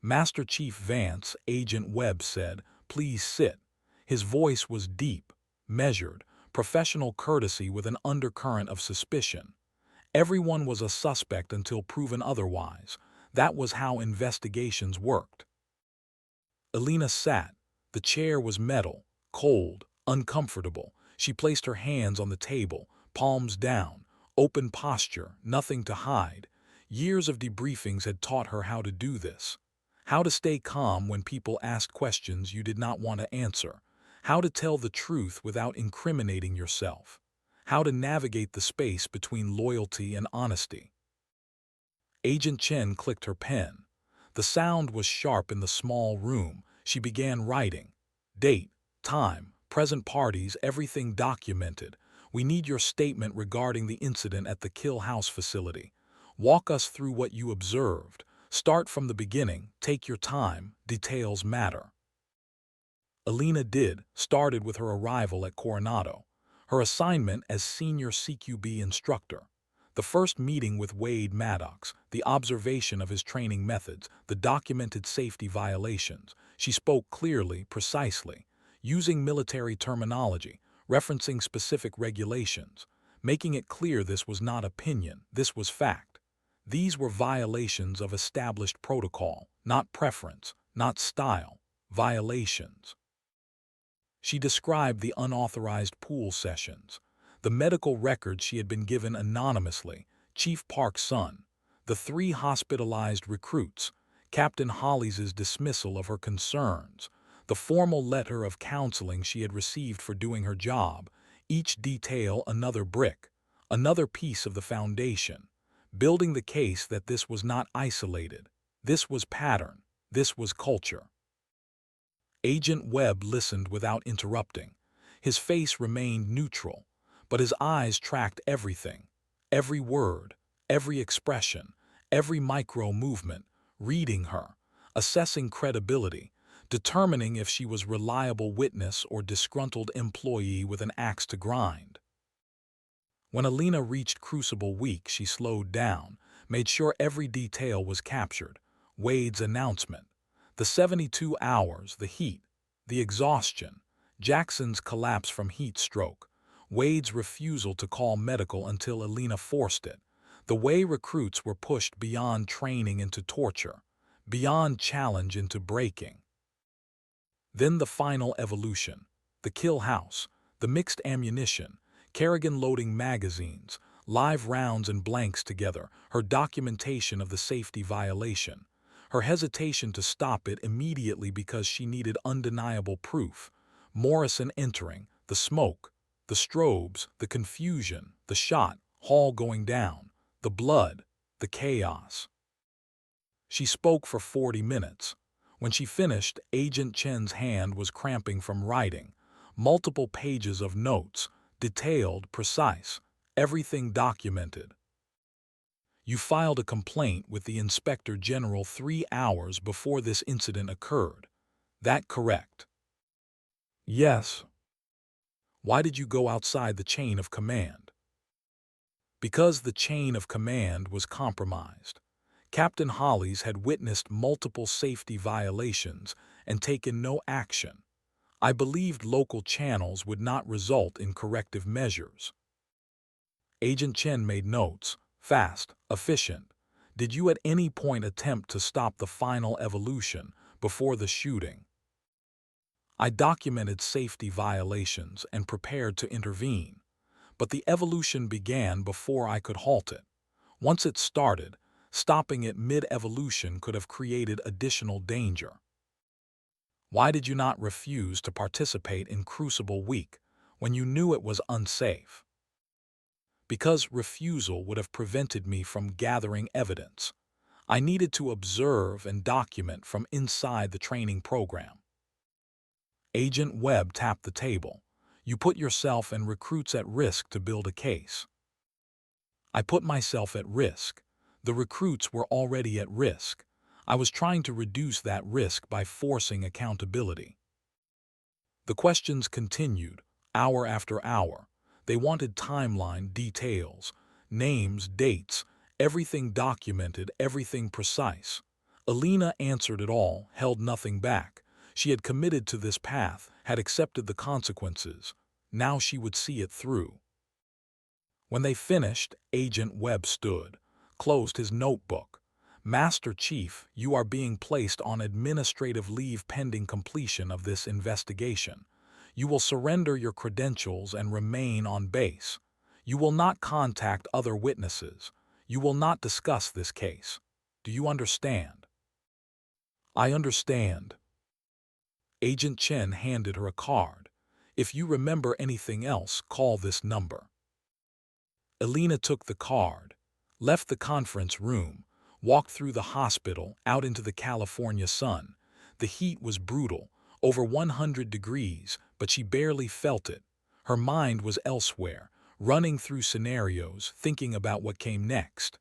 Master Chief Vance, Agent Webb said, "Please sit." His voice was deep, measured, professional courtesy with an undercurrent of suspicion. Everyone was a suspect until proven otherwise. That was how investigations worked. Elena sat. The chair was metal, cold, uncomfortable. She placed her hands on the table, palms down, open posture, nothing to hide. Years of debriefings had taught her how to do this. How to stay calm when people asked questions you did not want to answer. How to tell the truth without incriminating yourself. How to navigate the space between loyalty and honesty. Agent Chen clicked her pen. The sound was sharp in the small room. She began writing. Date, time, present parties, everything documented. We need your statement regarding the incident at the Kill House facility. Walk us through what you observed. Start from the beginning, take your time, details matter. Elena started with her arrival at Coronado, her assignment as Senior CQB instructor, the first meeting with Wade Maddox, the observation of his training methods, the documented safety violations. She spoke clearly, precisely, using military terminology, referencing specific regulations, making it clear this was not opinion, this was fact. These were violations of established protocol, not preference, not style, violations. She described the unauthorized pool sessions, the medical records she had been given anonymously, Chief Park's son, the 3 hospitalized recruits, Captain Hollies' dismissal of her concerns, the formal letter of counseling she had received for doing her job, each detail another brick, another piece of the foundation, building the case that this was not isolated, this was pattern, this was culture. Agent Webb listened without interrupting. His face remained neutral, but his eyes tracked everything, every word, every expression, every micro-movement, reading her, assessing credibility, determining if she was reliable witness or disgruntled employee with an axe to grind. When Elena reached Crucible Week, she slowed down, made sure every detail was captured. Wade's announcement, the 72 hours, the heat, the exhaustion, Jackson's collapse from heat stroke, Wade's refusal to call medical until Elena forced it, the way recruits were pushed beyond training into torture, beyond challenge into breaking. Then the final evolution, the kill house, the mixed ammunition, Kerrigan loading magazines, live rounds and blanks together, her documentation of the safety violation, her hesitation to stop it immediately because she needed undeniable proof, Morrison entering, the smoke, the strobes, the confusion, the shot, Hall going down, the blood, the chaos. She spoke for 40 minutes. When she finished, Agent Chen's hand was cramping from writing. Multiple pages of notes, detailed, precise, everything documented. You filed a complaint with the Inspector General 3 hours before this incident occurred. That correct? Yes. Why did you go outside the chain of command? Because the chain of command was compromised. Captain Hollies had witnessed multiple safety violations and taken no action. I believed local channels would not result in corrective measures. Agent Chen made notes, fast, efficient. Did you at any point attempt to stop the final evolution before the shooting? I documented safety violations and prepared to intervene, but the evolution began before I could halt it. Once it started, stopping it mid-evolution could have created additional danger. Why did you not refuse to participate in Crucible Week when you knew it was unsafe? Because refusal would have prevented me from gathering evidence. I needed to observe and document from inside the training program. Agent Webb tapped the table. You put yourself and recruits at risk to build a case. I put myself at risk. The recruits were already at risk. I was trying to reduce that risk by forcing accountability. The questions continued, hour after hour. They wanted timeline, details, names, dates, everything documented, everything precise. Elena answered it all, held nothing back. She had committed to this path, had accepted the consequences. Now she would see it through. When they finished, Agent Webb stood, closed his notebook. Master Chief, you are being placed on administrative leave pending completion of this investigation. You will surrender your credentials and remain on base. You will not contact other witnesses. You will not discuss this case. Do you understand? I understand. Agent Chen handed her a card. If you remember anything else, call this number. Elena took the card, left the conference room, walked through the hospital out into the California sun. The heat was brutal, over 100 degrees, but she barely felt it. Her mind was elsewhere, running through scenarios, thinking about what came next.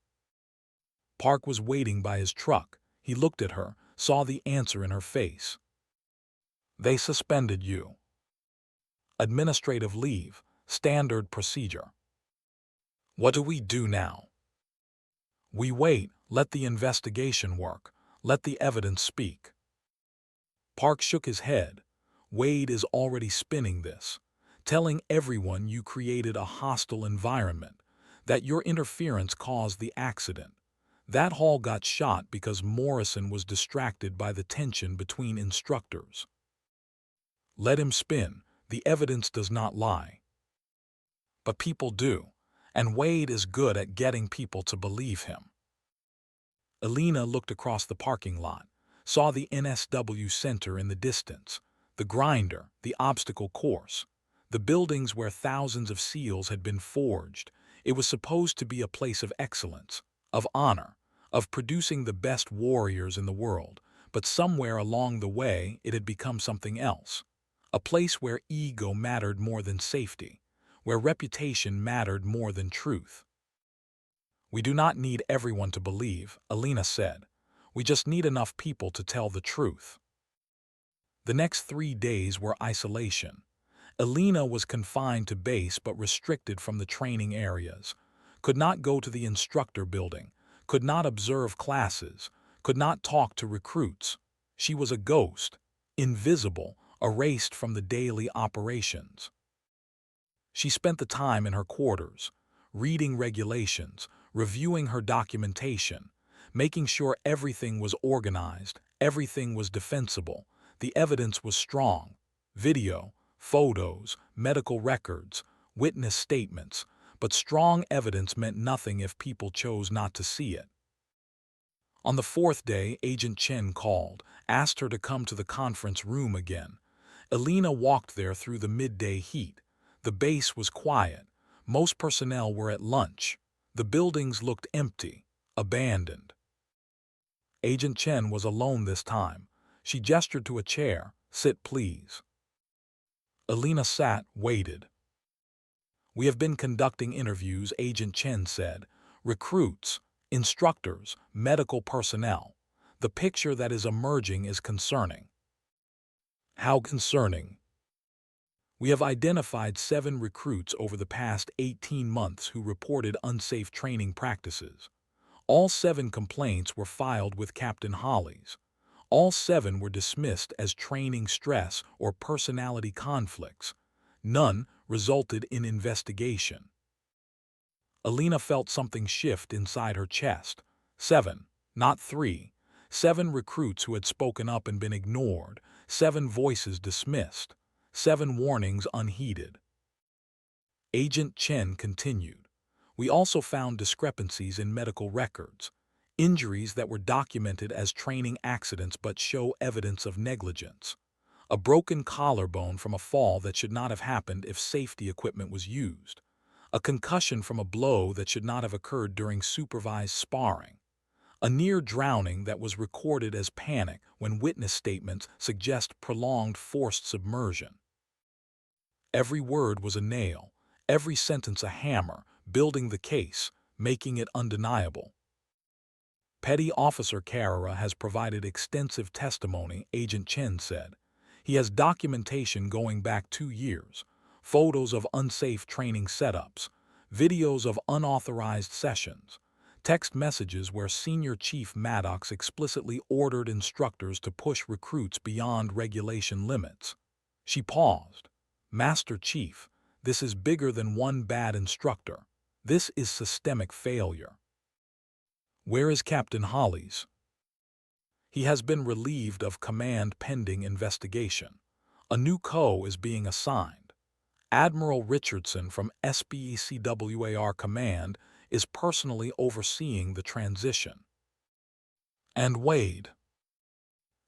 Park was waiting by his truck. He looked at her, saw the answer in her face. They suspended you. Administrative leave, standard procedure. What do we do now? We wait, let the investigation work, let the evidence speak. Park shook his head. Wade is already spinning this, telling everyone you created a hostile environment, that your interference caused the accident. That Hall got shot because Morrison was distracted by the tension between instructors. Let him spin, the evidence does not lie. But people do, and Wade is good at getting people to believe him. Elena looked across the parking lot, saw the NSW Center in the distance, the grinder, the obstacle course, the buildings where thousands of seals had been forged. It was supposed to be a place of excellence, of honor, of producing the best warriors in the world, but somewhere along the way it had become something else. A place where ego mattered more than safety, where reputation mattered more than truth. We do not need everyone to believe, Elena said. We just need enough people to tell the truth. The next 3 days were isolation. Elena was confined to base but restricted from the training areas, could not go to the instructor building, could not observe classes, could not talk to recruits. She was a ghost, invisible, erased from the daily operations. She spent the time in her quarters, reading regulations, reviewing her documentation, making sure everything was organized, everything was defensible, the evidence was strong. Video, photos, medical records, witness statements, but strong evidence meant nothing if people chose not to see it. On the fourth day, Agent Chen called, asked her to come to the conference room again. Elena walked there through the midday heat. The base was quiet. Most personnel were at lunch. The buildings looked empty, abandoned. Agent Chen was alone this time. She gestured to a chair. "Sit, please." Elena sat, waited. "We have been conducting interviews," Agent Chen said. "Recruits, instructors, medical personnel. The picture that is emerging is concerning." "How concerning?" "We have identified 7 recruits over the past 18 months who reported unsafe training practices. All 7 complaints were filed with Captain Hollies. All 7 were dismissed as training stress or personality conflicts. None resulted in investigation." Elena felt something shift inside her chest. 7, not 3. 7 recruits who had spoken up and been ignored. 7 voices dismissed. 7 warnings unheeded. Agent Chen continued. "We also found discrepancies in medical records. Injuries that were documented as training accidents but show evidence of negligence. A broken collarbone from a fall that should not have happened if safety equipment was used. A concussion from a blow that should not have occurred during supervised sparring. A near drowning that was recorded as panic when witness statements suggest prolonged forced submersion." Every word was a nail, every sentence a hammer, building the case, making it undeniable. "Petty Officer Carrera has provided extensive testimony," Agent Chen said. "He has documentation going back 2 years, photos of unsafe training setups, videos of unauthorized sessions, text messages where Senior Chief Maddox explicitly ordered instructors to push recruits beyond regulation limits." She paused. "Master Chief, this is bigger than one bad instructor. This is systemic failure." "Where is Captain Hollies?" "He has been relieved of command pending investigation. A new co is being assigned. Admiral Richardson from SBECWAR Command is personally overseeing the transition." "And Wade?"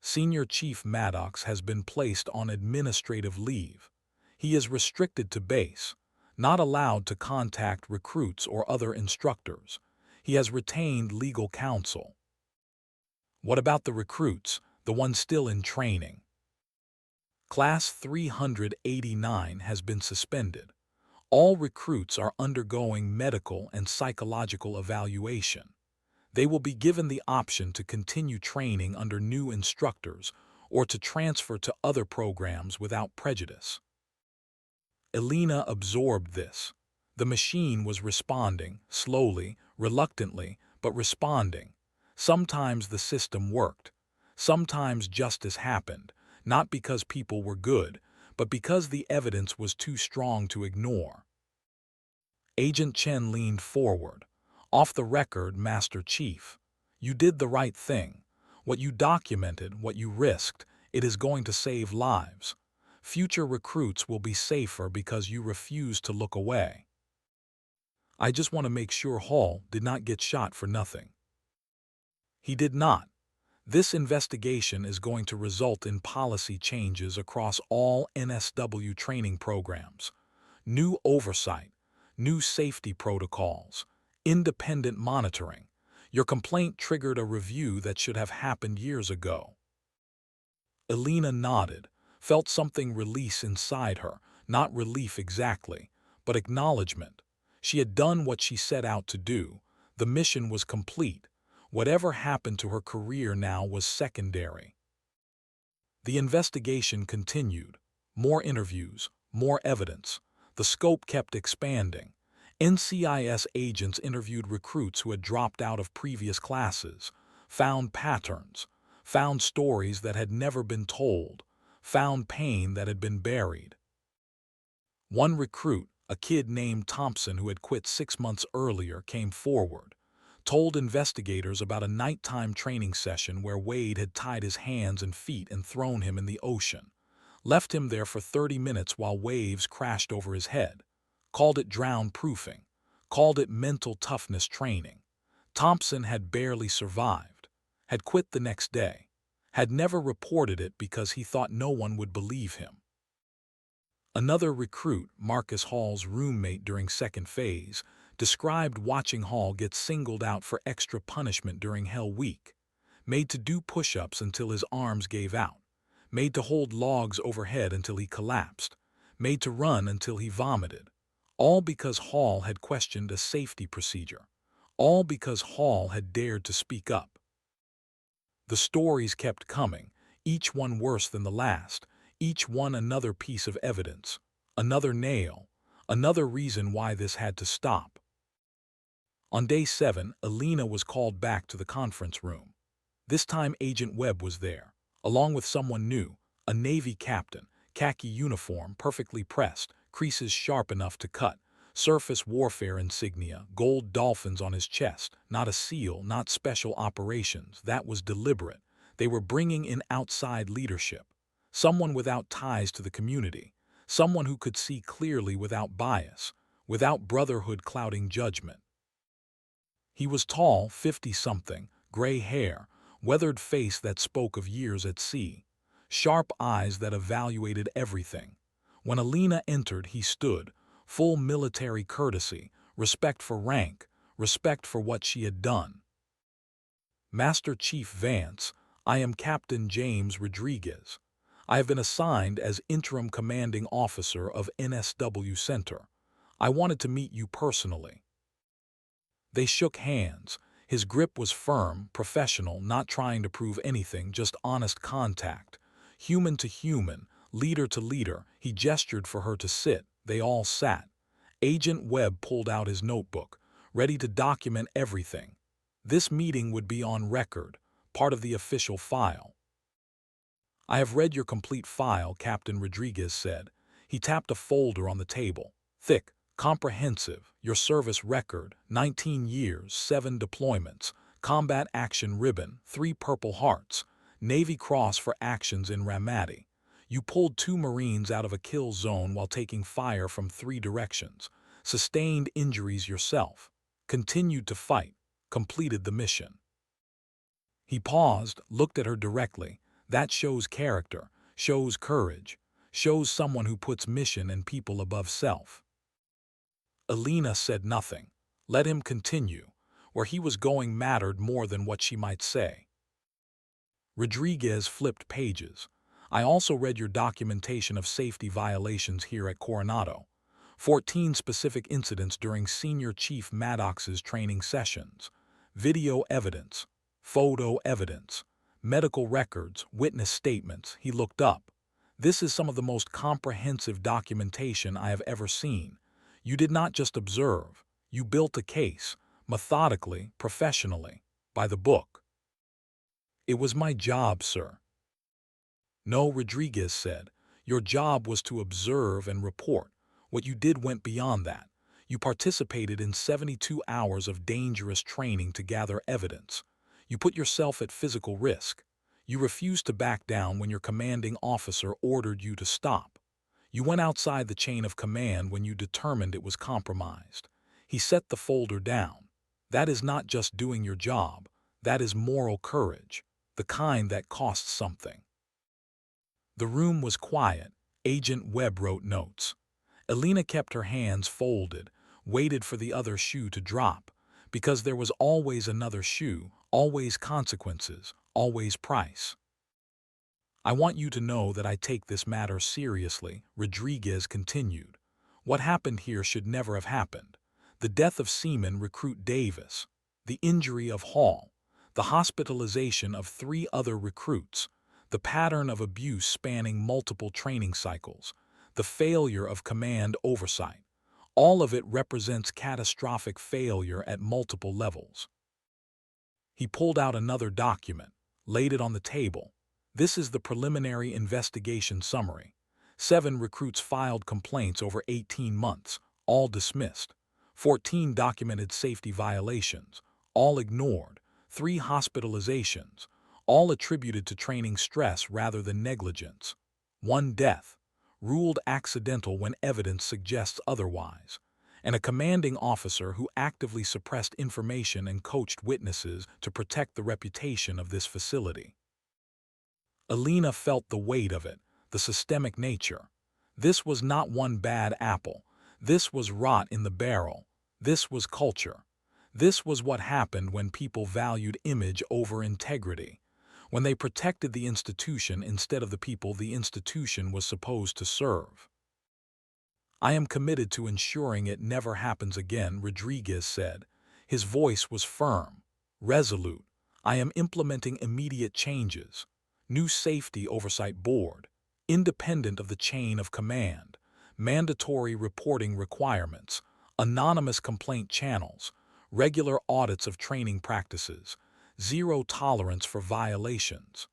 "Senior Chief Maddox has been placed on administrative leave. He is restricted to base, not allowed to contact recruits or other instructors. He has retained legal counsel." "What about the recruits, the ones still in training?" "Class 389 has been suspended. All recruits are undergoing medical and psychological evaluation. They will be given the option to continue training under new instructors or to transfer to other programs without prejudice." Elena absorbed this. The machine was responding, slowly, reluctantly, but responding. Sometimes the system worked. Sometimes justice happened, not because people were good, but because the evidence was too strong to ignore. Agent Chen leaned forward. "Off the record, Master Chief. You did the right thing. What you documented, what you risked, it is going to save lives. Future recruits will be safer because you refuse to look away. I just want to make sure Hall did not get shot for nothing." "He did not. This investigation is going to result in policy changes across all NSW training programs. New oversight, new safety protocols, independent monitoring. Your complaint triggered a review that should have happened years ago." Elena nodded, felt something release inside her, not relief exactly, but acknowledgement. She had done what she set out to do. The mission was complete. Whatever happened to her career now was secondary. The investigation continued. More interviews, more evidence. The scope kept expanding. NCIS agents interviewed recruits who had dropped out of previous classes, found patterns, found stories that had never been told, found pain that had been buried. One recruit, a kid named Thompson who had quit 6 months earlier, came forward, told investigators about a nighttime training session where Wade had tied his hands and feet and thrown him in the ocean, left him there for 30 minutes while waves crashed over his head, called it drown-proofing, called it mental toughness training. Thompson had barely survived, had quit the next day, had never reported it because he thought no one would believe him. Another recruit, Marcus Hall's roommate during second phase, described watching Hall get singled out for extra punishment during Hell Week, made to do push-ups until his arms gave out, made to hold logs overhead until he collapsed, made to run until he vomited, all because Hall had questioned a safety procedure, all because Hall had dared to speak up. The stories kept coming, each one worse than the last, each one another piece of evidence, another nail, another reason why this had to stop. On day 7, Elena was called back to the conference room. This time Agent Webb was there, along with someone new, a Navy captain, khaki uniform perfectly pressed, creases sharp enough to cut, surface warfare insignia, gold dolphins on his chest, not a SEAL, not special operations, that was deliberate. They were bringing in outside leadership, someone without ties to the community, someone who could see clearly without bias, without brotherhood clouding judgment. He was tall, 50-something, gray hair, weathered face that spoke of years at sea, sharp eyes that evaluated everything. When Elena entered, he stood, full military courtesy, respect for rank, respect for what she had done. Master Chief Vance, I am Captain James Rodriguez. I have been assigned as interim commanding officer of NSW Center. I wanted to meet you personally. They shook hands. His grip was firm, professional, not trying to prove anything, just honest contact. Human to human, leader to leader, he gestured for her to sit. They all sat. Agent Webb pulled out his notebook, ready to document everything. This meeting would be on record, part of the official file. I have read your complete file, Captain Rodriguez said. He tapped a folder on the table. Thick, comprehensive, your service record, 19 years, 7 deployments, combat action ribbon, 3 Purple Hearts, Navy Cross for actions in Ramadi. You pulled 2 Marines out of a kill zone while taking fire from 3 directions, sustained injuries yourself, continued to fight, completed the mission. He paused, looked at her directly. That shows character, shows courage, shows someone who puts mission and people above self. Elena said nothing. Let him continue. Where he was going mattered more than what she might say. Rodriguez flipped pages. I also read your documentation of safety violations here at Coronado. 14 specific incidents during Senior Chief Maddox's training sessions. Video evidence, photo evidence, medical records, witness statements. He looked up. This is some of the most comprehensive documentation I have ever seen. You did not just observe. You built a case, methodically, professionally, by the book. It was my job, sir. No, Rodriguez said. Your job was to observe and report. What you did went beyond that. You participated in 72 hours of dangerous training to gather evidence. You put yourself at physical risk. You refused to back down when your commanding officer ordered you to stop. You went outside the chain of command when you determined it was compromised. He set the folder down. That is not just doing your job. That is moral courage, the kind that costs something. The room was quiet. Agent Webb wrote notes. Elena kept her hands folded, waited for the other shoe to drop, because there was always another shoe, always consequences, always price. I want you to know that I take this matter seriously, Rodriguez continued. What happened here should never have happened. The death of Seaman Recruit Davis, the injury of Hall, the hospitalization of 3 other recruits, the pattern of abuse spanning multiple training cycles, the failure of command oversight. All of it represents catastrophic failure at multiple levels. He pulled out another document, laid it on the table. This is the preliminary investigation summary. 7 recruits filed complaints over 18 months, all dismissed. 14 documented safety violations, all ignored. 3 hospitalizations, all attributed to training stress rather than negligence. 1 death, ruled accidental when evidence suggests otherwise. And a commanding officer who actively suppressed information and coached witnesses to protect the reputation of this facility. Elena felt the weight of it, the systemic nature. This was not one bad apple. This was rot in the barrel. This was culture. This was what happened when people valued image over integrity, when they protected the institution instead of the people the institution was supposed to serve. I am committed to ensuring it never happens again, Rodriguez said. His voice was firm, resolute. I am implementing immediate changes. New safety oversight board, independent of the chain of command, mandatory reporting requirements, anonymous complaint channels, regular audits of training practices, zero tolerance for violations.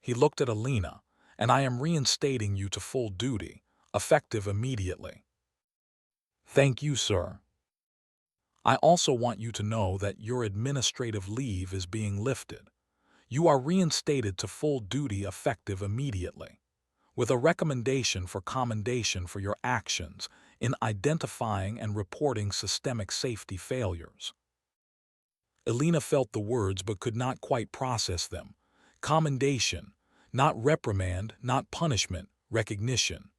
He looked at Elena, and I am reinstating you to full duty, effective immediately. Thank you, sir. I also want you to know that your administrative leave is being lifted. You are reinstated to full duty effective immediately, with a recommendation for commendation for your actions in identifying and reporting systemic safety failures. Elena felt the words but could not quite process them. Commendation, not reprimand, not punishment, recognition.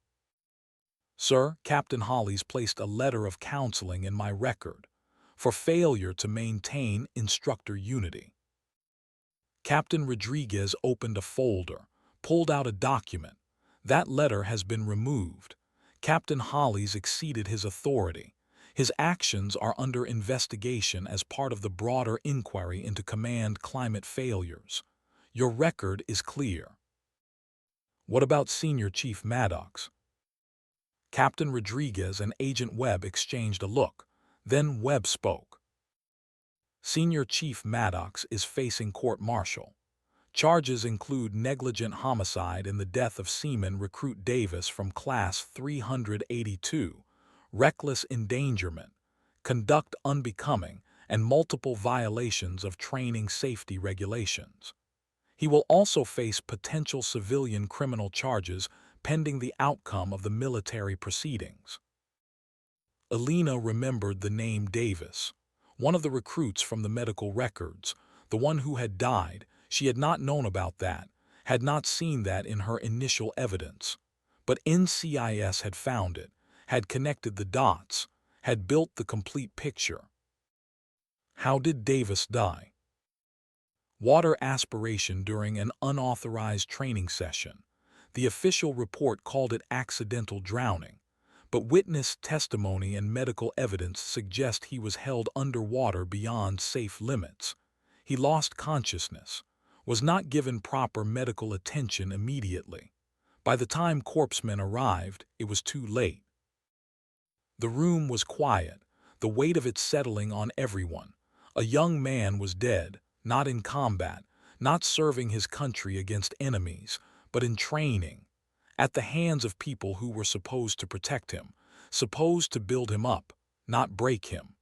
Sir, Captain Hollies placed a letter of counseling in my record for failure to maintain instructor unity. Captain Rodriguez opened a folder, pulled out a document. That letter has been removed. Captain Hollies exceeded his authority. His actions are under investigation as part of the broader inquiry into command climate failures. Your record is clear. What about Senior Chief Maddox? Captain Rodriguez and Agent Webb exchanged a look. Then Webb spoke. Senior Chief Maddox is facing court-martial. Charges include negligent homicide in the death of Seaman Recruit Davis from Class 382, reckless endangerment, conduct unbecoming, and multiple violations of training safety regulations. He will also face potential civilian criminal charges pending the outcome of the military proceedings. Elena remembered the name Davis, one of the recruits from the medical records, the one who had died. She had not known about that, had not seen that in her initial evidence. But NCIS had found it, had connected the dots, had built the complete picture. How did Davis die? Water aspiration during an unauthorized training session. The official report called it accidental drowning, but witness testimony and medical evidence suggest he was held underwater beyond safe limits. He lost consciousness, was not given proper medical attention immediately. By the time corpsmen arrived, it was too late. The room was quiet, the weight of it settling on everyone. A young man was dead, not in combat, not serving his country against enemies, but in training, at the hands of people who were supposed to protect him, supposed to build him up, not break him.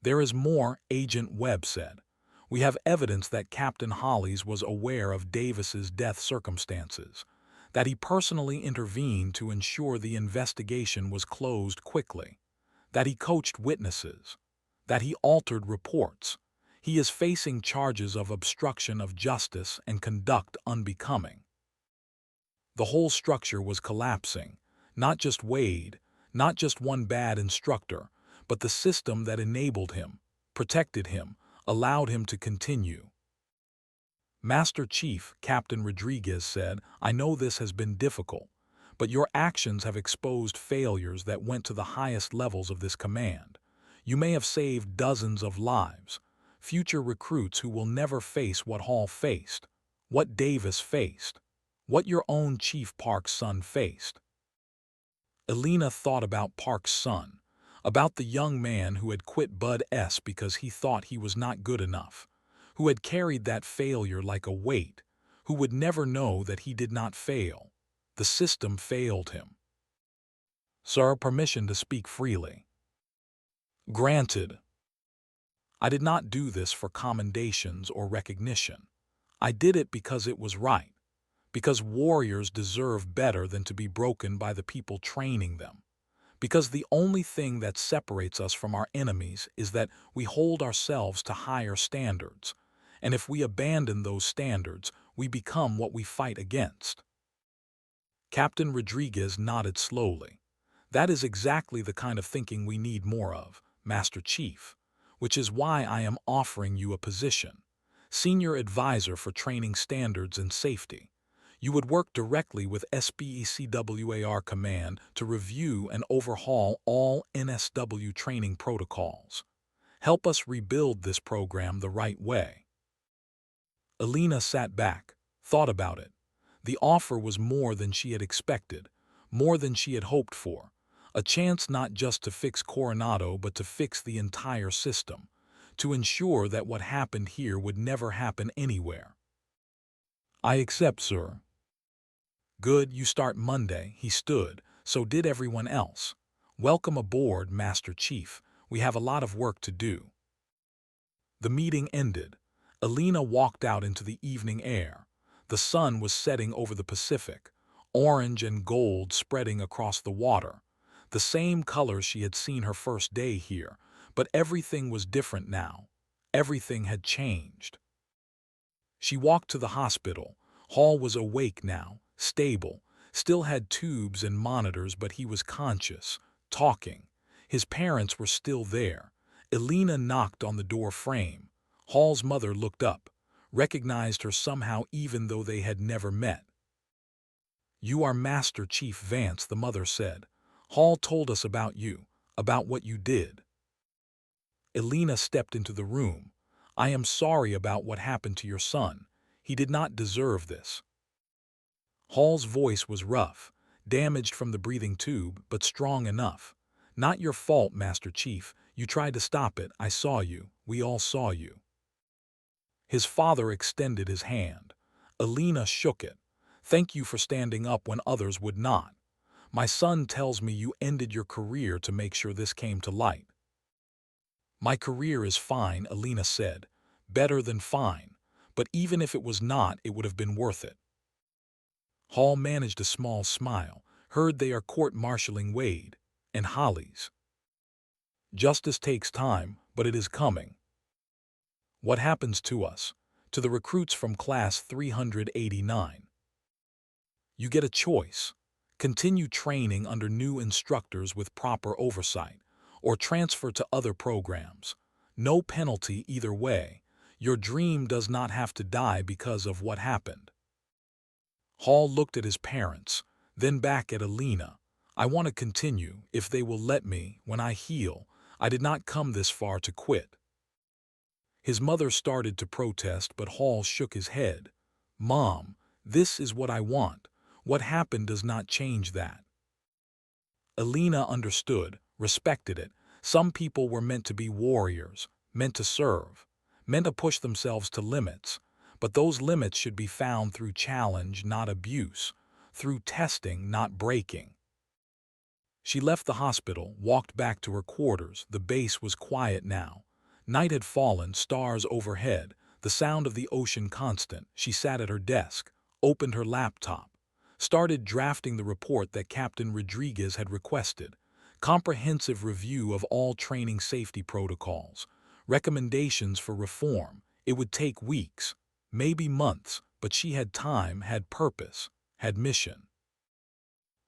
There is more, Agent Webb said. We have evidence that Captain Hollies was aware of Davis's death circumstances, that he personally intervened to ensure the investigation was closed quickly, that he coached witnesses, that he altered reports. He is facing charges of obstruction of justice and conduct unbecoming. The whole structure was collapsing, not just Wade, not just one bad instructor, but the system that enabled him, protected him, allowed him to continue. Master Chief, Captain Rodriguez said, I know this has been difficult, but your actions have exposed failures that went to the highest levels of this command. You may have saved dozens of lives, future recruits who will never face what Hall faced, what Davis faced, what your own Chief Park's son faced. Elena thought about Park's son, about the young man who had quit Bud S because he thought he was not good enough, who had carried that failure like a weight, who would never know that he did not fail. The system failed him. Sir, permission to speak freely. Granted. I did not do this for commendations or recognition. I did it because it was right, because warriors deserve better than to be broken by the people training them, because the only thing that separates us from our enemies is that we hold ourselves to higher standards, and if we abandon those standards, we become what we fight against. Captain Rodriguez nodded slowly. That is exactly the kind of thinking we need more of, Master Chief, which is why I am offering you a position, Senior Advisor for Training Standards and Safety. You would work directly with SBECWAR Command to review and overhaul all NSW training protocols. Help us rebuild this program the right way. Elena sat back, thought about it. The offer was more than she had expected, more than she had hoped for. A chance not just to fix Coronado but to fix the entire system, to ensure that what happened here would never happen anywhere. I accept, sir. Good, you start Monday. He stood, so did everyone else. Welcome aboard, Master Chief. We have a lot of work to do. The meeting ended. Elena walked out into the evening air. The sun was setting over the Pacific, orange and gold spreading across the water. The same colors she had seen her first day here, but everything was different now. Everything had changed. She walked to the hospital. Hall was awake now, stable, still had tubes and monitors, but he was conscious, talking. His parents were still there. Elena knocked on the door frame. Hall's mother looked up, recognized her somehow even though they had never met. You are Master Chief Vance, the mother said. Hall told us about you, about what you did. Elena stepped into the room. I am sorry about what happened to your son. He did not deserve this. Hall's voice was rough, damaged from the breathing tube, but strong enough. Not your fault, Master Chief. You tried to stop it. I saw you. We all saw you. His father extended his hand. Elena shook it. Thank you for standing up when others would not. My son tells me you ended your career to make sure this came to light. My career is fine, Elena said. Better than fine. But even if it was not, it would have been worth it. Hall managed a small smile. Heard they are court-martialing Wade and Hollies. Justice takes time, but it is coming. What happens to us? To the recruits from Class 389? You get a choice. Continue training under new instructors with proper oversight, or transfer to other programs. No penalty either way. Your dream does not have to die because of what happened. Hall looked at his parents, then back at Elena. I want to continue, if they will let me, when I heal. I did not come this far to quit. His mother started to protest, but Hall shook his head. Mom, this is what I want. What happened does not change that. Elena understood, respected it. Some people were meant to be warriors, meant to serve, meant to push themselves to limits. But those limits should be found through challenge, not abuse, through testing, not breaking. She left the hospital, walked back to her quarters. The base was quiet now. Night had fallen, stars overhead, the sound of the ocean constant. She sat at her desk, opened her laptop, started drafting the report that Captain Rodriguez had requested. Comprehensive review of all training safety protocols, recommendations for reform. It would take weeks, maybe months, but she had time, had purpose, had mission.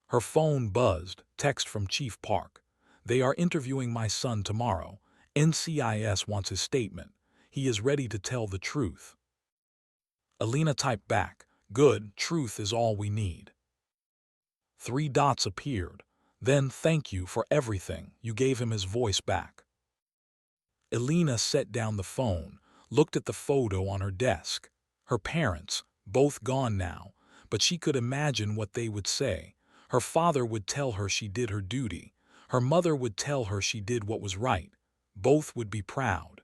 Her phone buzzed, text from Chief Park. They are interviewing my son tomorrow. NCIS wants his statement. He is ready to tell the truth. Elena typed back, good, truth is all we need. 3 dots appeared. Then, thank you for everything. You gave him his voice back. Elena set down the phone, looked at the photo on her desk. Her parents, both gone now, but she could imagine what they would say. Her father would tell her she did her duty. Her mother would tell her she did what was right. Both would be proud.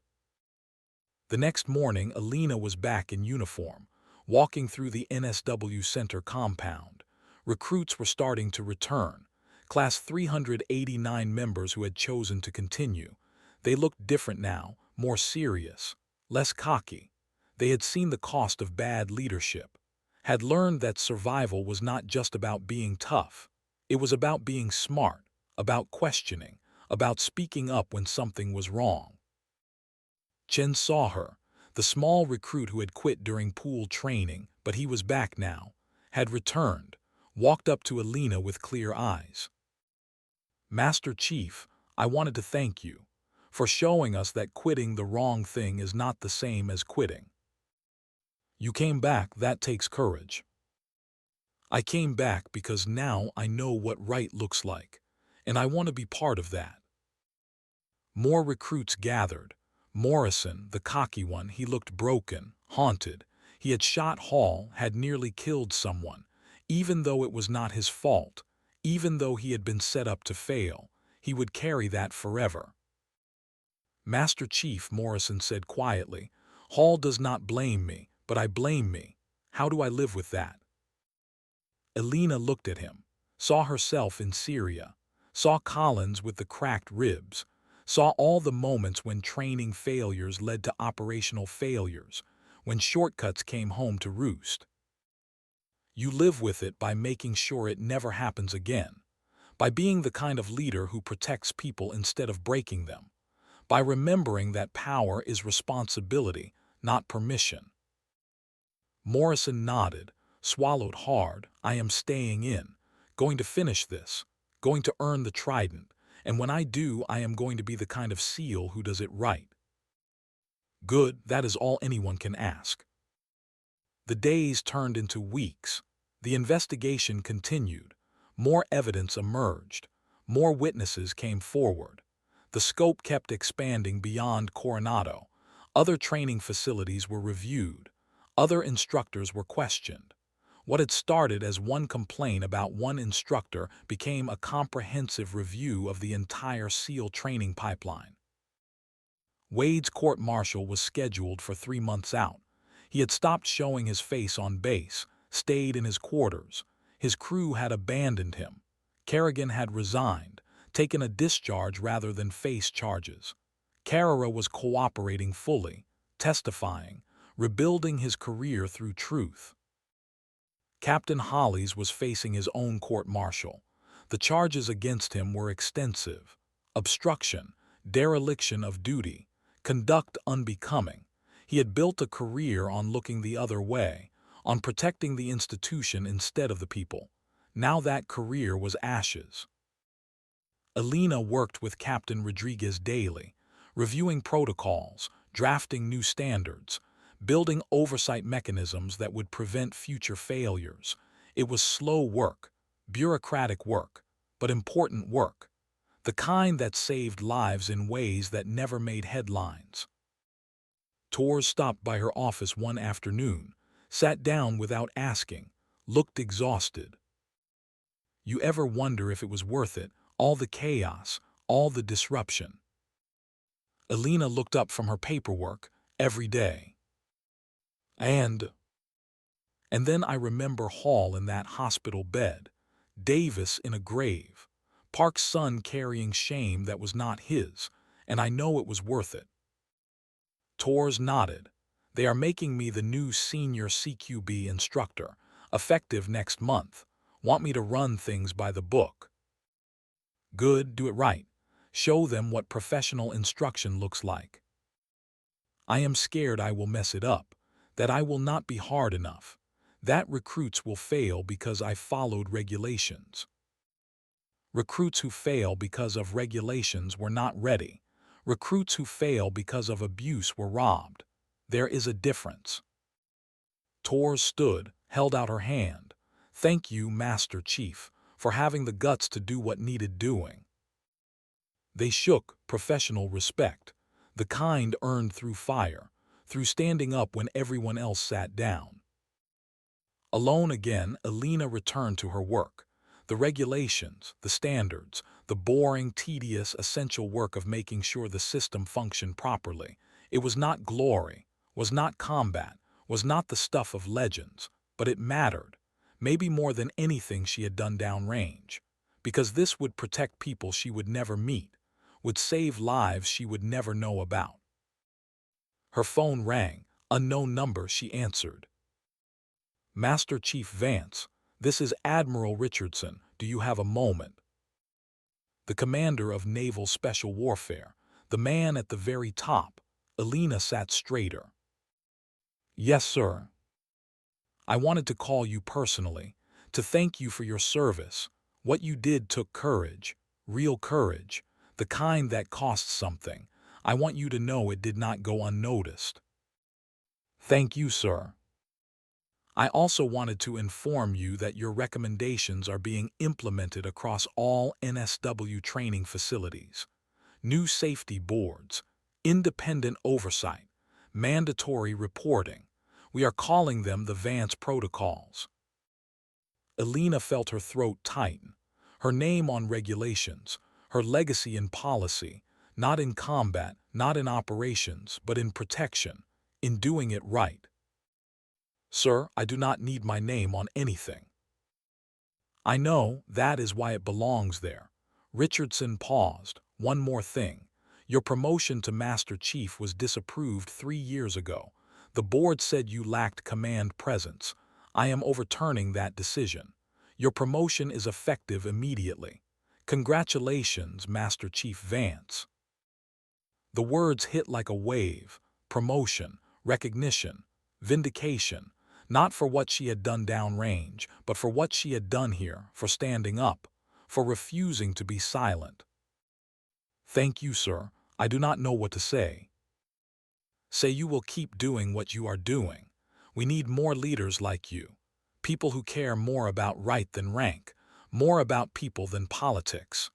The next morning, Elena was back in uniform, Walking through the NSW Center compound, recruits were starting to return. Class 389 members who had chosen to continue. They looked different now, more serious, less cocky. They had seen the cost of bad leadership, had learned that survival was not just about being tough. It was about being smart, about questioning, about speaking up when something was wrong. Chen saw her, the small recruit who had quit during pool training, but he was back now, had returned, walked up to Elena with clear eyes. Master Chief, I wanted to thank you for showing us that quitting the wrong thing is not the same as quitting. You came back, that takes courage. I came back because now I know what right looks like, and I want to be part of that. More recruits gathered. Morrison, the cocky one, he looked broken, haunted. He had shot Hall, had nearly killed someone, even though it was not his fault, even though he had been set up to fail. He would carry that forever. Master Chief, Morrison said quietly, Hall does not blame me, but I blame me. How do I live with that? Elena looked at him, saw herself in Syria, saw Collins with the cracked ribs, saw all the moments when training failures led to operational failures, when shortcuts came home to roost. You live with it by making sure it never happens again, by being the kind of leader who protects people instead of breaking them, by remembering that power is responsibility, not permission. Morrison nodded, swallowed hard. I am staying in, going to finish this, going to earn the trident, and when I do, I am going to be the kind of SEAL who does it right. Good, that is all anyone can ask. The days turned into weeks. The investigation continued. More evidence emerged. More witnesses came forward. The scope kept expanding beyond Coronado. Other training facilities were reviewed. Other instructors were questioned. What had started as one complaint about one instructor became a comprehensive review of the entire SEAL training pipeline. Wade's court-martial was scheduled for 3 months out. He had stopped showing his face on base, stayed in his quarters. His crew had abandoned him. Kerrigan had resigned, taken a discharge rather than face charges. Carrera was cooperating fully, testifying, rebuilding his career through truth. Captain Hollies was facing his own court-martial. The charges against him were extensive: obstruction, dereliction of duty, conduct unbecoming. He had built a career on looking the other way, on protecting the institution instead of the people. Now that career was ashes. Elena worked with Captain Rodriguez daily, reviewing protocols, drafting new standards, building oversight mechanisms that would prevent future failures. It was slow work, bureaucratic work, but important work, the kind that saved lives in ways that never made headlines. Torres stopped by her office one afternoon, sat down without asking, looked exhausted. You ever wonder if it was worth it, all the chaos, all the disruption? Elena looked up from her paperwork. Every day. And then I remember Hall in that hospital bed, Davis in a grave, Park's son carrying shame that was not his, and I know it was worth it. Torres nodded. They are making me the new senior CQB instructor, effective next month. Want me to run things by the book. Good, do it right. Show them what professional instruction looks like. I am scared I will mess it up, that I will not be hard enough, that recruits will fail because I followed regulations. Recruits who fail because of regulations were not ready. Recruits who fail because of abuse were robbed. There is a difference. Torres stood, held out her hand. Thank you, Master Chief, for having the guts to do what needed doing. They shook, professional respect, the kind earned through fire, through standing up when everyone else sat down. Alone again, Elena returned to her work. The regulations, the standards, the boring, tedious, essential work of making sure the system functioned properly. It was not glory, was not combat, was not the stuff of legends, but it mattered, maybe more than anything she had done downrange, because this would protect people she would never meet, would save lives she would never know about. Her phone rang, unknown number. She answered. Master Chief Vance, this is Admiral Richardson. Do you have a moment? The commander of Naval Special Warfare, the man at the very top. Elena sat straighter. Yes, sir. I wanted to call you personally, to thank you for your service. What you did took courage, real courage, the kind that costs something. I want you to know it did not go unnoticed. Thank you, sir. I also wanted to inform you that your recommendations are being implemented across all NSW training facilities. New safety boards, independent oversight, mandatory reporting. We are calling them the Vance Protocols. Elena felt her throat tighten, her name on regulations, her legacy in policy, not in combat, not in operations, but in protection, in doing it right. Sir, I do not need my name on anything. I know, that is why it belongs there. Richardson paused. One more thing. Your promotion to Master Chief was disapproved 3 years ago. The board said you lacked command presence. I am overturning that decision. Your promotion is effective immediately. Congratulations, Master Chief Vance. The words hit like a wave. Promotion, recognition, vindication. Not for what she had done downrange, but for what she had done here, for standing up, for refusing to be silent. Thank you, sir. I do not know what to say. Say you will keep doing what you are doing. We need more leaders like you. People who care more about right than rank, more about people than politics.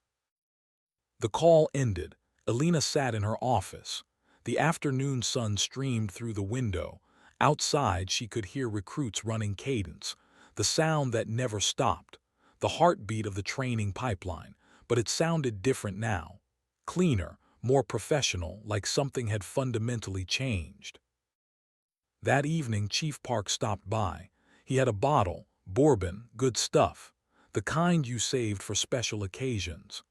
The call ended. Elena sat in her office. The afternoon sun streamed through the window. Outside, she could hear recruits running cadence, the sound that never stopped, the heartbeat of the training pipeline, but it sounded different now. Cleaner, more professional, like something had fundamentally changed. That evening, Chief Park stopped by. He had a bottle, bourbon, good stuff, the kind you saved for special occasions.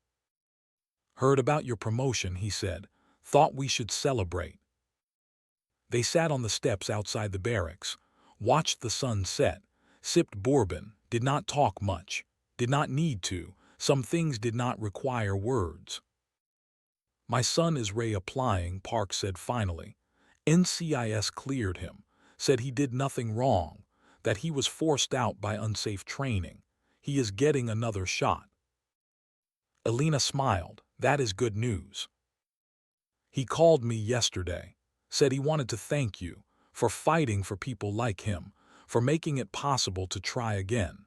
Heard about your promotion, he said. Thought we should celebrate. They sat on the steps outside the barracks, watched the sun set, sipped bourbon, did not talk much, did not need to. Some things did not require words. My son is reapplying, Park said finally. NCIS cleared him, said he did nothing wrong, that he was forced out by unsafe training. He is getting another shot. Elena smiled. That is good news. He called me yesterday. Said he wanted to thank you for fighting for people like him, for making it possible to try again.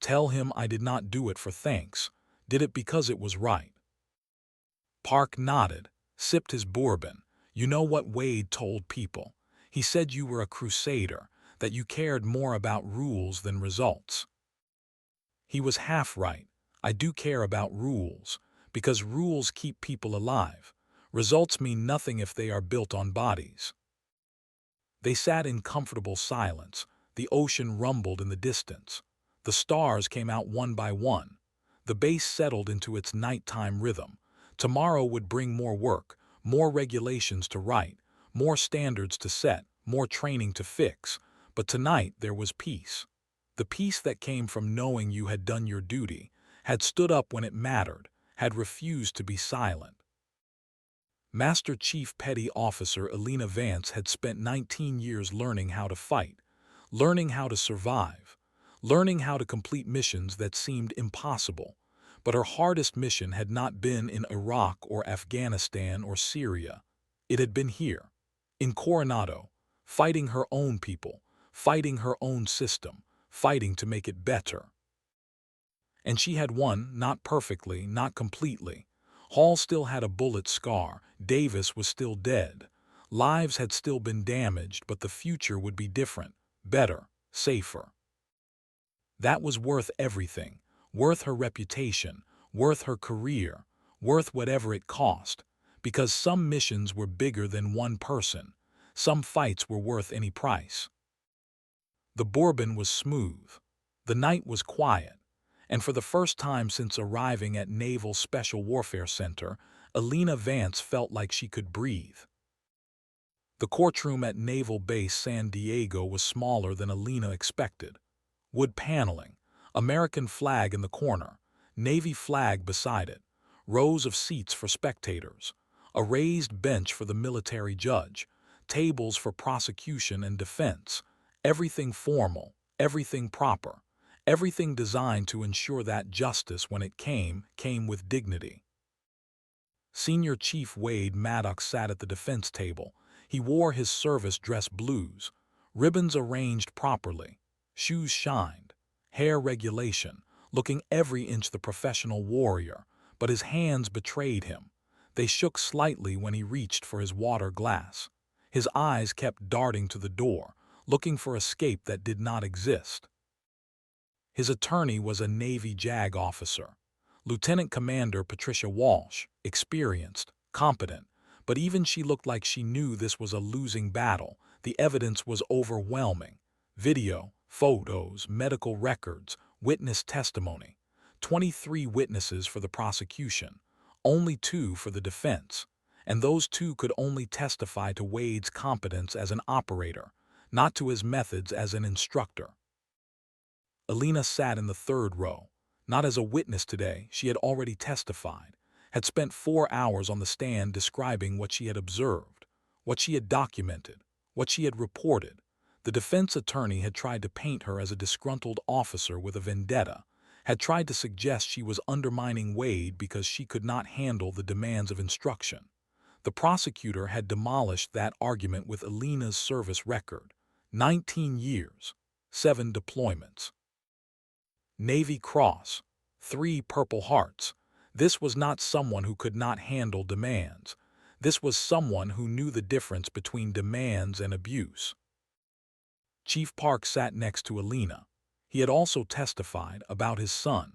Tell him I did not do it for thanks, did it because it was right. Park nodded, sipped his bourbon. You know what Wade told people? He said you were a crusader, that you cared more about rules than results. He was half right. I do care about rules, because rules keep people alive. Results mean nothing if they are built on bodies. They sat in comfortable silence. The ocean rumbled in the distance. The stars came out one by one. The base settled into its nighttime rhythm. Tomorrow would bring more work, more regulations to write, more standards to set, more training to fix. But tonight there was peace. The peace that came from knowing you had done your duty, had stood up when it mattered, had refused to be silent. Master Chief Petty Officer Elena Vance had spent 19 years learning how to fight, learning how to survive, learning how to complete missions that seemed impossible. But her hardest mission had not been in Iraq or Afghanistan or Syria. It had been here, in Coronado, fighting her own people, fighting her own system, fighting to make it better. And she had won, not perfectly, not completely. Hall still had a bullet scar, Davis was still dead. Lives had still been damaged, but the future would be different, better, safer. That was worth everything, worth her reputation, worth her career, worth whatever it cost, because some missions were bigger than one person. Some fights were worth any price. The bourbon was smooth. The night was quiet. And for the first time since arriving at Naval Special Warfare Center, Elena Vance felt like she could breathe. The courtroom at Naval Base San Diego was smaller than Elena expected. Wood paneling, American flag in the corner, Navy flag beside it, rows of seats for spectators, a raised bench for the military judge, tables for prosecution and defense, everything formal, everything proper, everything designed to ensure that justice, when it came with dignity. Senior Chief Wade Maddox sat at the defense table. He wore his service dress blues, ribbons arranged properly, shoes shined, hair regulation, looking every inch the professional warrior, but his hands betrayed him. They shook slightly when he reached for his water glass. His eyes kept darting to the door, looking for escape that did not exist. His attorney was a Navy JAG officer, Lieutenant Commander Patricia Walsh, experienced, competent, but even she looked like she knew this was a losing battle. The evidence was overwhelming. Video, photos, medical records, witness testimony. 23 witnesses for the prosecution, only 2 for the defense, and those 2 could only testify to Wade's competence as an operator, not to his methods as an instructor. Elena sat in the third row. Not as a witness today, she had already testified, had spent 4 hours on the stand describing what she had observed, what she had documented, what she had reported. The defense attorney had tried to paint her as a disgruntled officer with a vendetta, had tried to suggest she was undermining Wade because she could not handle the demands of instruction. The prosecutor had demolished that argument with Elena's service record: 19 years, 7 deployments. Navy Cross, 3 Purple Hearts. This was not someone who could not handle demands. This was someone who knew the difference between demands and abuse. Chief Park sat next to Elena. He had also testified about his son,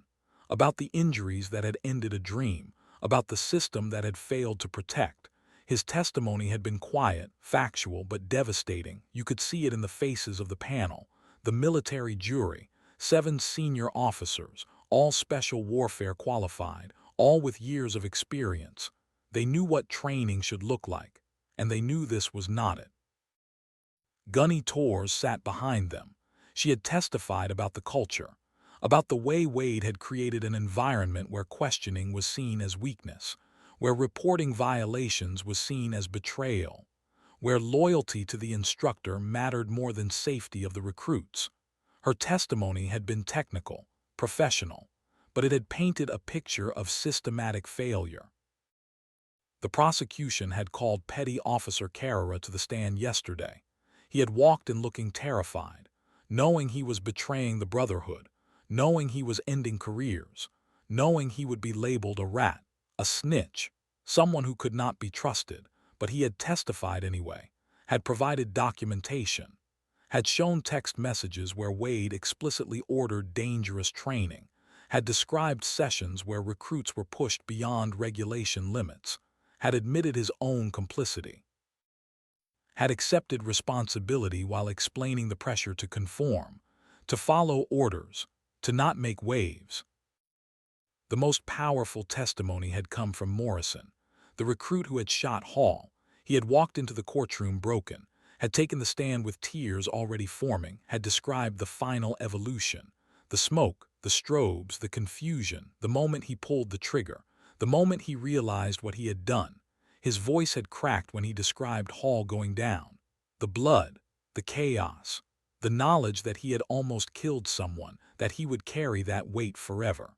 about the injuries that had ended a dream, about the system that had failed to protect. His testimony had been quiet, factual, but devastating. You could see it in the faces of the panel, the military jury, 7 senior officers, all special warfare qualified, all with years of experience. They knew what training should look like, and they knew this was not it. Gunny Torres sat behind them. She had testified about the culture, about the way Wade had created an environment where questioning was seen as weakness, where reporting violations was seen as betrayal, where loyalty to the instructor mattered more than safety of the recruits. Her testimony had been technical, professional, but it had painted a picture of systematic failure. The prosecution had called Petty Officer Carrera to the stand yesterday. He had walked in looking terrified, knowing he was betraying the Brotherhood, knowing he was ending careers, knowing he would be labeled a rat, a snitch, someone who could not be trusted, but he had testified anyway, had provided documentation, had shown text messages where Wade explicitly ordered dangerous training, had described sessions where recruits were pushed beyond regulation limits, had admitted his own complicity, had accepted responsibility while explaining the pressure to conform, to follow orders, to not make waves. The most powerful testimony had come from Morrison, the recruit who had shot Hall. He had walked into the courtroom broken, had taken the stand with tears already forming, had described the final evolution, the smoke, the strobes, the confusion, the moment he pulled the trigger, the moment he realized what he had done. His voice had cracked when he described Hall going down, the blood, the chaos, the knowledge that he had almost killed someone, that he would carry that weight forever.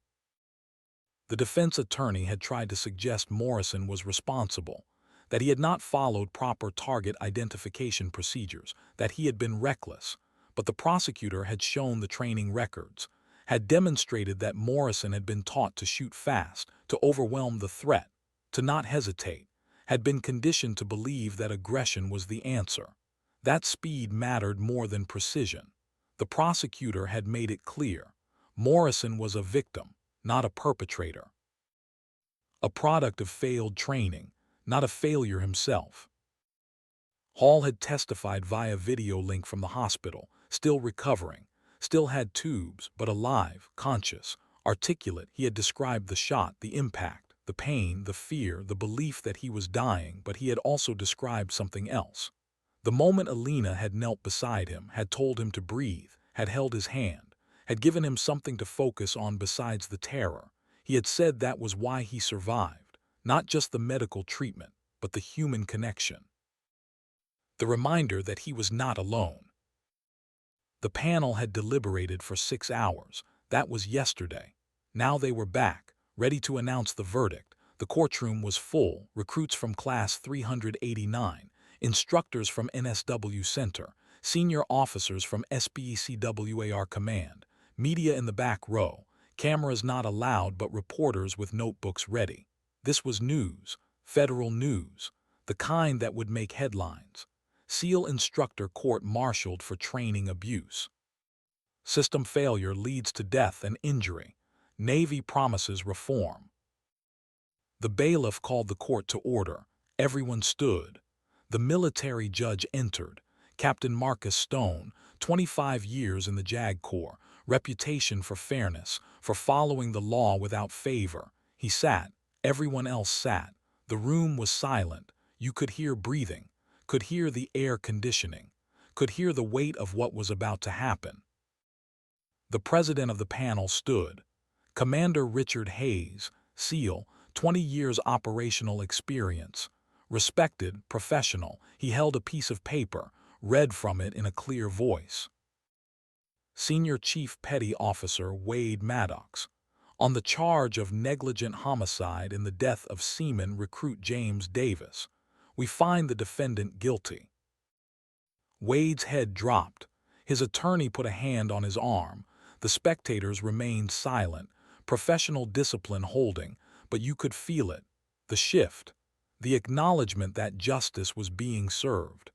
The defense attorney had tried to suggest Morrison was responsible, that he had not followed proper target identification procedures, that he had been reckless, but the prosecutor had shown the training records, had demonstrated that Morrison had been taught to shoot fast, to overwhelm the threat, to not hesitate, had been conditioned to believe that aggression was the answer. That speed mattered more than precision. The prosecutor had made it clear. Morrison was a victim, not a perpetrator. A product of failed training, not a failure himself. Hall had testified via video link from the hospital, still recovering, still had tubes, but alive, conscious, articulate. He had described the shot, the impact, the pain, the fear, the belief that he was dying, but he had also described something else. The moment Elena had knelt beside him, had told him to breathe, had held his hand, had given him something to focus on besides the terror, he had said that was why he survived, not just the medical treatment, but the human connection. The reminder that he was not alone. The panel had deliberated for 6 hours. That was yesterday. Now they were back, ready to announce the verdict. The courtroom was full, recruits from Class 389, instructors from NSW Center, senior officers from SBECWAR Command, media in the back row, cameras not allowed but reporters with notebooks ready. This was news, federal news, the kind that would make headlines. SEAL instructor court-martialed for training abuse. System failure leads to death and injury. Navy promises reform. The bailiff called the court to order. Everyone stood. The military judge entered. Captain Marcus Stone, 25 years in the JAG Corps, reputation for fairness, for following the law without favor. He sat. Everyone else sat. The room was silent. You could hear breathing, could hear the air conditioning, could hear the weight of what was about to happen. The president of the panel stood. Commander Richard Hayes, SEAL, 20 years operational experience. Respected, professional, he held a piece of paper, read from it in a clear voice. Senior Chief Petty Officer Wade Maddox, on the charge of negligent homicide in the death of Seaman Recruit James Davis, we find the defendant guilty. Wade's head dropped. His attorney put a hand on his arm. The spectators remained silent, professional discipline holding, but you could feel it. The shift. The acknowledgement that justice was being served.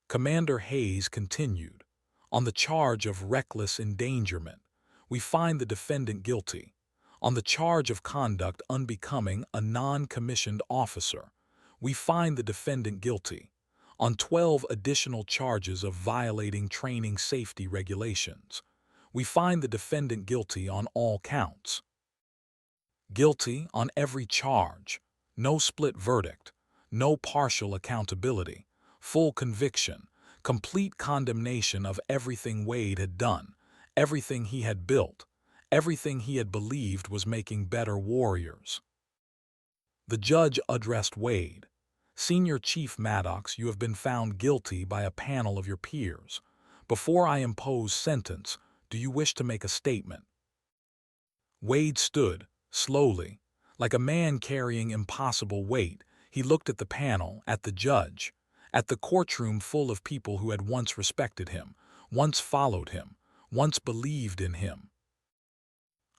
Commander Hayes continued. On the charge of reckless endangerment, we find the defendant guilty. On the charge of conduct unbecoming a non-commissioned officer, we find the defendant guilty. On 12 additional charges of violating training safety regulations, we find the defendant guilty on all counts. Guilty on every charge. No split verdict. No partial accountability. Full conviction. Complete condemnation of everything Wade had done, everything he had built, everything he had believed was making better warriors. The judge addressed Wade. Senior Chief Maddox, you have been found guilty by a panel of your peers. Before I impose sentence, do you wish to make a statement? Wade stood, slowly, like a man carrying impossible weight. He looked at the panel, at the judge, at the courtroom full of people who had once respected him, once followed him, once believed in him.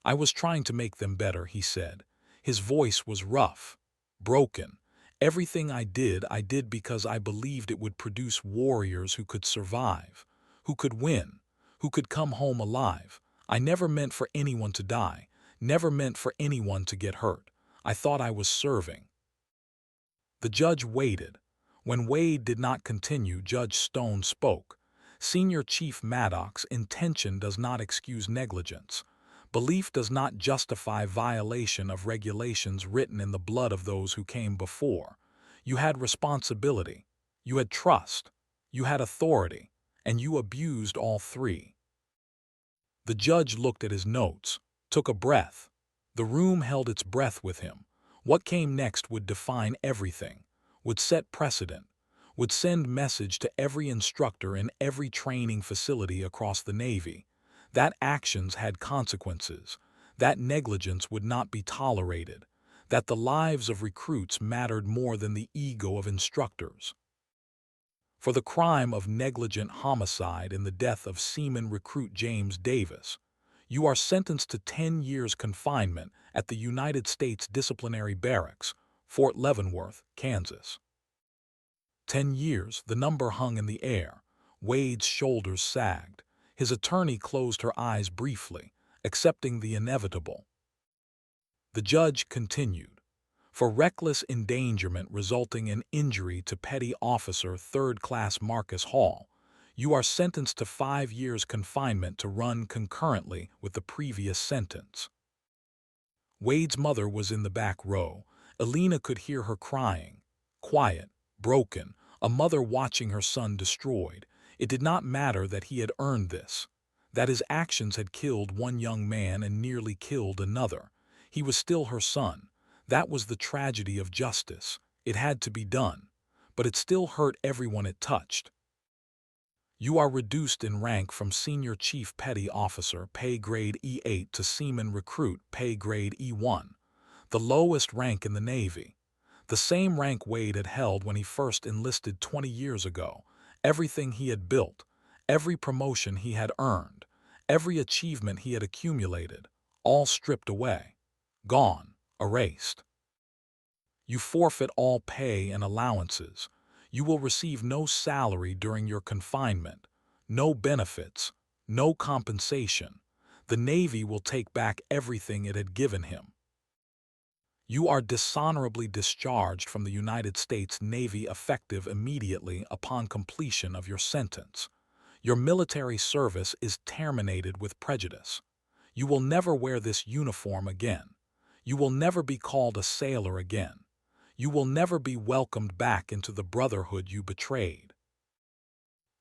I was trying to make them better, he said. His voice was rough, broken. Everything I did because I believed it would produce warriors who could survive, who could win, who could come home alive. I never meant for anyone to die, never meant for anyone to get hurt. I thought I was serving. The judge waited. When Wade did not continue, Judge Stone spoke. Senior Chief Maddox, intention does not excuse negligence. Belief does not justify violation of regulations written in the blood of those who came before. You had responsibility, you had trust, you had authority, and you abused all three. The judge looked at his notes, took a breath. The room held its breath with him. What came next would define everything, would set precedent, would send message to every instructor in every training facility across the Navy. That actions had consequences, that negligence would not be tolerated, that the lives of recruits mattered more than the ego of instructors. For the crime of negligent homicide in the death of Seaman Recruit James Davis, you are sentenced to 10 years confinement at the United States Disciplinary Barracks, Fort Leavenworth, Kansas. 10 years, the number hung in the air. Wade's shoulders sagged. His attorney closed her eyes briefly, accepting the inevitable. The judge continued. For reckless endangerment resulting in injury to Petty Officer 3rd Class Marcus Hall, you are sentenced to 5 years confinement to run concurrently with the previous sentence. Wade's mother was in the back row. Elena could hear her crying. Quiet, broken, a mother watching her son destroyed. It did not matter that he had earned this, that his actions had killed one young man and nearly killed another. He was still her son. That was the tragedy of justice. It had to be done. But it still hurt everyone it touched. You are reduced in rank from Senior Chief Petty Officer, pay grade E8, to Seaman Recruit, pay grade E1, the lowest rank in the Navy. The same rank Wade had held when he first enlisted 20 years ago. Everything he had built, every promotion he had earned, every achievement he had accumulated, all stripped away, gone, erased. You forfeit all pay and allowances. You will receive no salary during your confinement, no benefits, no compensation. The Navy will take back everything it had given him. You are dishonorably discharged from the United States Navy effective immediately upon completion of your sentence. Your military service is terminated with prejudice. You will never wear this uniform again. You will never be called a sailor again. You will never be welcomed back into the brotherhood you betrayed.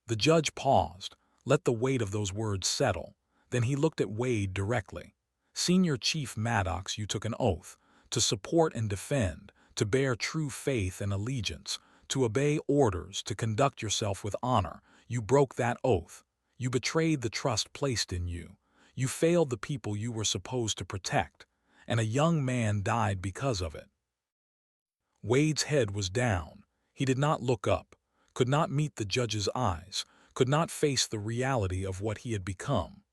The judge paused, let the weight of those words settle. Then he looked at Wade directly. Senior Chief Maddox, you took an oath to support and defend, to bear true faith and allegiance, to obey orders, to conduct yourself with honor. You broke that oath. You betrayed the trust placed in you. You failed the people you were supposed to protect, and a young man died because of it. Wade's head was down. He did not look up, could not meet the judge's eyes, could not face the reality of what he had become.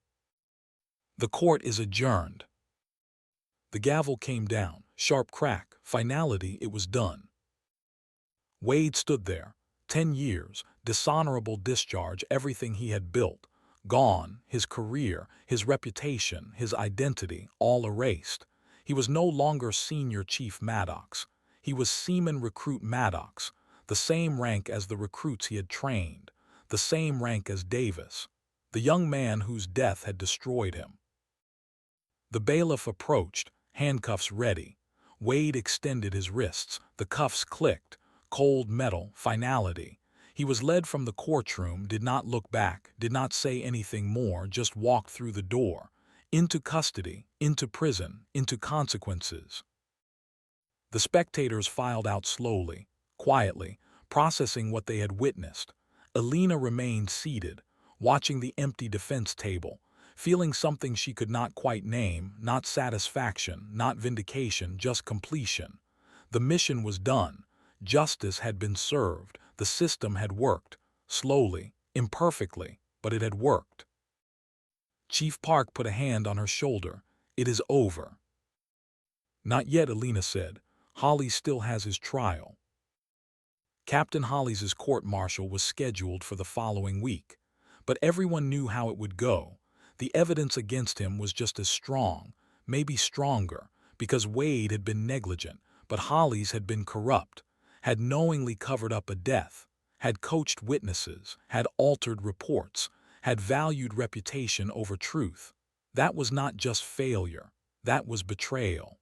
The court is adjourned. The gavel came down, sharp crack, finality, it was done. Wade stood there, 10 years, dishonorable discharge, everything he had built, gone, his career, his reputation, his identity, all erased. He was no longer Senior Chief Maddox. He was Seaman Recruit Maddox, the same rank as the recruits he had trained, the same rank as Davis, the young man whose death had destroyed him. The bailiff approached, handcuffs ready. Wade extended his wrists. The cuffs clicked. Cold metal, finality. He was led from the courtroom, did not look back, did not say anything more, just walked through the door. Into custody, into prison, into consequences. The spectators filed out slowly, quietly, processing what they had witnessed. Elena remained seated, watching the empty defense table, feeling something she could not quite name, not satisfaction, not vindication, just completion. The mission was done. Justice had been served. The system had worked. Slowly, imperfectly, but it had worked. Chief Park put a hand on her shoulder. It is over. Not yet, Elena said. Holly still has his trial. Captain Holly's court-martial was scheduled for the following week, but everyone knew how it would go. The evidence against him was just as strong, maybe stronger, because Wade had been negligent, but Holly's had been corrupt, had knowingly covered up a death, had coached witnesses, had altered reports, had valued reputation over truth. That was not just failure, that was betrayal.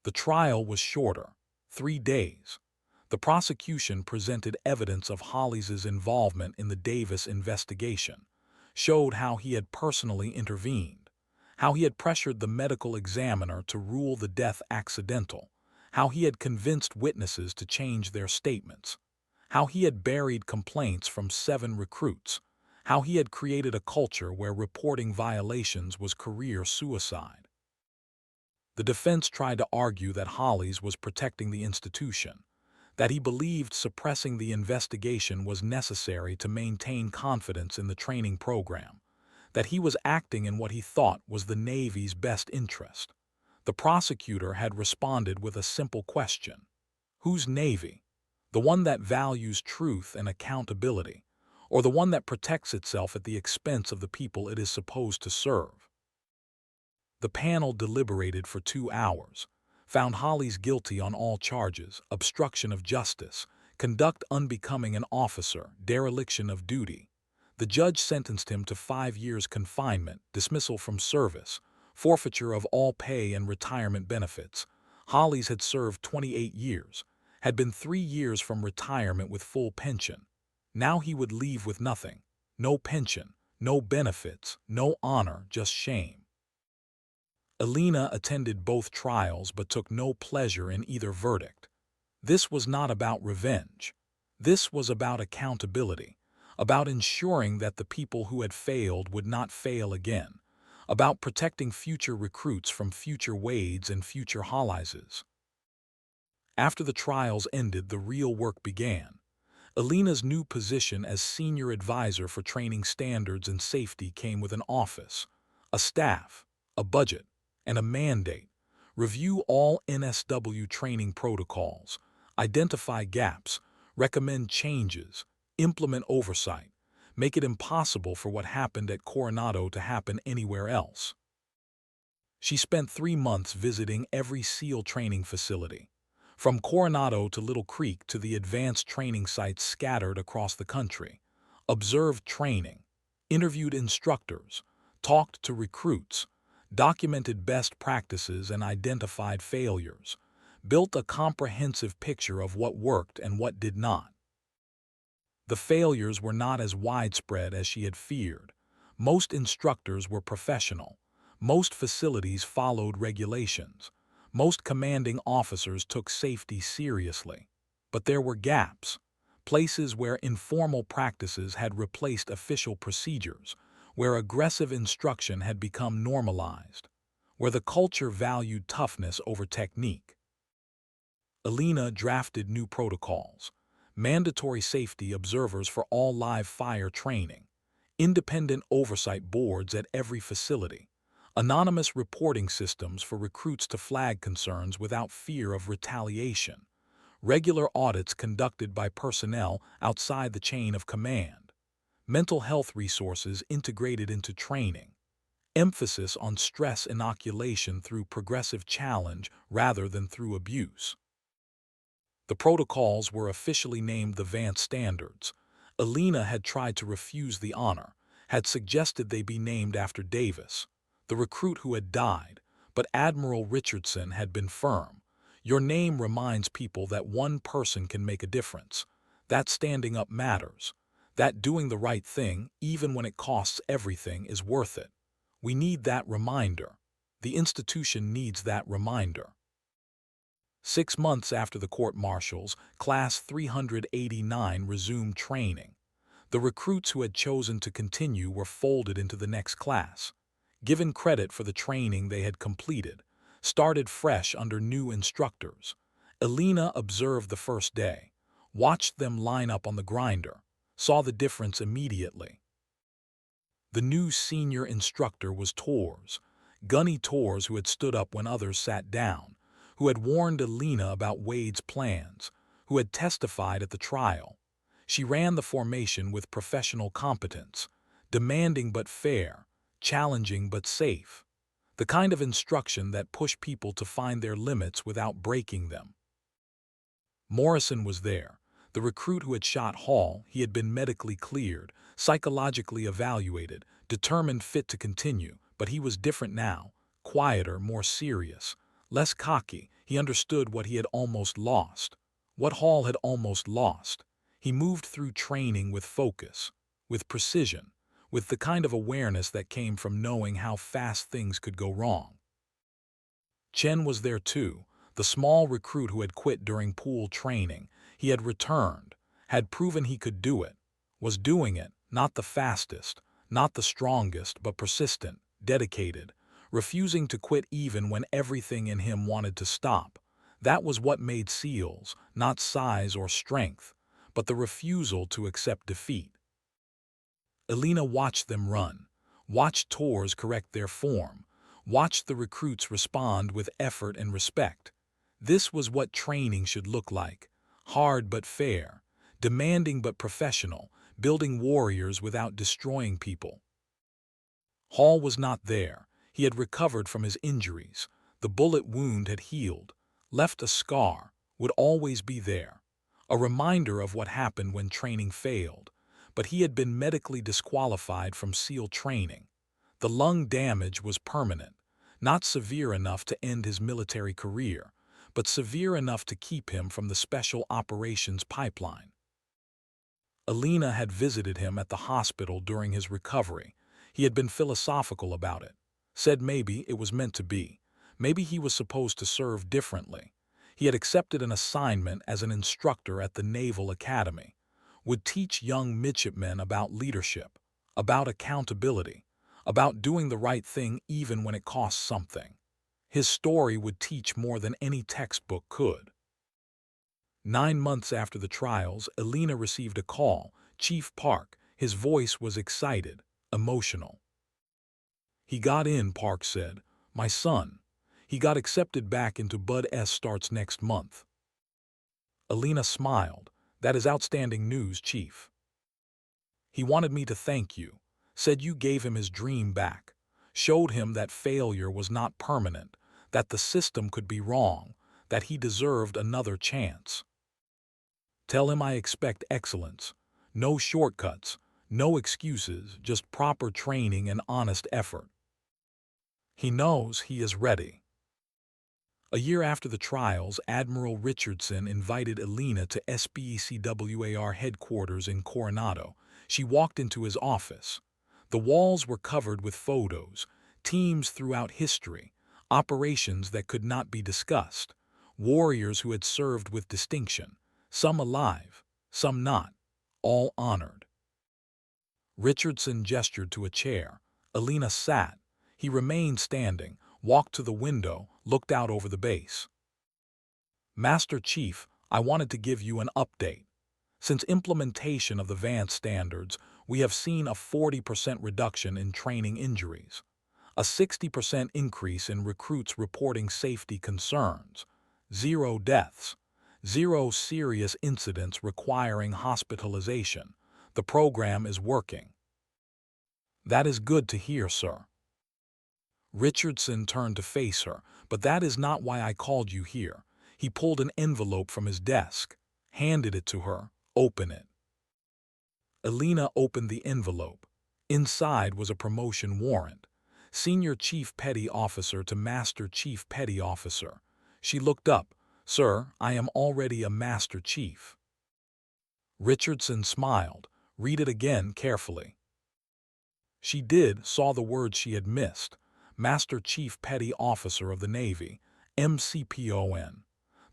The trial was shorter, 3 days. The prosecution presented evidence of Holly's involvement in the Davis investigation, showed how he had personally intervened, how he had pressured the medical examiner to rule the death accidental, how he had convinced witnesses to change their statements, how he had buried complaints from 7 recruits, how he had created a culture where reporting violations was career suicide. The defense tried to argue that Holly's was protecting the institution, that he believed suppressing the investigation was necessary to maintain confidence in the training program, that he was acting in what he thought was the Navy's best interest. The prosecutor had responded with a simple question. Whose Navy? The one that values truth and accountability, or the one that protects itself at the expense of the people it is supposed to serve? The panel deliberated for 2 hours. found Hollies guilty on all charges: obstruction of justice, conduct unbecoming an officer, dereliction of duty. The judge sentenced him to 5 years confinement, dismissal from service, forfeiture of all pay and retirement benefits. Hollies had served 28 years, had been 3 years from retirement with full pension. Now he would leave with nothing: no pension, no benefits, no honor, just shame. Elena attended both trials but took no pleasure in either verdict. This was not about revenge. This was about accountability, about ensuring that the people who had failed would not fail again, about protecting future recruits from future Wades and future Hollises. After the trials ended, the real work began. Elena's new position as senior advisor for training standards and safety came with an office, a staff, a budget, and a mandate: review all NSW training protocols, identify gaps, recommend changes, implement oversight, make it impossible for what happened at Coronado to happen anywhere else. She spent 3 months visiting every SEAL training facility, from Coronado to Little Creek to the advanced training sites scattered across the country, observed training, interviewed instructors, talked to recruits, documented best practices and identified failures, built a comprehensive picture of what worked and what did not. The failures were not as widespread as she had feared. Most instructors were professional. Most facilities followed regulations. Most commanding officers took safety seriously. But there were gaps, places where informal practices had replaced official procedures, where aggressive instruction had become normalized, where the culture valued toughness over technique. Elena drafted new protocols: mandatory safety observers for all live fire training, independent oversight boards at every facility, anonymous reporting systems for recruits to flag concerns without fear of retaliation, regular audits conducted by personnel outside the chain of command, mental health resources integrated into training, emphasis on stress inoculation through progressive challenge rather than through abuse. The protocols were officially named the Vance Standards. Elena had tried to refuse the honor, had suggested they be named after Davis, the recruit who had died, but Admiral Richardson had been firm. Your name reminds people that one person can make a difference, that standing up matters, that doing the right thing, even when it costs everything, is worth it. We need that reminder. The institution needs that reminder. 6 months after the court-martials, Class 389 resumed training. The recruits who had chosen to continue were folded into the next class, given credit for the training they had completed, started fresh under new instructors. Elena observed the first day, watched them line up on the grinder, saw the difference immediately. The new senior instructor was Torres, Gunny Torres, who had stood up when others sat down, who had warned Elena about Wade's plans, who had testified at the trial. She ran the formation with professional competence, demanding but fair, challenging but safe, the kind of instruction that pushed people to find their limits without breaking them. Morrison was there, the recruit who had shot Hall. He had been medically cleared, psychologically evaluated, determined fit to continue, but he was different now, quieter, more serious, less cocky. He understood what he had almost lost, what Hall had almost lost. He moved through training with focus, with precision, with the kind of awareness that came from knowing how fast things could go wrong. Chen was there too, the small recruit who had quit during pool training. He had returned, had proven he could do it, was doing it, not the fastest, not the strongest, but persistent, dedicated, refusing to quit even when everything in him wanted to stop. That was what made SEALs, not size or strength, but the refusal to accept defeat. Elena watched them run, watched Torres correct their form, watched the recruits respond with effort and respect. This was what training should look like: hard but fair, demanding but professional, building warriors without destroying people. Hall was not there. He had recovered from his injuries. The bullet wound had healed. left a scar, would always be there, a reminder of what happened when training failed, but he had been medically disqualified from SEAL training. The lung damage was permanent, not severe enough to end his military career, but severe enough to keep him from the special operations pipeline. Elena had visited him at the hospital during his recovery. He had been philosophical about it, said maybe it was meant to be, maybe he was supposed to serve differently. He had accepted an assignment as an instructor at the Naval Academy, would teach young midshipmen about leadership, about accountability, about doing the right thing even when it costs something. His story would teach more than any textbook could. 9 months after the trials, Elena received a call. Chief Park. His voice was excited, emotional. He got in, Park said. My son. He got accepted back into Bud S starts next month. Elena smiled. That is outstanding news, Chief. He wanted me to thank you. Said you gave him his dream back. Showed him that failure was not permanent, that the system could be wrong, that he deserved another chance. Tell him I expect excellence. No shortcuts, no excuses, just proper training and honest effort. He knows he is ready. A year after the trials, Admiral Richardson invited Elena to SBECWAR headquarters in Coronado. She walked into his office. The walls were covered with photos, teams throughout history, operations that could not be discussed, warriors who had served with distinction, some alive, some not, all honored. Richardson gestured to a chair. Elena sat. He remained standing, walked to the window, looked out over the base. Master Chief, I wanted to give you an update. Since implementation of the Vance standards, we have seen a 40% reduction in training injuries, a 60% increase in recruits reporting safety concerns, 0 deaths, 0 serious incidents requiring hospitalization. The program is working. That is good to hear, sir. Richardson turned to face her. But that is not why I called you here. He pulled an envelope from his desk, handed it to her. Open it. Elena opened the envelope. Inside was a promotion warrant. Senior Chief Petty Officer to Master Chief Petty Officer. She looked up. Sir, I am already a Master Chief. Richardson smiled. Read it again carefully. She did, saw the words she had missed. Master Chief Petty Officer of the Navy, MCPON.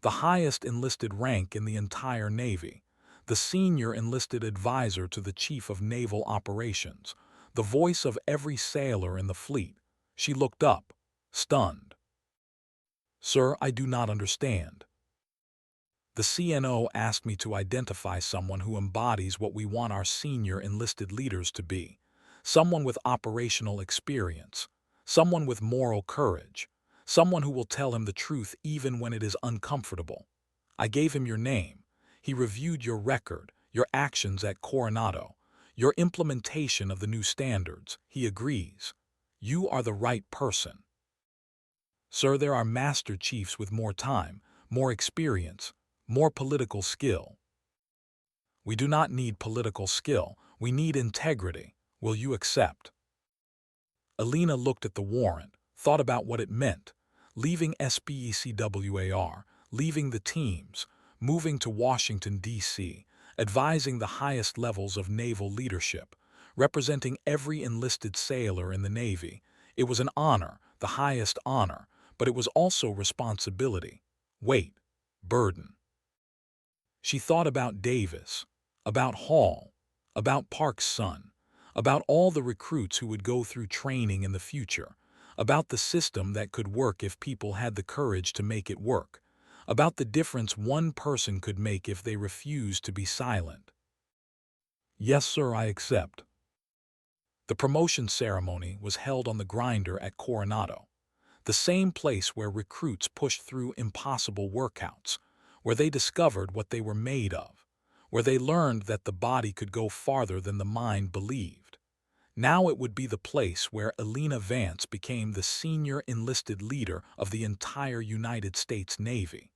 The highest enlisted rank in the entire Navy. The senior enlisted advisor to the Chief of Naval Operations. The voice of every sailor in the fleet. She looked up, stunned. Sir, I do not understand. The CNO asked me to identify someone who embodies what we want our senior enlisted leaders to be. Someone with operational experience. Someone with moral courage. Someone who will tell him the truth even when it is uncomfortable. I gave him your name. He reviewed your record, your actions at Coronado, your implementation of the new standards. He agrees. You are the right person. Sir, there are Master Chiefs with more time, more experience, more political skill. We do not need political skill. We need integrity. Will you accept? Elena looked at the warrant, thought about what it meant. Leaving SBECWAR, leaving the teams, moving to Washington, D.C., advising the highest levels of naval leadership, representing every enlisted sailor in the Navy. It was an honor, the highest honor, but it was also responsibility, weight, burden. She thought about Davis, about Hall, about Park's son, about all the recruits who would go through training in the future, about the system that could work if people had the courage to make it work, about the difference one person could make if they refused to be silent. Yes, sir, I accept. The promotion ceremony was held on the grinder at Coronado, the same place where recruits pushed through impossible workouts, where they discovered what they were made of, where they learned that the body could go farther than the mind believed. Now it would be the place where Elena Vance became the senior enlisted leader of the entire United States Navy.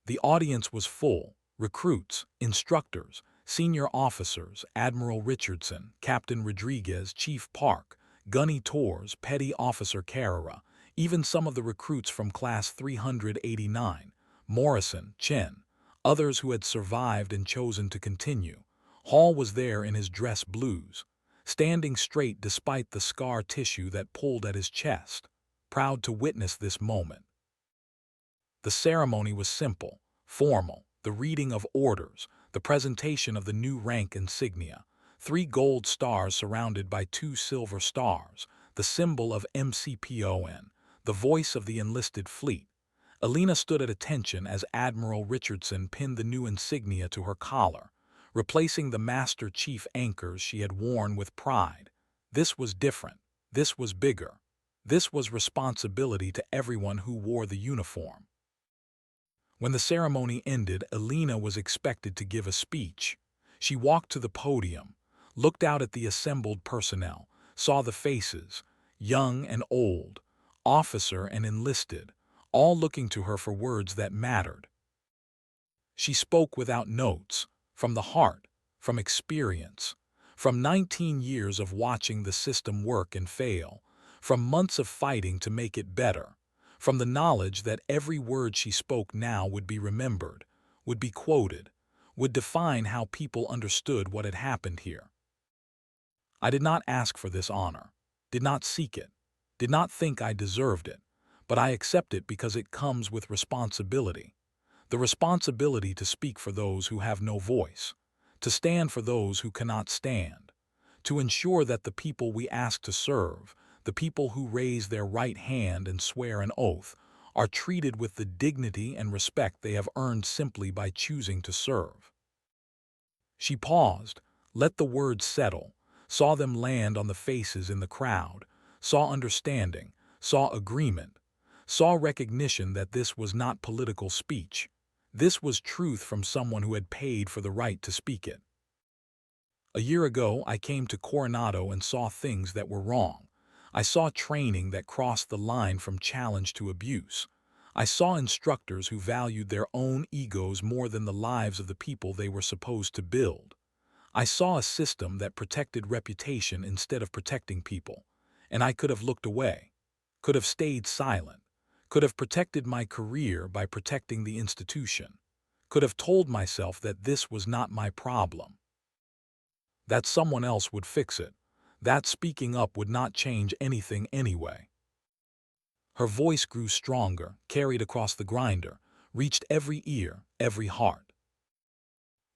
The audience was full: recruits, instructors, senior officers, Admiral Richardson, Captain Rodriguez, Chief Park, Gunny Torres, Petty Officer Carrera, even some of the recruits from Class 389, Morrison, Chen, others who had survived and chosen to continue. Hall was there in his dress blues, standing straight despite the scar tissue that pulled at his chest, proud to witness this moment. The ceremony was simple, formal: the reading of orders, the presentation of the new rank insignia, 3 gold stars surrounded by 2 silver stars, the symbol of MCPON, the voice of the enlisted fleet. Elena stood at attention as Admiral Richardson pinned the new insignia to her collar, replacing the Master Chief anchors she had worn with pride. This was different. This was bigger. This was responsibility to everyone who wore the uniform. When the ceremony ended, Elena was expected to give a speech. She walked to the podium, looked out at the assembled personnel, saw the faces, young and old, officer and enlisted, all looking to her for words that mattered. She spoke without notes, from the heart, from experience, from 19 years of watching the system work and fail, from months of fighting to make it better, from the knowledge that every word she spoke now would be remembered, would be quoted, would define how people understood what had happened here. I did not ask for this honor, did not seek it, did not think I deserved it, but I accept it because it comes with responsibility. The responsibility to speak for those who have no voice, to stand for those who cannot stand, to ensure that the people we ask to serve, the people who raise their right hand and swear an oath, are treated with the dignity and respect they have earned simply by choosing to serve. She paused, let the words settle, saw them land on the faces in the crowd, saw understanding, saw agreement, saw recognition that this was not political speech. This was truth from someone who had paid for the right to speak it. A year ago, I came to Coronado and saw things that were wrong. I saw training that crossed the line from challenge to abuse. I saw instructors who valued their own egos more than the lives of the people they were supposed to build. I saw a system that protected reputation instead of protecting people, and I could have looked away, could have stayed silent, could have protected my career by protecting the institution, could have told myself that this was not my problem, that someone else would fix it, that speaking up would not change anything anyway. Her voice grew stronger, carried across the grinder, reached every ear, every heart.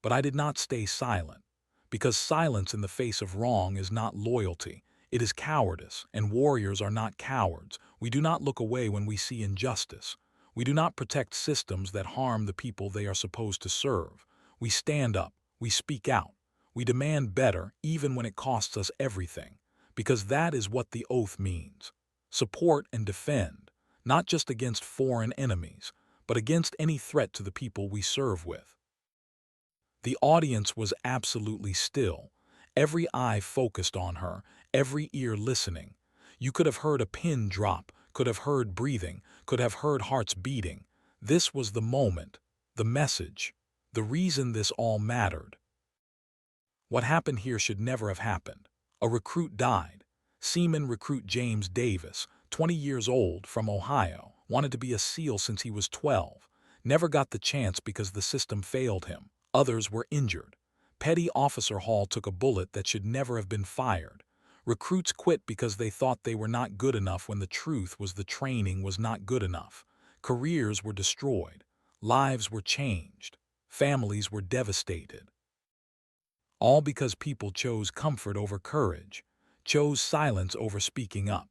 But I did not stay silent, because silence in the face of wrong is not loyalty, it is cowardice, and warriors are not cowards. We do not look away when we see injustice. We do not protect systems that harm the people they are supposed to serve. We stand up, we speak out, we demand better even when it costs us everything, because that is what the oath means. Support and defend, not just against foreign enemies, but against any threat to the people we serve with. The audience was absolutely still, every eye focused on her, every ear listening. You could have heard a pin drop, could have heard breathing, could have heard hearts beating. This was the moment, the message, the reason this all mattered. What happened here should never have happened. A recruit died. Seaman recruit James Davis, 20 years old, from Ohio, wanted to be a SEAL since he was 12. Never got the chance because the system failed him. Others were injured. Petty Officer Hall took a bullet that should never have been fired. Recruits quit because they thought they were not good enough when the truth was the training was not good enough. Careers were destroyed. Lives were changed. Families were devastated. All because people chose comfort over courage, chose silence over speaking up.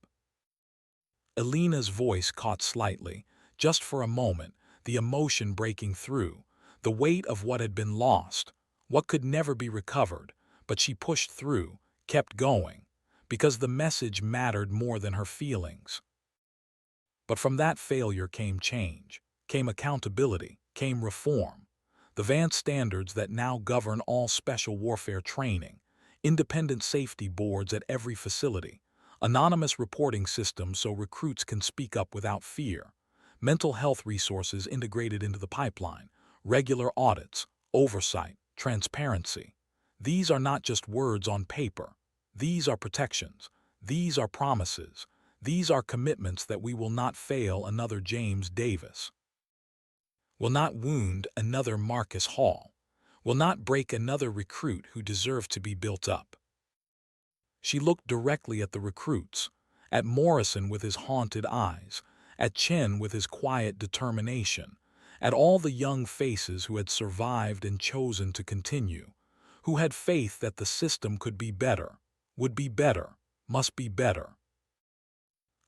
Elena's voice caught slightly, just for a moment, the emotion breaking through, the weight of what had been lost, what could never be recovered, but she pushed through, kept going, because the message mattered more than her feelings. But from that failure came change, came accountability, came reform. The Vance standards that now govern all special warfare training. independent safety boards at every facility, anonymous reporting systems so recruits can speak up without fear, mental health resources integrated into the pipeline, regular audits, oversight, transparency. These are not just words on paper. These are protections. These are promises. These are commitments that we will not fail another James Davis, will not wound another Marcus Hall, will not break another recruit who deserved to be built up. She looked directly at the recruits, at Morrison with his haunted eyes, at Chen with his quiet determination, at all the young faces who had survived and chosen to continue, who had faith that the system could be better, would be better, must be better.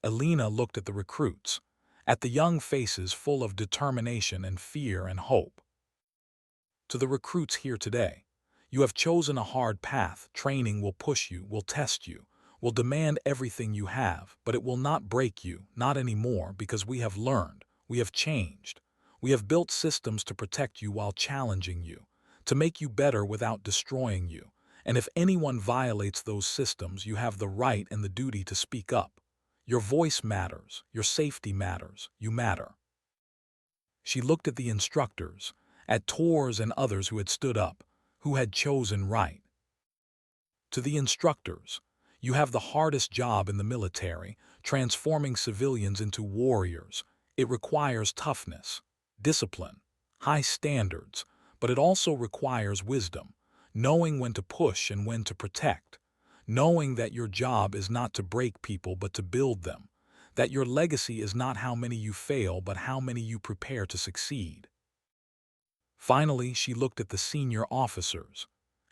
Elena looked at the recruits, at the young faces full of determination and fear and hope. To the recruits here today, you have chosen a hard path. Training will push you, will test you, will demand everything you have, but it will not break you, not anymore, because we have learned, we have changed. We have built systems to protect you while challenging you, to make you better without destroying you. And if anyone violates those systems, you have the right and the duty to speak up. Your voice matters, your safety matters, you matter. She looked at the instructors, at Tors and others who had stood up, who had chosen right. To the instructors, you have the hardest job in the military, transforming civilians into warriors. It requires toughness, discipline, high standards, but it also requires wisdom, knowing when to push and when to protect, knowing that your job is not to break people but to build them, that your legacy is not how many you fail but how many you prepare to succeed. Finally, she looked at the senior officers,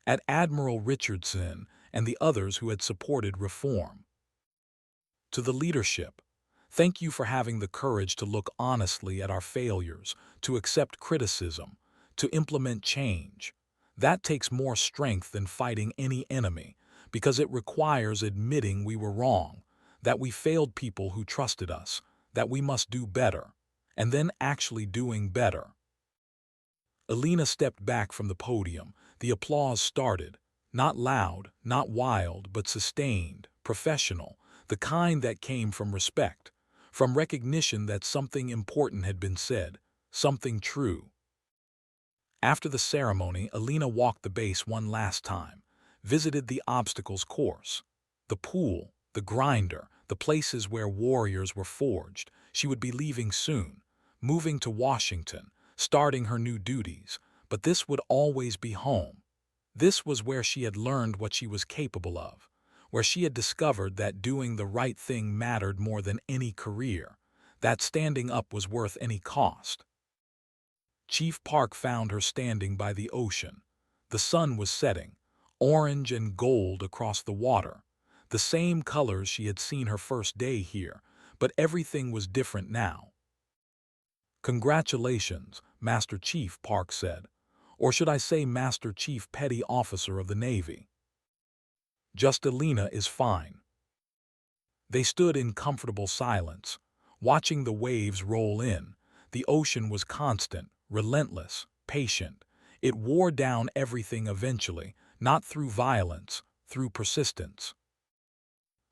at Admiral Richardson and the others who had supported reform. To the leadership, thank you for having the courage to look honestly at our failures, to accept criticism, to implement change. That takes more strength than fighting any enemy, because it requires admitting we were wrong, that we failed people who trusted us, that we must do better, and then actually doing better. Elena stepped back from the podium. The applause started, not loud, not wild, but sustained, professional, the kind that came from respect, from recognition that something important had been said, something true. After the ceremony, Elena walked the base one last time, visited the obstacles course, the pool, the grinder, the places where warriors were forged. She would be leaving soon, moving to Washington, starting her new duties, but this would always be home. This was where she had learned what she was capable of, where she had discovered that doing the right thing mattered more than any career, that standing up was worth any cost. Chief Park found her standing by the ocean. The sun was setting, orange and gold across the water, the same colors she had seen her first day here, but everything was different now. "Congratulations, Master Chief," Park said. "Or should I say Master Chief Petty Officer of the Navy?" "Just Elena is fine." They stood in comfortable silence, watching the waves roll in. The ocean was constant, relentless, patient. It wore down everything eventually, not through violence, through persistence.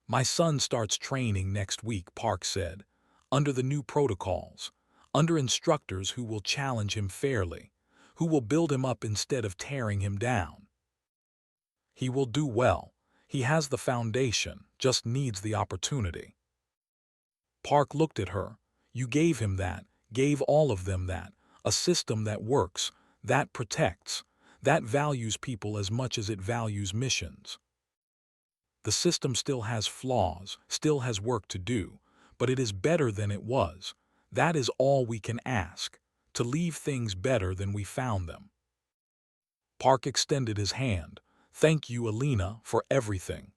"My son starts training next week," Park said, "under the new protocols, under instructors who will challenge him fairly, who will build him up instead of tearing him down. He will do well. He has the foundation, just needs the opportunity." Park looked at her. "You gave him that, gave all of them that, a system that works, that protects, that values people as much as it values missions. The system still has flaws, still has work to do, but it is better than it was. That is all we can ask, to leave things better than we found them." Park extended his hand. "Thank you, Elena, for everything."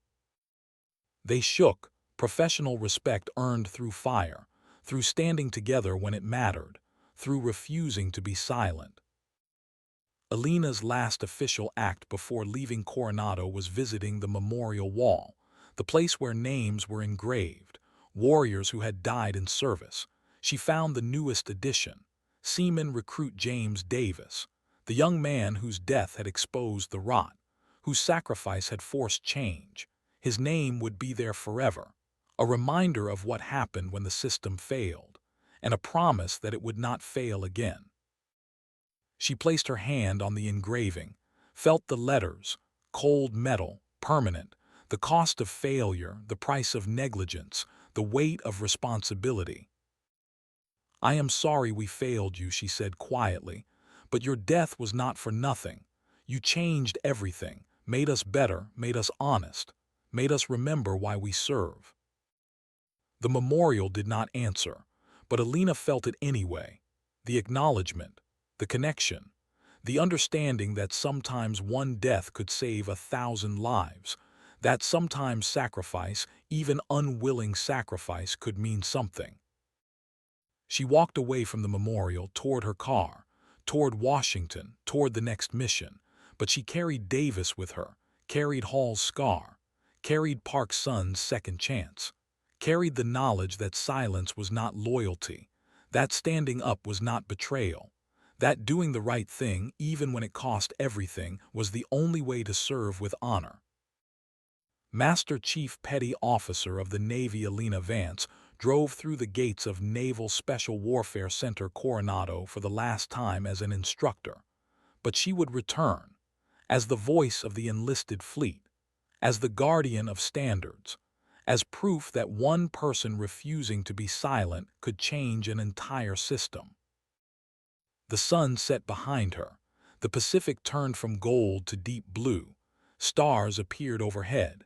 They shook, professional respect earned through fire, through standing together when it mattered, through refusing to be silent. Elena's last official act before leaving Coronado was visiting the memorial wall, the place where names were engraved, warriors who had died in service. She found the newest addition, Seaman Recruit James Davis, the young man whose death had exposed the rot, whose sacrifice had forced change. His name would be there forever, a reminder of what happened when the system failed, and a promise that it would not fail again. She placed her hand on the engraving, felt the letters, cold metal, permanent, the cost of failure, the price of negligence, the weight of responsibility. "I am sorry we failed you," she said quietly, "but your death was not for nothing. You changed everything, made us better, made us honest, made us remember why we serve." The memorial did not answer, but Elena felt it anyway. The acknowledgement, the connection, the understanding that sometimes one death could save 1,000 lives, that sometimes sacrifice, even unwilling sacrifice, could mean something. She walked away from the memorial toward her car, toward Washington, toward the next mission, but she carried Davis with her, carried Hall's scar, carried Park's son's second chance, carried the knowledge that silence was not loyalty, that standing up was not betrayal, that doing the right thing, even when it cost everything, was the only way to serve with honor. Master Chief Petty Officer of the Navy Elena Vance drove through the gates of Naval Special Warfare Center Coronado for the last time as an instructor, but she would return, as the voice of the enlisted fleet, as the guardian of standards, as proof that one person refusing to be silent could change an entire system. The sun set behind her. The Pacific turned from gold to deep blue. Stars appeared overhead,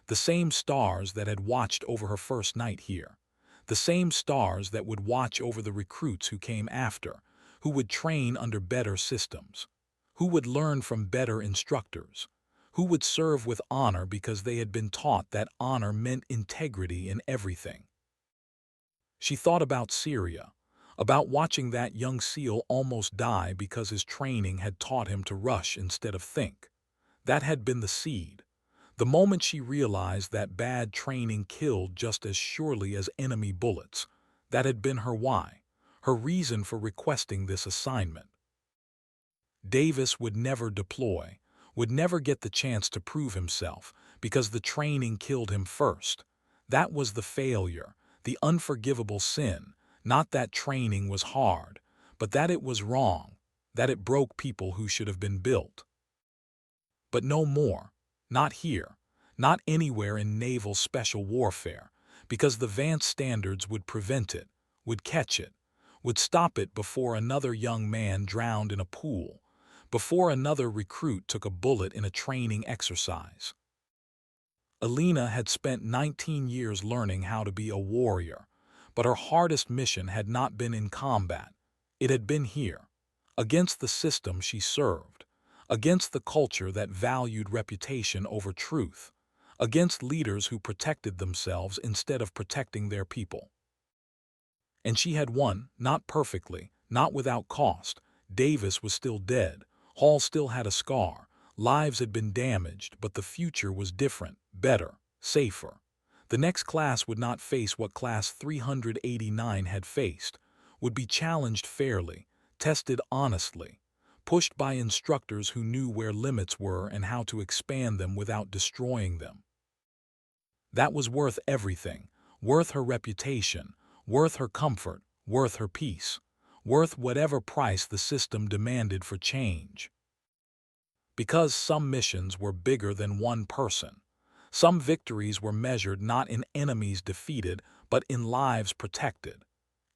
the same stars that had watched over her first night here, the same stars that would watch over the recruits who came after, who would train under better systems, who would learn from better instructors, who would serve with honor because they had been taught that honor meant integrity in everything. She thought about Syria, about watching that young SEAL almost die because his training had taught him to rush instead of think. That had been the seed. The moment she realized that bad training killed just as surely as enemy bullets, that had been her why, her reason for requesting this assignment. Davis would never deploy, would never get the chance to prove himself, because the training killed him first. That was the failure, the unforgivable sin, not that training was hard, but that it was wrong, that it broke people who should have been built. But no more, not here, not anywhere in naval special warfare, because the Vance standards would prevent it, would catch it, would stop it before another young man drowned in a pool, before another recruit took a bullet in a training exercise. Elena had spent 19 years learning how to be a warrior, but her hardest mission had not been in combat. It had been here, against the system she served, against the culture that valued reputation over truth, against leaders who protected themselves instead of protecting their people. And she had won, not perfectly, not without cost. Davis was still dead, Hall still had a scar, lives had been damaged, but the future was different, better, safer. The next class would not face what Class 389 had faced, would be challenged fairly, tested honestly, pushed by instructors who knew where limits were and how to expand them without destroying them. That was worth everything, worth her reputation, worth her comfort, worth her peace, worth whatever price the system demanded for change. Because some missions were bigger than one person. Some victories were measured not in enemies defeated, but in lives protected,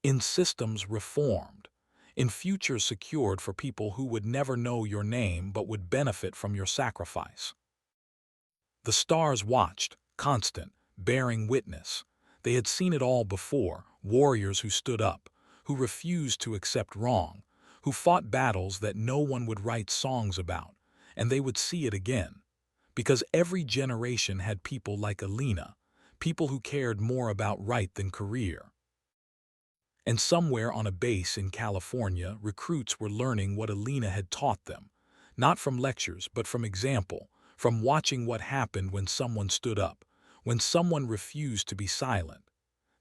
in systems reformed, in futures secured for people who would never know your name but would benefit from your sacrifice. The stars watched, constant, bearing witness. They had seen it all before, warriors who stood up, who refused to accept wrong, who fought battles that no one would write songs about, and they would see it again. Because every generation had people like Elena, people who cared more about right than career. And somewhere on a base in California, recruits were learning what Elena had taught them, not from lectures but from example, from watching what happened when someone stood up, when someone refused to be silent.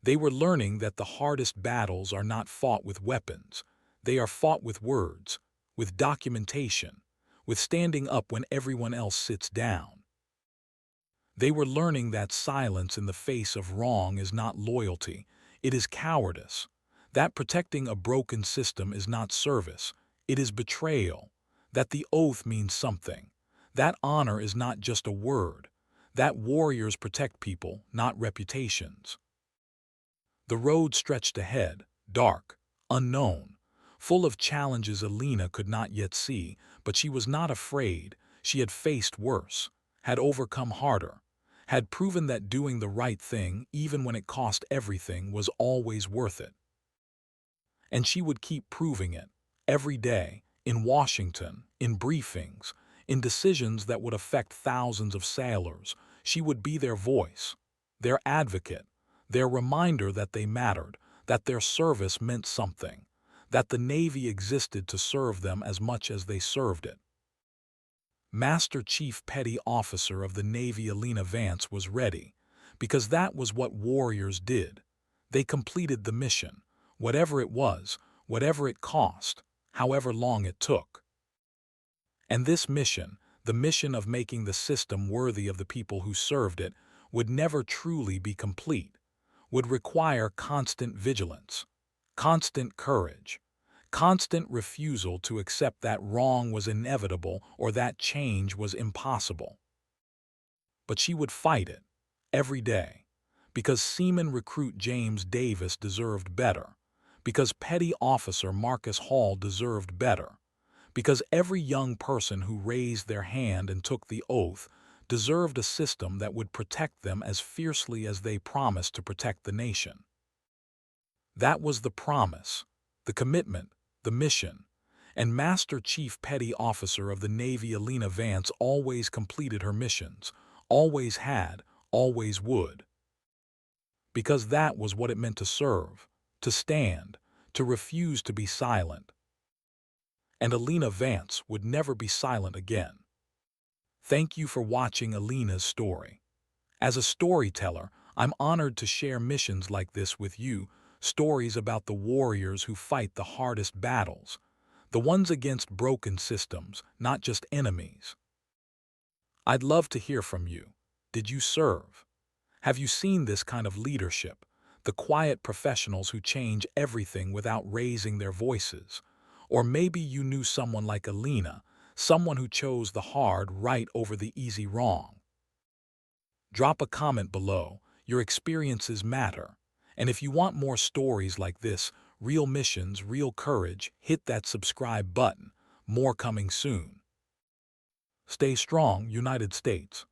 They were learning that the hardest battles are not fought with weapons, they are fought with words, with documentation, with standing up when everyone else sits down. They were learning that silence in the face of wrong is not loyalty, it is cowardice. That protecting a broken system is not service, it is betrayal. That the oath means something. That honor is not just a word. That warriors protect people, not reputations. The road stretched ahead, dark, unknown, full of challenges Elena could not yet see, but she was not afraid. She had faced worse, had overcome harder, had proven that doing the right thing, even when it cost everything, was always worth it. And she would keep proving it, every day, in Washington, in briefings, in decisions that would affect thousands of sailors. She would be their voice, their advocate, their reminder that they mattered, that their service meant something, that the Navy existed to serve them as much as they served it. Master Chief Petty Officer of the Navy Elena Vance was ready, because that was what warriors did. They completed the mission, whatever it was, whatever it cost, however long it took. And this mission, the mission of making the system worthy of the people who served it, would never truly be complete, would require constant vigilance, constant courage, constant refusal to accept that wrong was inevitable or that change was impossible. But she would fight it, every day, because Seaman Recruit James Davis deserved better, because Petty Officer Marcus Hall deserved better, because every young person who raised their hand and took the oath deserved a system that would protect them as fiercely as they promised to protect the nation. That was the promise, the commitment, the mission, and Master Chief Petty Officer of the Navy Elena Vance always completed her missions, always had, always would. Because that was what it meant to serve, to stand, to refuse to be silent. And Elena Vance would never be silent again. Thank you for watching Elena's story. As a storyteller, I'm honored to share missions like this with you, stories about the warriors who fight the hardest battles, the ones against broken systems, not just enemies. I'd love to hear from you. Did you serve? Have you seen this kind of leadership, the quiet professionals who change everything without raising their voices? Or maybe you knew someone like Elena, someone who chose the hard right over the easy wrong. Drop a comment below. Your experiences matter. And if you want more stories like this, real missions, real courage, hit that subscribe button. More coming soon. Stay strong, United States.